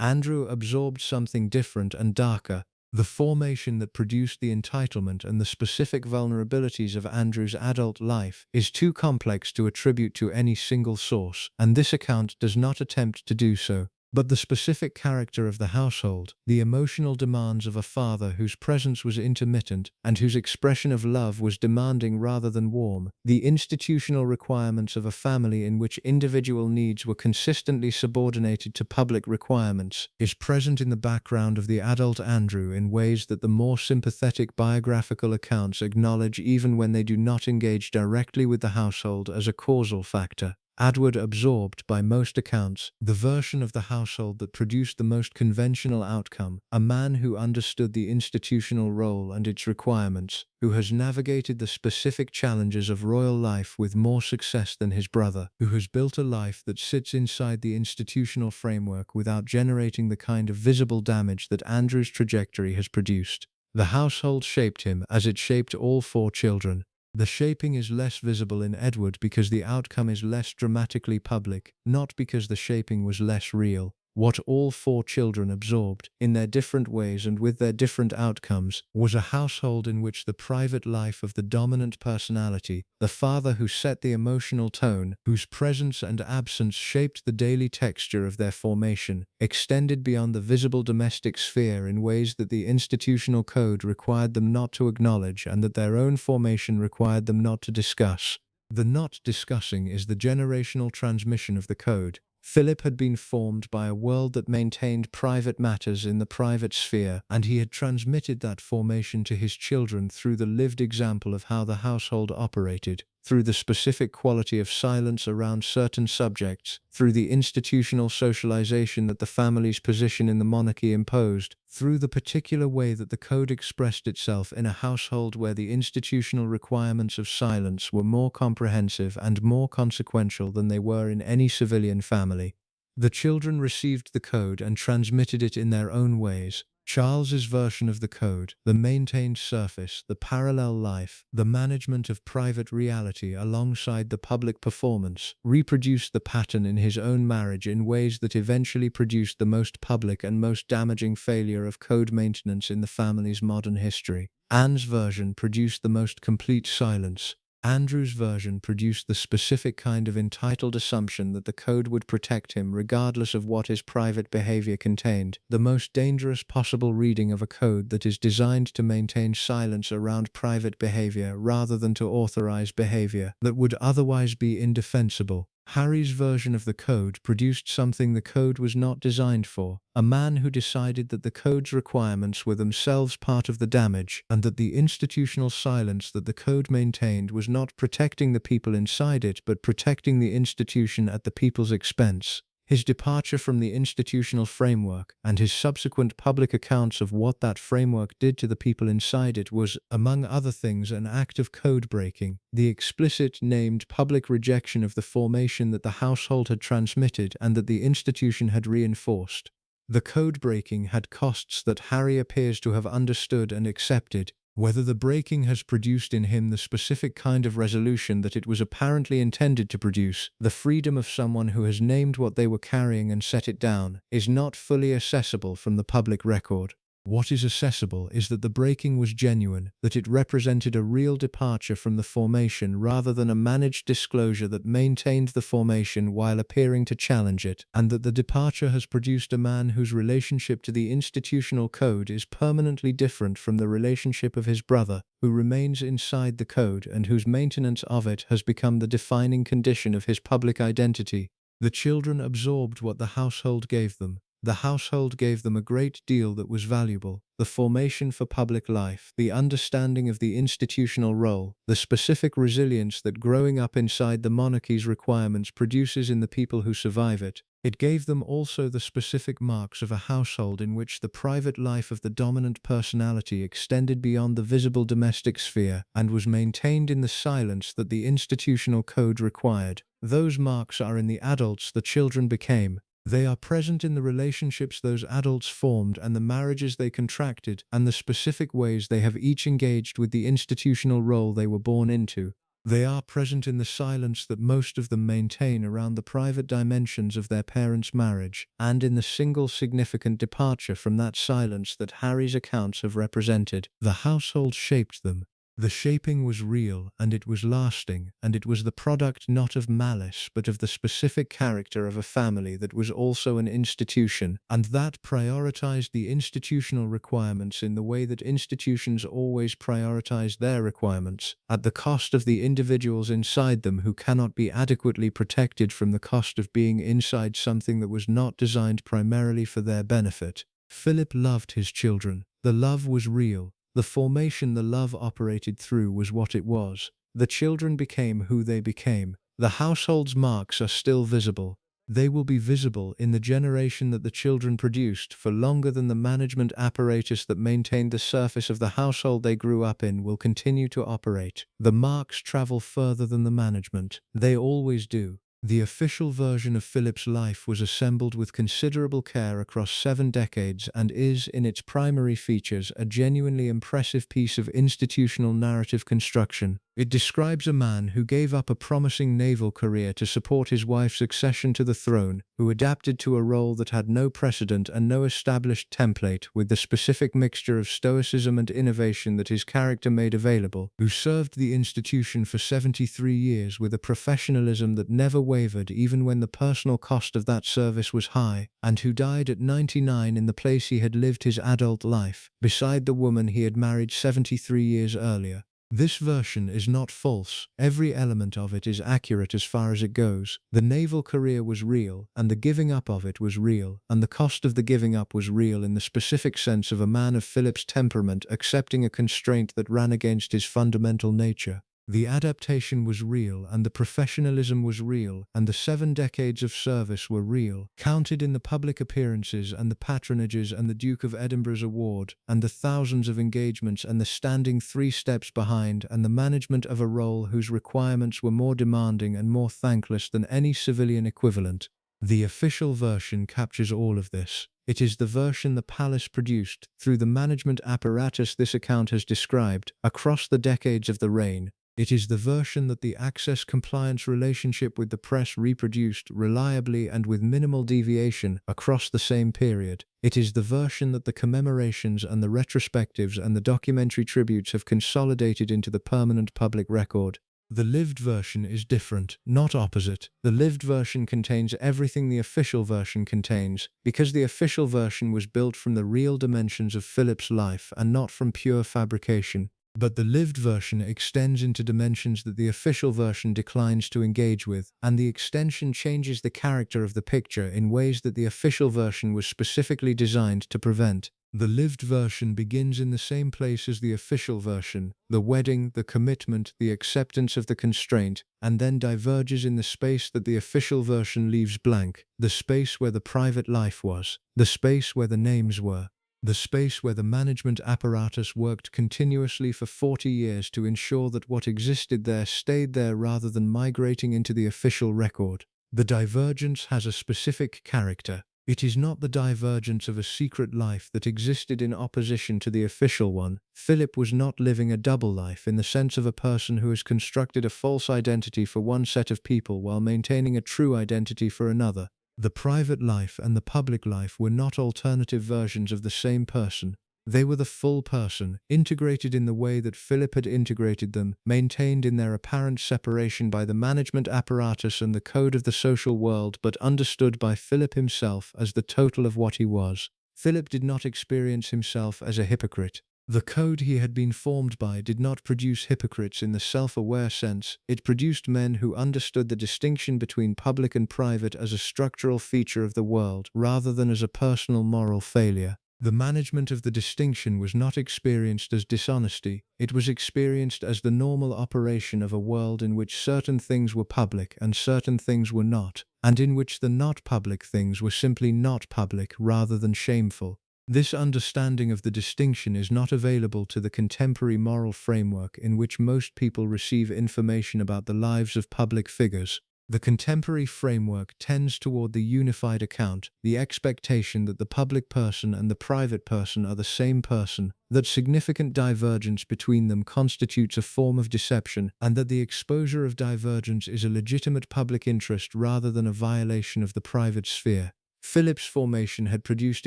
Andrew absorbed something different and darker. The formation that produced the entitlement and the specific vulnerabilities of Andrew's adult life is too complex to attribute to any single source, and this account does not attempt to do so. But the specific character of the household, the emotional demands of a father whose presence was intermittent and whose expression of love was demanding rather than warm, the institutional requirements of a family in which individual needs were consistently subordinated to public requirements, is present in the background of the adult Andrew in ways that the more sympathetic biographical accounts acknowledge even when they do not engage directly with the household as a causal factor. Edward absorbed, by most accounts, the version of the household that produced the most conventional outcome, a man who understood the institutional role and its requirements, who has navigated the specific challenges of royal life with more success than his brother, who has built a life that sits inside the institutional framework without generating the kind of visible damage that Andrew's trajectory has produced. The household shaped him as it shaped all 4 children. The shaping is less visible in Edward because the outcome is less dramatically public, not because the shaping was less real. What all 4 children absorbed, in their different ways and with their different outcomes, was a household in which the private life of the dominant personality, the father who set the emotional tone, whose presence and absence shaped the daily texture of their formation, extended beyond the visible domestic sphere in ways that the institutional code required them not to acknowledge and that their own formation required them not to discuss. The not discussing is the generational transmission of the code. Philip had been formed by a world that maintained private matters in the private sphere, and he had transmitted that formation to his children through the lived example of how the household operated, through the specific quality of silence around certain subjects, through the institutional socialization that the family's position in the monarchy imposed, through the particular way that the code expressed itself in a household where the institutional requirements of silence were more comprehensive and more consequential than they were in any civilian family. The children received the code and transmitted it in their own ways. Charles's version of the code, the maintained surface, the parallel life, the management of private reality alongside the public performance, reproduced the pattern in his own marriage in ways that eventually produced the most public and most damaging failure of code maintenance in the family's modern history. Anne's version produced the most complete silence. Andrew's version produced the specific kind of entitled assumption that the code would protect him regardless of what his private behavior contained, the most dangerous possible reading of a code that is designed to maintain silence around private behavior rather than to authorize behavior that would otherwise be indefensible. Harry's version of the code produced something the code was not designed for, a man who decided that the code's requirements were themselves part of the damage, and that the institutional silence that the code maintained was not protecting the people inside it but protecting the institution at the people's expense. His departure from the institutional framework and his subsequent public accounts of what that framework did to the people inside it was, among other things, an act of code breaking, the explicit, named public rejection of the formation that the household had transmitted and that the institution had reinforced. The code breaking had costs that Harry appears to have understood and accepted. Whether the breaking has produced in him the specific kind of resolution that it was apparently intended to produce, the freedom of someone who has named what they were carrying and set it down, is not fully accessible from the public record. What is accessible is that the breaking was genuine, that it represented a real departure from the formation rather than a managed disclosure that maintained the formation while appearing to challenge it, and that the departure has produced a man whose relationship to the institutional code is permanently different from the relationship of his brother, who remains inside the code and whose maintenance of it has become the defining condition of his public identity. The children absorbed what the household gave them. The household gave them a great deal that was valuable: the formation for public life, the understanding of the institutional role, the specific resilience that growing up inside the monarchy's requirements produces in the people who survive it. It gave them also the specific marks of a household in which the private life of the dominant personality extended beyond the visible domestic sphere and was maintained in the silence that the institutional code required. Those marks are in the adults the children became. They are present in the relationships those adults formed and the marriages they contracted and the specific ways they have each engaged with the institutional role they were born into. They are present in the silence that most of them maintain around the private dimensions of their parents' marriage, and in the single significant departure from that silence that Harry's accounts have represented. The household shaped them. The shaping was real, and it was lasting, and it was the product not of malice but of the specific character of a family that was also an institution, and that prioritized the institutional requirements in the way that institutions always prioritize their requirements, at the cost of the individuals inside them who cannot be adequately protected from the cost of being inside something that was not designed primarily for their benefit. Philip loved his children. The love was real. The formation the love operated through was what it was. The children became who they became. The household's marks are still visible. They will be visible in the generation that the children produced for longer than the management apparatus that maintained the surface of the household they grew up in will continue to operate. The marks travel further than the management. They always do. The official version of Philip's life was assembled with considerable care across 7 decades and is, in its primary features, a genuinely impressive piece of institutional narrative construction. It describes a man who gave up a promising naval career to support his wife's accession to the throne, who adapted to a role that had no precedent and no established template with the specific mixture of stoicism and innovation that his character made available, who served the institution for 73 years with a professionalism that never wavered even when the personal cost of that service was high, and who died at 99 in the place he had lived his adult life, beside the woman he had married 73 years earlier. This version is not false. Every element of it is accurate as far as it goes. The naval career was real, and the giving up of it was real, and the cost of the giving up was real in the specific sense of a man of Philip's temperament accepting a constraint that ran against his fundamental nature. The adaptation was real, and the professionalism was real, and the 7 decades of service were real, counted in the public appearances and the patronages and the Duke of Edinburgh's award, and the thousands of engagements and the standing 3 steps behind and the management of a role whose requirements were more demanding and more thankless than any civilian equivalent. The official version captures all of this. It is the version the palace produced, through the management apparatus this account has described, across the decades of the reign. It is the version that the access-compliance relationship with the press reproduced reliably and with minimal deviation across the same period. It is the version that the commemorations and the retrospectives and the documentary tributes have consolidated into the permanent public record. The lived version is different, not opposite. The lived version contains everything the official version contains, because the official version was built from the real dimensions of Philip's life and not from pure fabrication. But the lived version extends into dimensions that the official version declines to engage with, and the extension changes the character of the picture in ways that the official version was specifically designed to prevent. The lived version begins in the same place as the official version, the wedding, the commitment, the acceptance of the constraint, and then diverges in the space that the official version leaves blank, the space where the private life was, the space where the names were. The space where the management apparatus worked continuously for 40 years to ensure that what existed there stayed there rather than migrating into the official record. The divergence has a specific character. It is not the divergence of a secret life that existed in opposition to the official one. Philip was not living a double life in the sense of a person who has constructed a false identity for one set of people while maintaining a true identity for another. The private life and the public life were not alternative versions of the same person. They were the full person, integrated in the way that Philip had integrated them, maintained in their apparent separation by the management apparatus and the code of the social world, but understood by Philip himself as the total of what he was. Philip did not experience himself as a hypocrite. The code he had been formed by did not produce hypocrites in the self-aware sense. It produced men who understood the distinction between public and private as a structural feature of the world, rather than as a personal moral failure. The management of the distinction was not experienced as dishonesty. It was experienced as the normal operation of a world in which certain things were public and certain things were not, and in which the not public things were simply not public rather than shameful. This understanding of the distinction is not available to the contemporary moral framework in which most people receive information about the lives of public figures. The contemporary framework tends toward the unified account, the expectation that the public person and the private person are the same person, that significant divergence between them constitutes a form of deception, and that the exposure of divergence is a legitimate public interest rather than a violation of the private sphere. Philip's formation had produced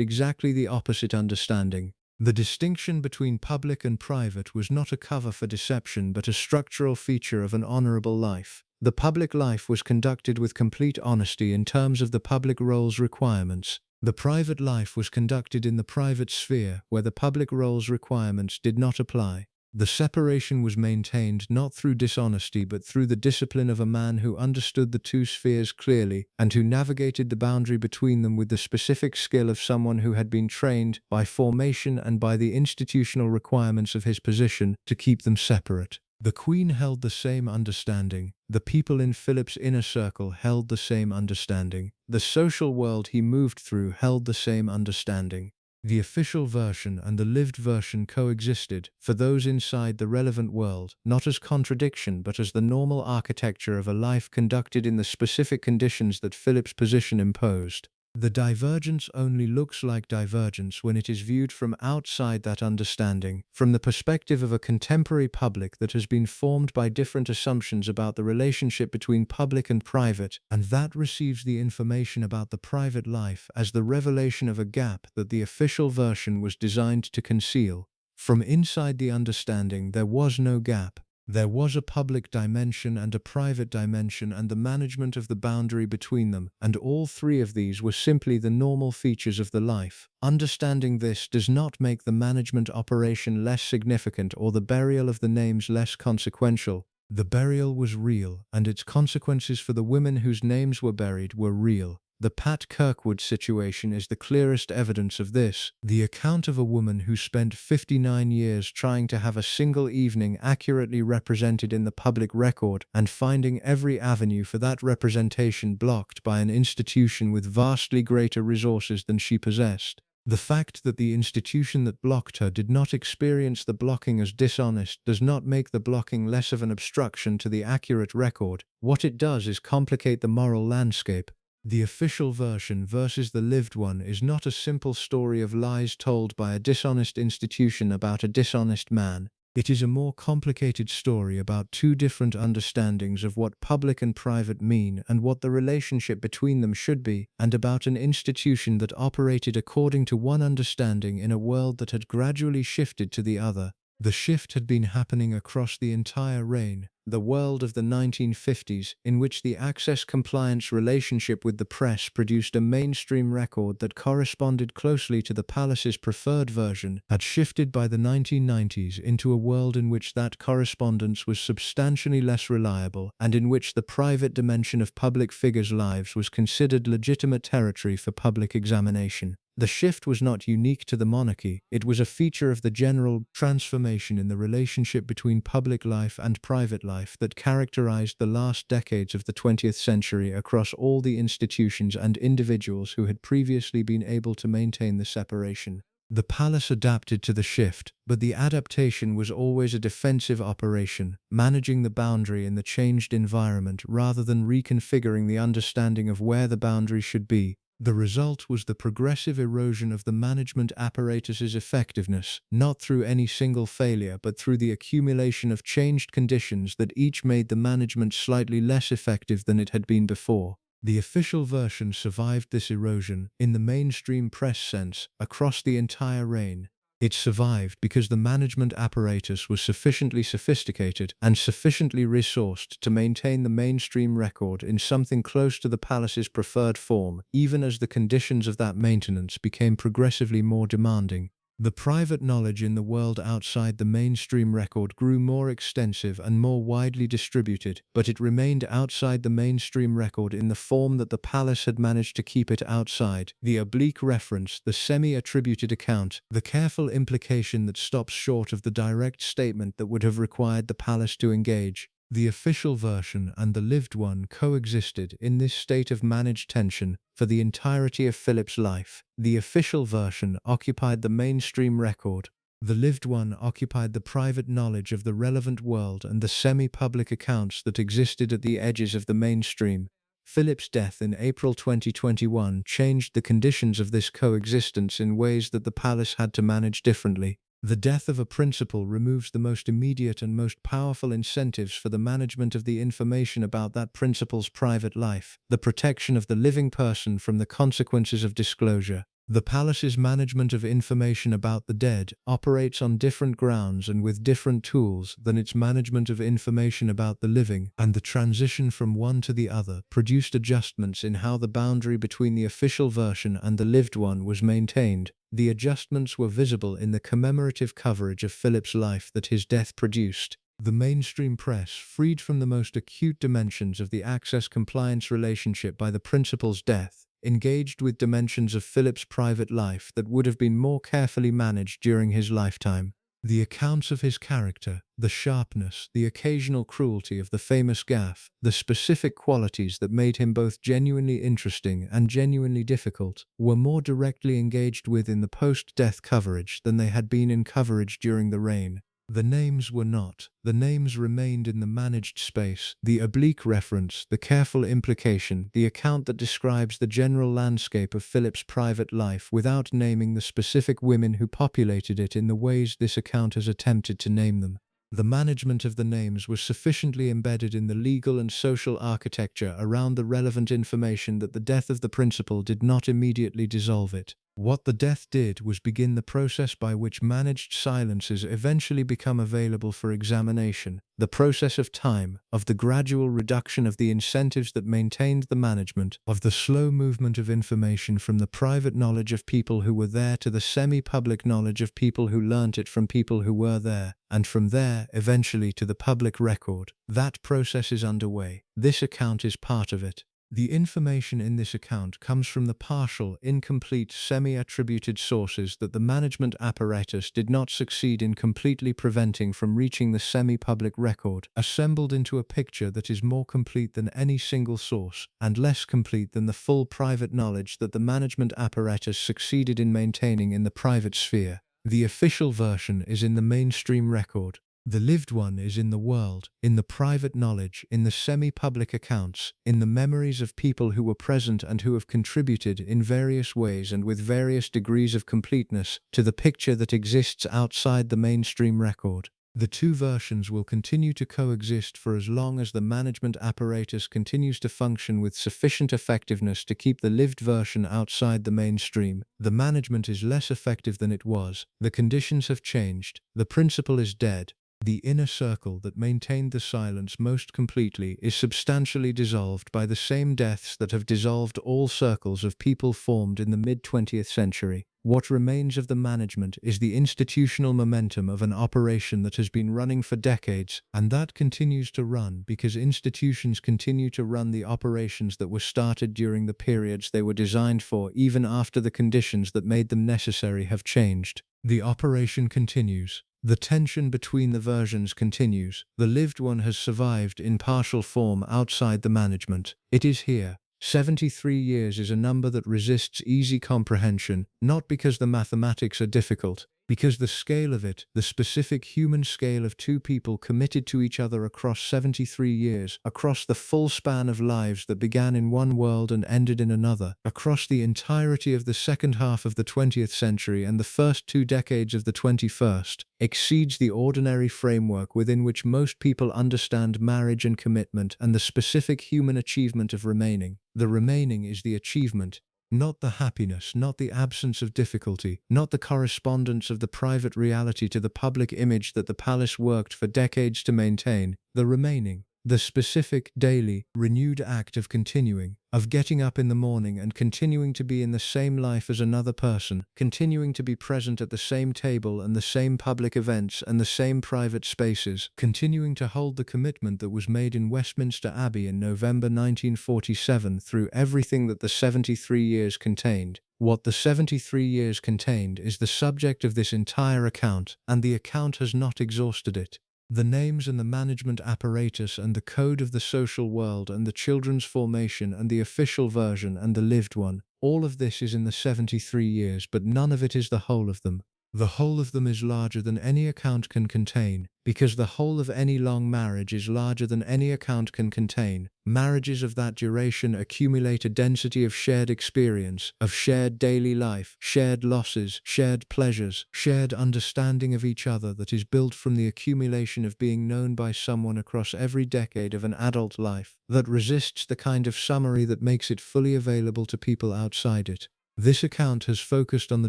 exactly the opposite understanding. The distinction between public and private was not a cover for deception but a structural feature of an honorable life. The public life was conducted with complete honesty in terms of the public role's requirements. The private life was conducted in the private sphere where the public role's requirements did not apply. The separation was maintained not through dishonesty but through the discipline of a man who understood the two spheres clearly and who navigated the boundary between them with the specific skill of someone who had been trained by formation and by the institutional requirements of his position to keep them separate. The Queen held the same understanding. The people in Philip's inner circle held the same understanding. The social world he moved through held the same understanding. The official version and the lived version coexisted, for those inside the relevant world, not as contradiction but as the normal architecture of a life conducted in the specific conditions that Philip's position imposed. The divergence only looks like divergence when it is viewed from outside that understanding, from the perspective of a contemporary public that has been formed by different assumptions about the relationship between public and private, and that receives the information about the private life as the revelation of a gap that the official version was designed to conceal. From inside the understanding there was no gap. There was a public dimension and a private dimension and the management of the boundary between them, and all three of these were simply the normal features of the life. Understanding this does not make the management operation less significant or the burial of the names less consequential. The burial was real, and its consequences for the women whose names were buried were real. The Pat Kirkwood situation is the clearest evidence of this. The account of a woman who spent 59 years trying to have a single evening accurately represented in the public record and finding every avenue for that representation blocked by an institution with vastly greater resources than she possessed. The fact that the institution that blocked her did not experience the blocking as dishonest does not make the blocking less of an obstruction to the accurate record. What it does is complicate the moral landscape. The official version versus the lived one is not a simple story of lies told by a dishonest institution about a dishonest man. It is a more complicated story about two different understandings of what public and private mean and what the relationship between them should be, and about an institution that operated according to one understanding in a world that had gradually shifted to the other. The shift had been happening across the entire reign, the world of the 1950s, in which the access-compliance relationship with the press produced a mainstream record that corresponded closely to the palace's preferred version, had shifted by the 1990s into a world in which that correspondence was substantially less reliable and in which the private dimension of public figures' lives was considered legitimate territory for public examination. The shift was not unique to the monarchy, it was a feature of the general transformation in the relationship between public life and private life that characterized the last decades of the 20th century across all the institutions and individuals who had previously been able to maintain the separation. The palace adapted to the shift, but the adaptation was always a defensive operation, managing the boundary in the changed environment rather than reconfiguring the understanding of where the boundary should be. The result was the progressive erosion of the management apparatus's effectiveness, not through any single failure but through the accumulation of changed conditions that each made the management slightly less effective than it had been before. The official version survived this erosion, in the mainstream press sense, across the entire reign. It survived because the management apparatus was sufficiently sophisticated and sufficiently resourced to maintain the mainstream record in something close to the palace's preferred form, even as the conditions of that maintenance became progressively more demanding. The private knowledge in the world outside the mainstream record grew more extensive and more widely distributed, but it remained outside the mainstream record in the form that the palace had managed to keep it outside. The oblique reference, the semi-attributed account, the careful implication that stops short of the direct statement that would have required the palace to engage. The official version and the lived one coexisted in this state of managed tension for the entirety of Philip's life. The official version occupied the mainstream record. The lived one occupied the private knowledge of the relevant world and the semi-public accounts that existed at the edges of the mainstream. Philip's death in April 2021 changed the conditions of this coexistence in ways that the palace had to manage differently. The death of a principal removes the most immediate and most powerful incentives for the management of the information about that principal's private life, the protection of the living person from the consequences of disclosure. The palace's management of information about the dead operates on different grounds and with different tools than its management of information about the living, and the transition from one to the other produced adjustments in how the boundary between the official version and the lived one was maintained. The adjustments were visible in the commemorative coverage of Philip's life that his death produced. The mainstream press, freed from the most acute dimensions of the access-compliance relationship by the principal's death, engaged with dimensions of Philip's private life that would have been more carefully managed during his lifetime. The accounts of his character, the sharpness, the occasional cruelty of the famous gaffe, the specific qualities that made him both genuinely interesting and genuinely difficult, were more directly engaged with in the post-death coverage than they had been in coverage during the reign. The names were not. The names remained in the managed space, the oblique reference, the careful implication, the account that describes the general landscape of Philip's private life without naming the specific women who populated it in the ways this account has attempted to name them. The management of the names was sufficiently embedded in the legal and social architecture around the relevant information that the death of the principal did not immediately dissolve it. What the death did was begin the process by which managed silences eventually become available for examination, the process of time, of the gradual reduction of the incentives that maintained the management, of the slow movement of information from the private knowledge of people who were there to the semi-public knowledge of people who learnt it from people who were there, and from there, eventually, to the public record. That process is underway. This account is part of it. The information in this account comes from the partial, incomplete, semi-attributed sources that the management apparatus did not succeed in completely preventing from reaching the semi-public record, assembled into a picture that is more complete than any single source, and less complete than the full private knowledge that the management apparatus succeeded in maintaining in the private sphere. The official version is in the mainstream record. The lived one is in the world, in the private knowledge, in the semi-public accounts, in the memories of people who were present and who have contributed in various ways and with various degrees of completeness to the picture that exists outside the mainstream record. The two versions will continue to coexist for as long as the management apparatus continues to function with sufficient effectiveness to keep the lived version outside the mainstream. The management is less effective than it was. The conditions have changed. The principle is dead. The inner circle that maintained the silence most completely is substantially dissolved by the same deaths that have dissolved all circles of people formed in the mid-20th century. What remains of the management is the institutional momentum of an operation that has been running for decades, and that continues to run because institutions continue to run the operations that were started during the periods they were designed for, even after the conditions that made them necessary have changed. The operation continues. The tension between the versions continues. The lived one has survived in partial form outside the management. It is here. 73 years is a number that resists easy comprehension, not because the mathematics are difficult, because the scale of it, the specific human scale of two people committed to each other across 73 years, across the full span of lives that began in one world and ended in another, across the entirety of the second half of the 20th century and the first 2 decades of the 21st, exceeds the ordinary framework within which most people understand marriage and commitment and the specific human achievement of remaining. The remaining is the achievement, not the happiness, not the absence of difficulty, not the correspondence of the private reality to the public image that the palace worked for decades to maintain. The remaining, the specific, daily, renewed act of continuing, of getting up in the morning and continuing to be in the same life as another person, continuing to be present at the same table and the same public events and the same private spaces, continuing to hold the commitment that was made in Westminster Abbey in November 1947 through everything that the 73 years contained. What the 73 years contained is the subject of this entire account, and the account has not exhausted it. The names and the management apparatus and the code of the social world and the children's formation and the official version and the lived one, all of this is in the 73 years, but none of it is the whole of them. The whole of them is larger than any account can contain, because the whole of any long marriage is larger than any account can contain. Marriages of that duration accumulate a density of shared experience, of shared daily life, shared losses, shared pleasures, shared understanding of each other that is built from the accumulation of being known by someone across every decade of an adult life, that resists the kind of summary that makes it fully available to people outside it. This account has focused on the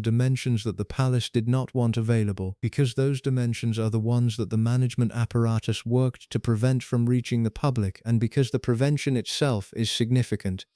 dimensions that the palace did not want available, because those dimensions are the ones that the management apparatus worked to prevent from reaching the public, and because the prevention itself is significant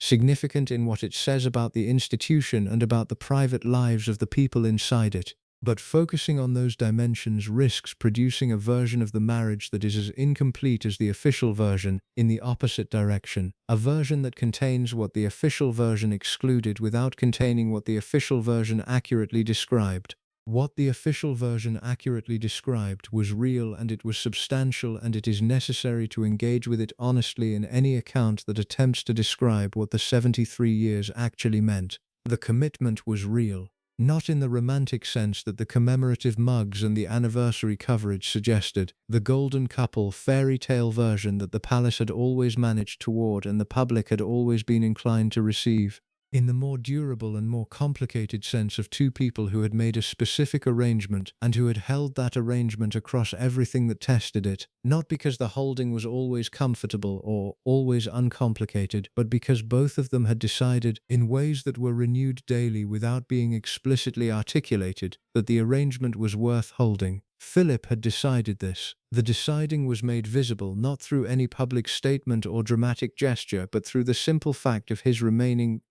in what it says about the institution and about the private lives of the people inside it. But focusing on those dimensions risks producing a version of the marriage that is as incomplete as the official version, in the opposite direction, a version that contains what the official version excluded without containing what the official version accurately described. What the official version accurately described was real, and it was substantial, and it is necessary to engage with it honestly in any account that attempts to describe what the 73 years actually meant. The commitment was real. Not in the romantic sense that the commemorative mugs and the anniversary coverage suggested, the golden couple fairy tale version that the palace had always managed toward and the public had always been inclined to receive. In the more durable and more complicated sense of two people who had made a specific arrangement and who had held that arrangement across everything that tested it, not because the holding was always comfortable or always uncomplicated, but because both of them had decided, in ways that were renewed daily without being explicitly articulated, that the arrangement was worth holding. Philip had decided this. The deciding was made visible not through any public statement or dramatic gesture, but through the simple fact of his remaining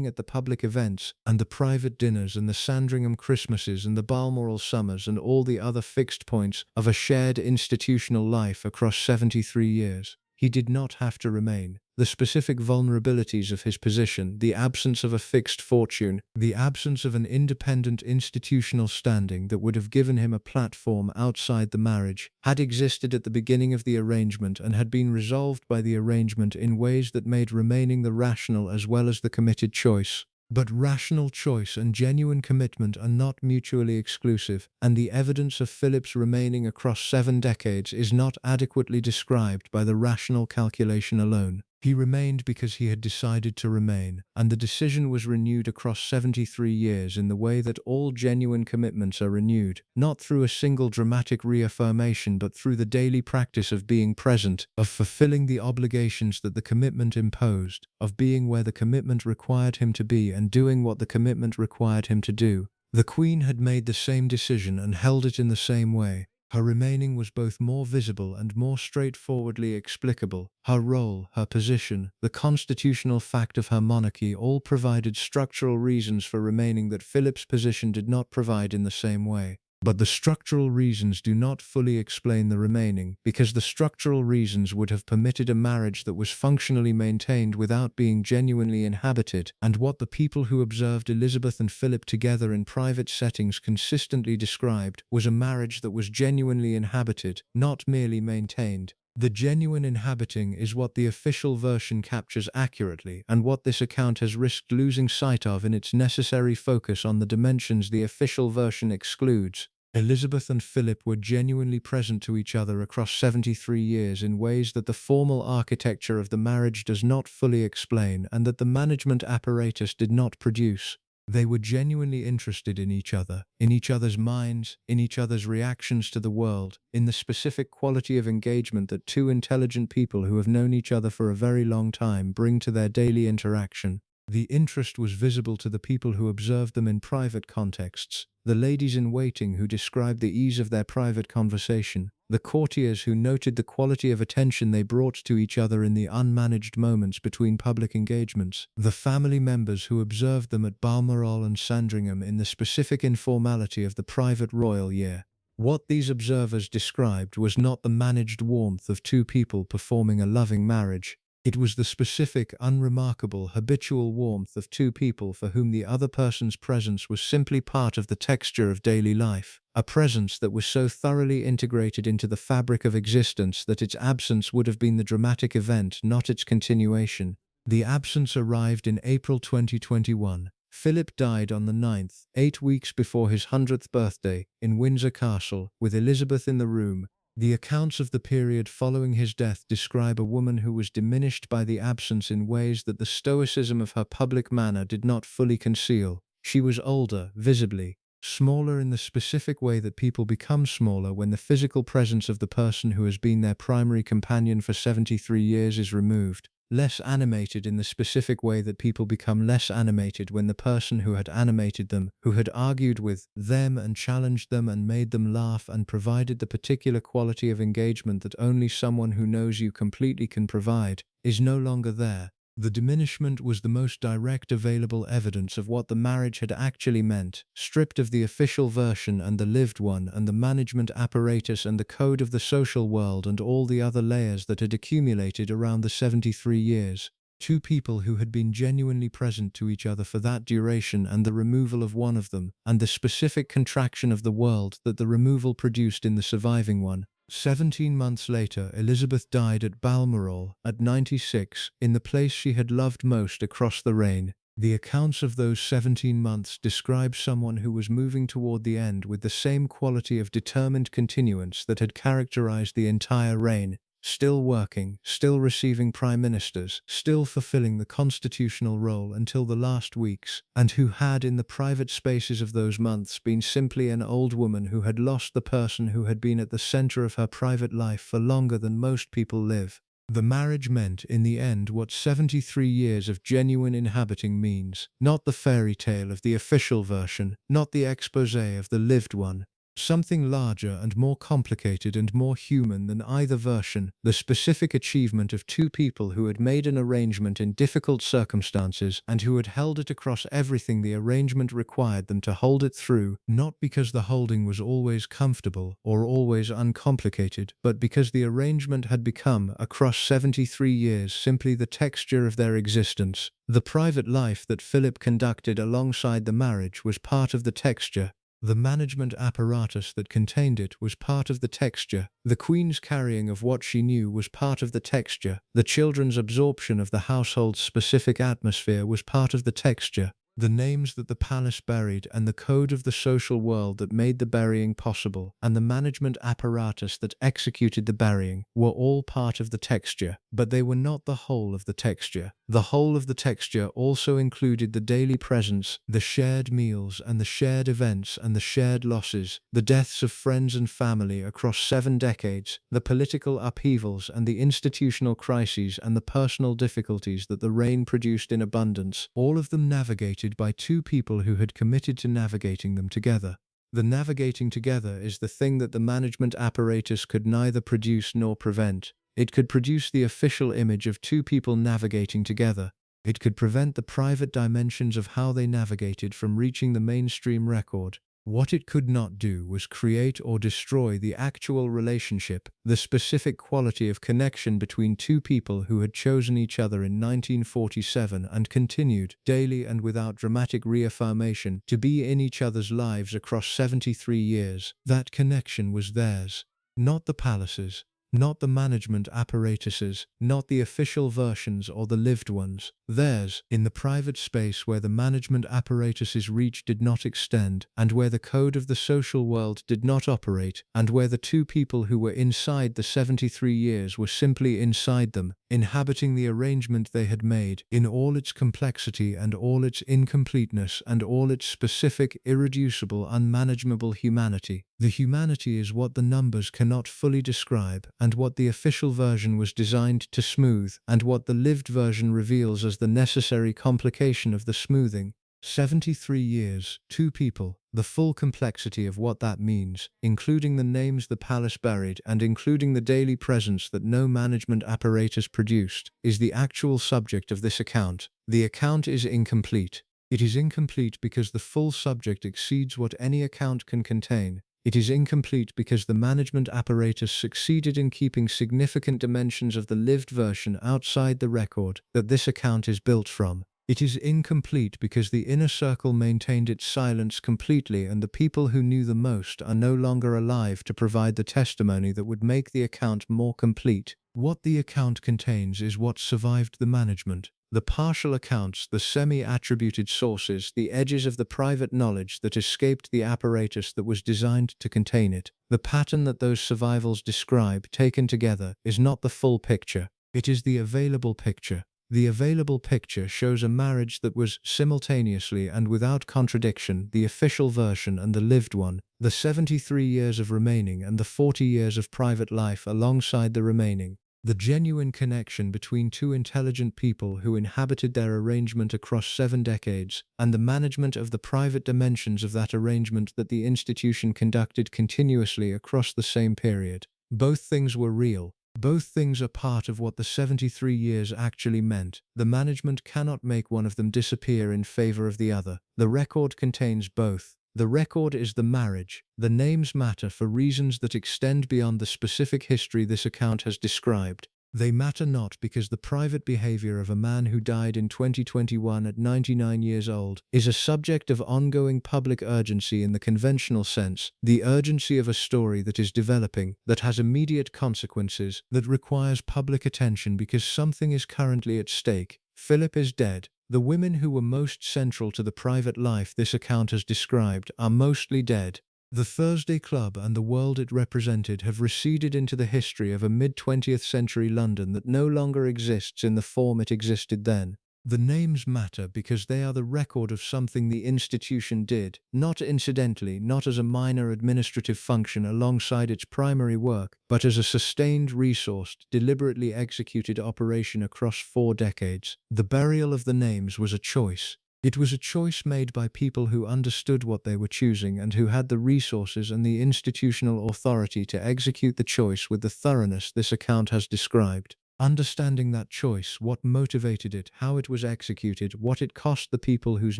at the public events and the private dinners and the Sandringham Christmases and the Balmoral summers and all the other fixed points of a shared institutional life across 73 years. He did not have to remain. The specific vulnerabilities of his position, the absence of a fixed fortune, the absence of an independent institutional standing that would have given him a platform outside the marriage, had existed at the beginning of the arrangement and had been resolved by the arrangement in ways that made remaining the rational as well as the committed choice. But rational choice and genuine commitment are not mutually exclusive, and the evidence of Philip's remaining across 7 decades is not adequately described by the rational calculation alone. He remained because he had decided to remain, and the decision was renewed across 73 years in the way that all genuine commitments are renewed, not through a single dramatic reaffirmation but through the daily practice of being present, of fulfilling the obligations that the commitment imposed, of being where the commitment required him to be and doing what the commitment required him to do. The Queen had made the same decision and held it in the same way. Her remaining was both more visible and more straightforwardly explicable. Her role, her position, the constitutional fact of her monarchy all provided structural reasons for remaining that Philip's position did not provide in the same way. But the structural reasons do not fully explain the remaining, because the structural reasons would have permitted a marriage that was functionally maintained without being genuinely inhabited, and what the people who observed Elizabeth and Philip together in private settings consistently described was a marriage that was genuinely inhabited, not merely maintained. The genuine inhabiting is what the official version captures accurately, and what this account has risked losing sight of in its necessary focus on the dimensions the official version excludes. Elizabeth and Philip were genuinely present to each other across 73 years in ways that the formal architecture of the marriage does not fully explain and that the management apparatus did not produce. They were genuinely interested in each other, in each other's minds, in each other's reactions to the world, in the specific quality of engagement that two intelligent people who have known each other for a very long time bring to their daily interaction. The interest was visible to the people who observed them in private contexts, the ladies-in-waiting who described the ease of their private conversation, the courtiers who noted the quality of attention they brought to each other in the unmanaged moments between public engagements, the family members who observed them at Balmoral and Sandringham in the specific informality of the private royal year. What these observers described was not the managed warmth of two people performing a loving marriage. It was the specific, unremarkable, habitual warmth of two people for whom the other person's presence was simply part of the texture of daily life, a presence that was so thoroughly integrated into the fabric of existence that its absence would have been the dramatic event, not its continuation. The absence arrived in April 2021. Philip died on the 9th, 8 weeks before his 100th birthday, in Windsor Castle, with Elizabeth in the room. The accounts of the period following his death describe a woman who was diminished by the absence in ways that the stoicism of her public manner did not fully conceal. She was older, visibly, smaller in the specific way that people become smaller when the physical presence of the person who has been their primary companion for 73 years is removed. Less animated in the specific way that people become less animated when the person who had animated them, who had argued with them and challenged them and made them laugh and provided the particular quality of engagement that only someone who knows you completely can provide, is no longer there. The diminishment was the most direct available evidence of what the marriage had actually meant, stripped of the official version and the lived one and the management apparatus and the code of the social world and all the other layers that had accumulated around the 73 years. Two people who had been genuinely present to each other for that duration, and the removal of one of them, and the specific contraction of the world that the removal produced in the surviving one. 17 months later, Elizabeth died at Balmoral, at 96, in the place she had loved most across the Rhine. The accounts of those 17 months describe someone who was moving toward the end with the same quality of determined continuance that had characterized the entire reign. Still working, still receiving prime ministers, still fulfilling the constitutional role until the last weeks, and who had in the private spaces of those months been simply an old woman who had lost the person who had been at the center of her private life for longer than most people live. The marriage meant, in the end, what 73 years of genuine inhabiting means, not the fairy tale of the official version, not the exposé of the lived one. Something larger and more complicated and more human than either version, the specific achievement of two people who had made an arrangement in difficult circumstances and who had held it across everything the arrangement required them to hold it through, not because the holding was always comfortable or always uncomplicated, but because the arrangement had become, across 73 years, simply the texture of their existence. The private life that Philip conducted alongside the marriage was part of the texture. The management apparatus that contained it was part of the texture. The Queen's carrying of what she knew was part of the texture. The children's absorption of the household's specific atmosphere was part of the texture. The names that the palace buried and the code of the social world that made the burying possible and the management apparatus that executed the burying were all part of the texture, but they were not the whole of the texture. The whole of the texture also included the daily presence, the shared meals and the shared events and the shared losses, the deaths of friends and family across 7 decades, the political upheavals and the institutional crises and the personal difficulties that the reign produced in abundance, all of them navigated by two people who had committed to navigating them together. The navigating together is the thing that the management apparatus could neither produce nor prevent. It could produce the official image of two people navigating together. It could prevent the private dimensions of how they navigated from reaching the mainstream record. What it could not do was create or destroy the actual relationship, the specific quality of connection between two people who had chosen each other in 1947 and continued, daily and without dramatic reaffirmation, to be in each other's lives across 73 years. That connection was theirs, not the palace's. Not the management apparatuses, not the official versions or the lived ones. Theirs, in the private space where the management apparatuses' reach did not extend, and where the code of the social world did not operate, and where the two people who were inside the 73 years were simply inside them, inhabiting the arrangement they had made, in all its complexity and all its incompleteness and all its specific, irreducible, unmanageable humanity. The humanity is what the numbers cannot fully describe, and what the official version was designed to smooth, and what the lived version reveals as the necessary complication of the smoothing. 73 years, two people, the full complexity of what that means, including the names the palace buried and including the daily presence that no management apparatus produced, is the actual subject of this account. The account is incomplete. It is incomplete because the full subject exceeds what any account can contain. It is incomplete because the management apparatus succeeded in keeping significant dimensions of the lived version outside the record that this account is built from. It is incomplete because the inner circle maintained its silence completely, and the people who knew the most are no longer alive to provide the testimony that would make the account more complete. What the account contains is what survived the management. The partial accounts, the semi-attributed sources, the edges of the private knowledge that escaped the apparatus that was designed to contain it. The pattern that those survivals describe, taken together, is not the full picture. It is the available picture. The available picture shows a marriage that was simultaneously and without contradiction the official version and the lived one, the 73 years of remaining and the 40 years of private life alongside the remaining. The genuine connection between two intelligent people who inhabited their arrangement across 7 decades, and the management of the private dimensions of that arrangement that the institution conducted continuously across the same period. Both things were real. Both things are part of what the 73 years actually meant. The management cannot make one of them disappear in favor of the other. The record contains both. The record is the marriage. The names matter for reasons that extend beyond the specific history this account has described. They matter not because the private behavior of a man who died in 2021 at 99 years old is a subject of ongoing public urgency in the conventional sense, the urgency of a story that is developing, that has immediate consequences, that requires public attention because something is currently at stake. Philip is dead. The women who were most central to the private life this account has described are mostly dead. The Thursday Club and the world it represented have receded into the history of a mid-20th century London that no longer exists in the form it existed then. The names matter because they are the record of something the institution did, not incidentally, not as a minor administrative function alongside its primary work, but as a sustained, resourced, deliberately executed operation across 4 decades. The burial of the names was a choice. It was a choice made by people who understood what they were choosing and who had the resources and the institutional authority to execute the choice with the thoroughness this account has described. Understanding that choice, what motivated it, how it was executed, what it cost the people whose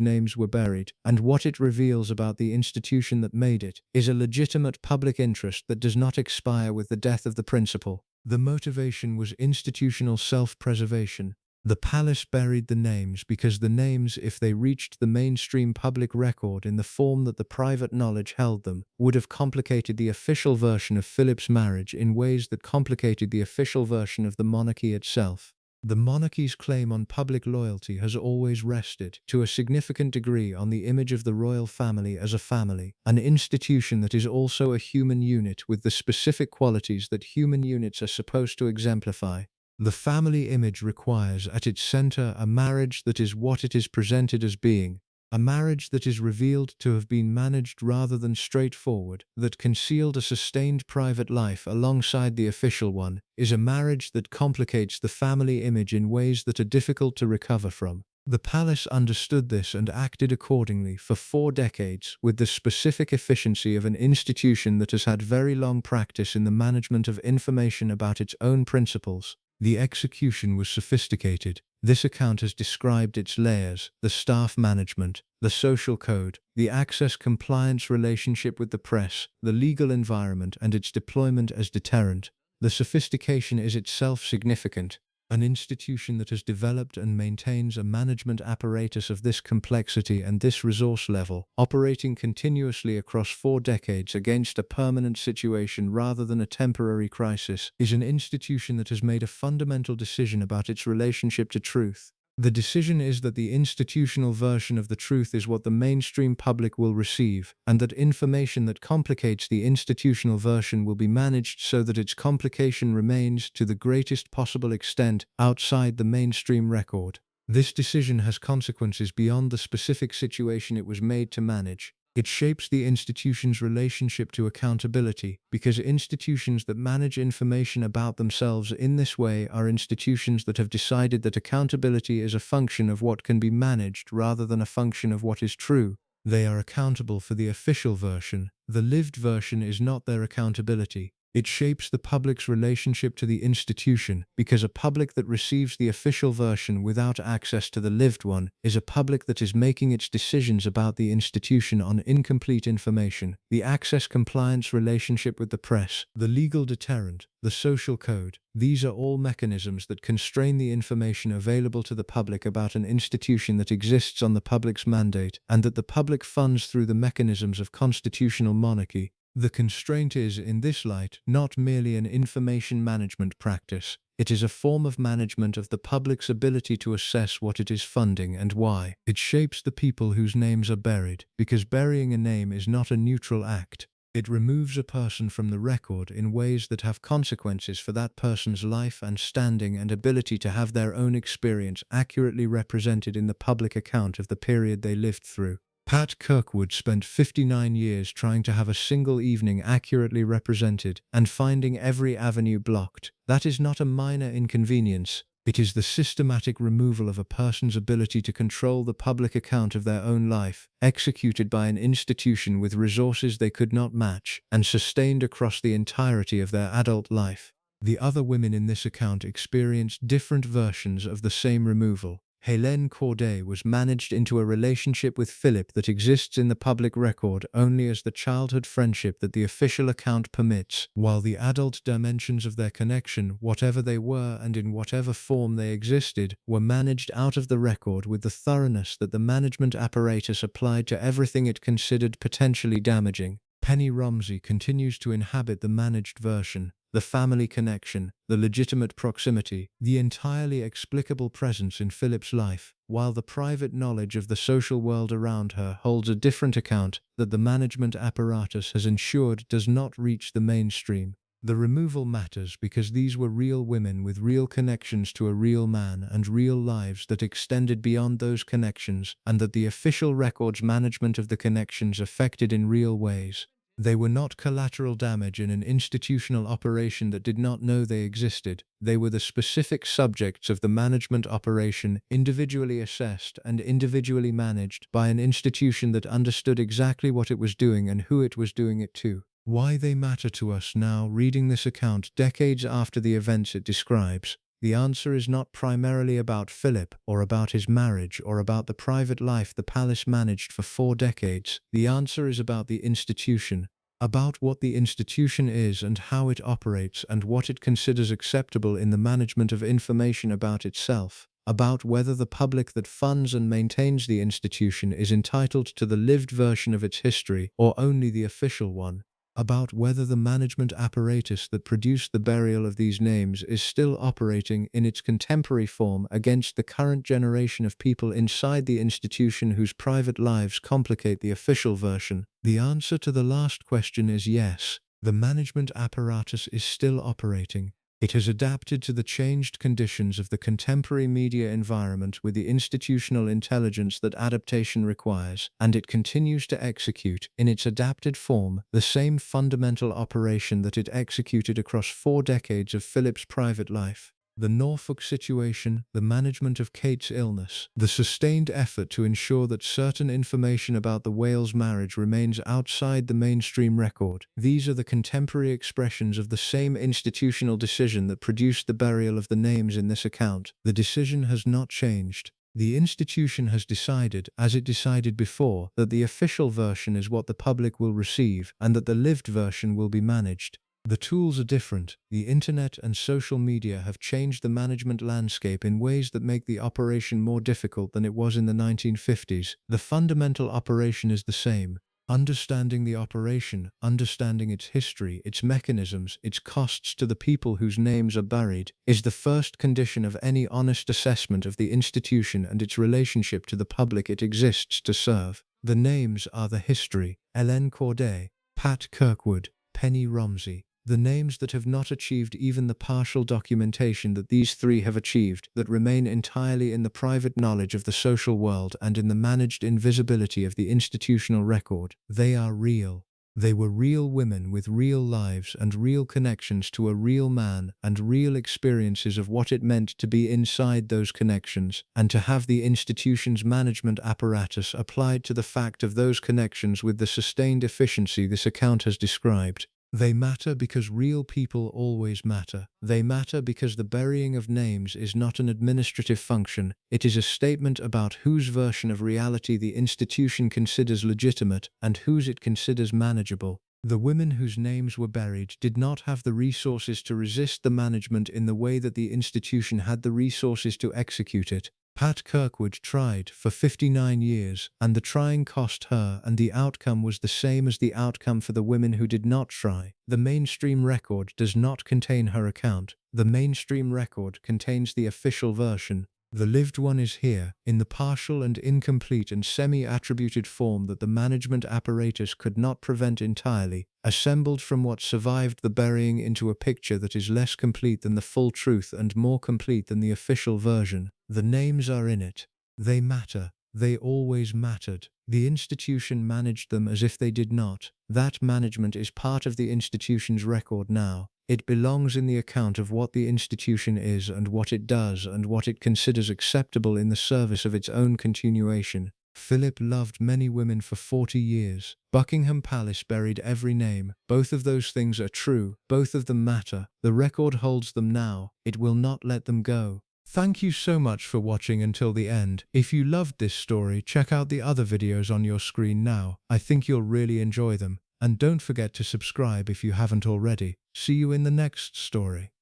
names were buried, and what it reveals about the institution that made it, is a legitimate public interest that does not expire with the death of the principal. The motivation was institutional self-preservation. The palace buried the names because the names, if they reached the mainstream public record in the form that the private knowledge held them, would have complicated the official version of Philip's marriage in ways that complicated the official version of the monarchy itself. The monarchy's claim on public loyalty has always rested, to a significant degree, on the image of the royal family as a family, an institution that is also a human unit with the specific qualities that human units are supposed to exemplify. The family image requires at its center a marriage that is what it is presented as being, a marriage that is revealed to have been managed rather than straightforward, that concealed a sustained private life alongside the official one, is a marriage that complicates the family image in ways that are difficult to recover from. The palace understood this and acted accordingly for 4 decades with the specific efficiency of an institution that has had very long practice in the management of information about its own principles. The execution was sophisticated. This account has described its layers, the staff management, the social code, the access-compliance relationship with the press, the legal environment and its deployment as deterrent. The sophistication is itself significant. An institution that has developed and maintains a management apparatus of this complexity and this resource level, operating continuously across 4 decades against a permanent situation rather than a temporary crisis, is an institution that has made a fundamental decision about its relationship to truth. The decision is that the institutional version of the truth is what the mainstream public will receive, and that information that complicates the institutional version will be managed so that its complication remains, to the greatest possible extent, outside the mainstream record. This decision has consequences beyond the specific situation it was made to manage. It shapes the institution's relationship to accountability, because institutions that manage information about themselves in this way are institutions that have decided that accountability is a function of what can be managed rather than a function of what is true. They are accountable for the official version. The lived version is not their accountability. It shapes the public's relationship to the institution, because a public that receives the official version without access to the lived one is a public that is making its decisions about the institution on incomplete information. The access-compliance relationship with the press, the legal deterrent, the social code, these are all mechanisms that constrain the information available to the public about an institution that exists on the public's mandate and that the public funds through the mechanisms of constitutional monarchy. The constraint is, in this light, not merely an information management practice. It is a form of management of the public's ability to assess what it is funding and why. It shapes the people whose names are buried, because burying a name is not a neutral act. It removes a person from the record in ways that have consequences for that person's life and standing and ability to have their own experience accurately represented in the public account of the period they lived through. Pat Kirkwood spent 59 years trying to have a single evening accurately represented and finding every avenue blocked. That is not a minor inconvenience. It is the systematic removal of a person's ability to control the public account of their own life, executed by an institution with resources they could not match, and sustained across the entirety of their adult life. The other women in this account experienced different versions of the same removal. Hélène Corday was managed into a relationship with Philip that exists in the public record only as the childhood friendship that the official account permits, while the adult dimensions of their connection, whatever they were and in whatever form they existed, were managed out of the record with the thoroughness that the management apparatus applied to everything it considered potentially damaging. Penny Rumsey continues to inhabit the managed version, the family connection, the legitimate proximity, the entirely explicable presence in Philip's life, while the private knowledge of the social world around her holds a different account that the management apparatus has ensured does not reach the mainstream. The removal matters because these were real women with real connections to a real man and real lives that extended beyond those connections, and that the official record's management of the connections affected in real ways. They were not collateral damage in an institutional operation that did not know they existed. They were the specific subjects of the management operation, individually assessed and individually managed by an institution that understood exactly what it was doing and who it was doing it to. Why they matter to us now, reading this account decades after the events it describes. The answer is not primarily about Philip, or about his marriage, or about the private life the palace managed for 4 decades. The answer is about the institution, about what the institution is and how it operates and what it considers acceptable in the management of information about itself, about whether the public that funds and maintains the institution is entitled to the lived version of its history, or only the official one, about whether the management apparatus that produced the burial of these names is still operating in its contemporary form against the current generation of people inside the institution whose private lives complicate the official version. The answer to the last question is yes. The management apparatus is still operating. It has adapted to the changed conditions of the contemporary media environment with the institutional intelligence that adaptation requires, and it continues to execute, in its adapted form, the same fundamental operation that it executed across 4 decades of Philip's private life. The Norfolk situation, the management of Kate's illness, the sustained effort to ensure that certain information about the Wales marriage remains outside the mainstream record. These are the contemporary expressions of the same institutional decision that produced the burial of the names in this account. The decision has not changed. The institution has decided, as it decided before, that the official version is what the public will receive and that the lived version will be managed. The tools are different. The internet and social media have changed the management landscape in ways that make the operation more difficult than it was in the 1950s. The fundamental operation is the same. Understanding the operation, understanding its history, its mechanisms, its costs to the people whose names are buried, is the first condition of any honest assessment of the institution and its relationship to the public it exists to serve. The names are the history. Hélène Corday, Pat Kirkwood, Penny Rumsey. The names that have not achieved even the partial documentation that these 3 have achieved, that remain entirely in the private knowledge of the social world and in the managed invisibility of the institutional record. They are real. They were real women with real lives and real connections to a real man and real experiences of what it meant to be inside those connections and to have the institution's management apparatus applied to the fact of those connections with the sustained efficiency this account has described. They matter because real people always matter. They matter because the burying of names is not an administrative function. It is a statement about whose version of reality the institution considers legitimate and whose it considers manageable. The women whose names were buried did not have the resources to resist the management in the way that the institution had the resources to execute it. Pat Kirkwood tried for 59 years, and the trying cost her, and the outcome was the same as the outcome for the women who did not try. The mainstream record does not contain her account. The mainstream record contains the official version. The lived one is here, in the partial and incomplete and semi-attributed form that the management apparatus could not prevent entirely, assembled from what survived the burying into a picture that is less complete than the full truth and more complete than the official version. The names are in it. They matter. They always mattered. The institution managed them as if they did not. That management is part of the institution's record now. It belongs in the account of what the institution is and what it does and what it considers acceptable in the service of its own continuation. Philip loved many women for 40 years. Buckingham Palace buried every name. Both of those things are true. Both of them matter. The record holds them now. It will not let them go. Thank you so much for watching until the end. If you loved this story, check out the other videos on your screen now. I think you'll really enjoy them. And don't forget to subscribe if you haven't already. See you in the next story.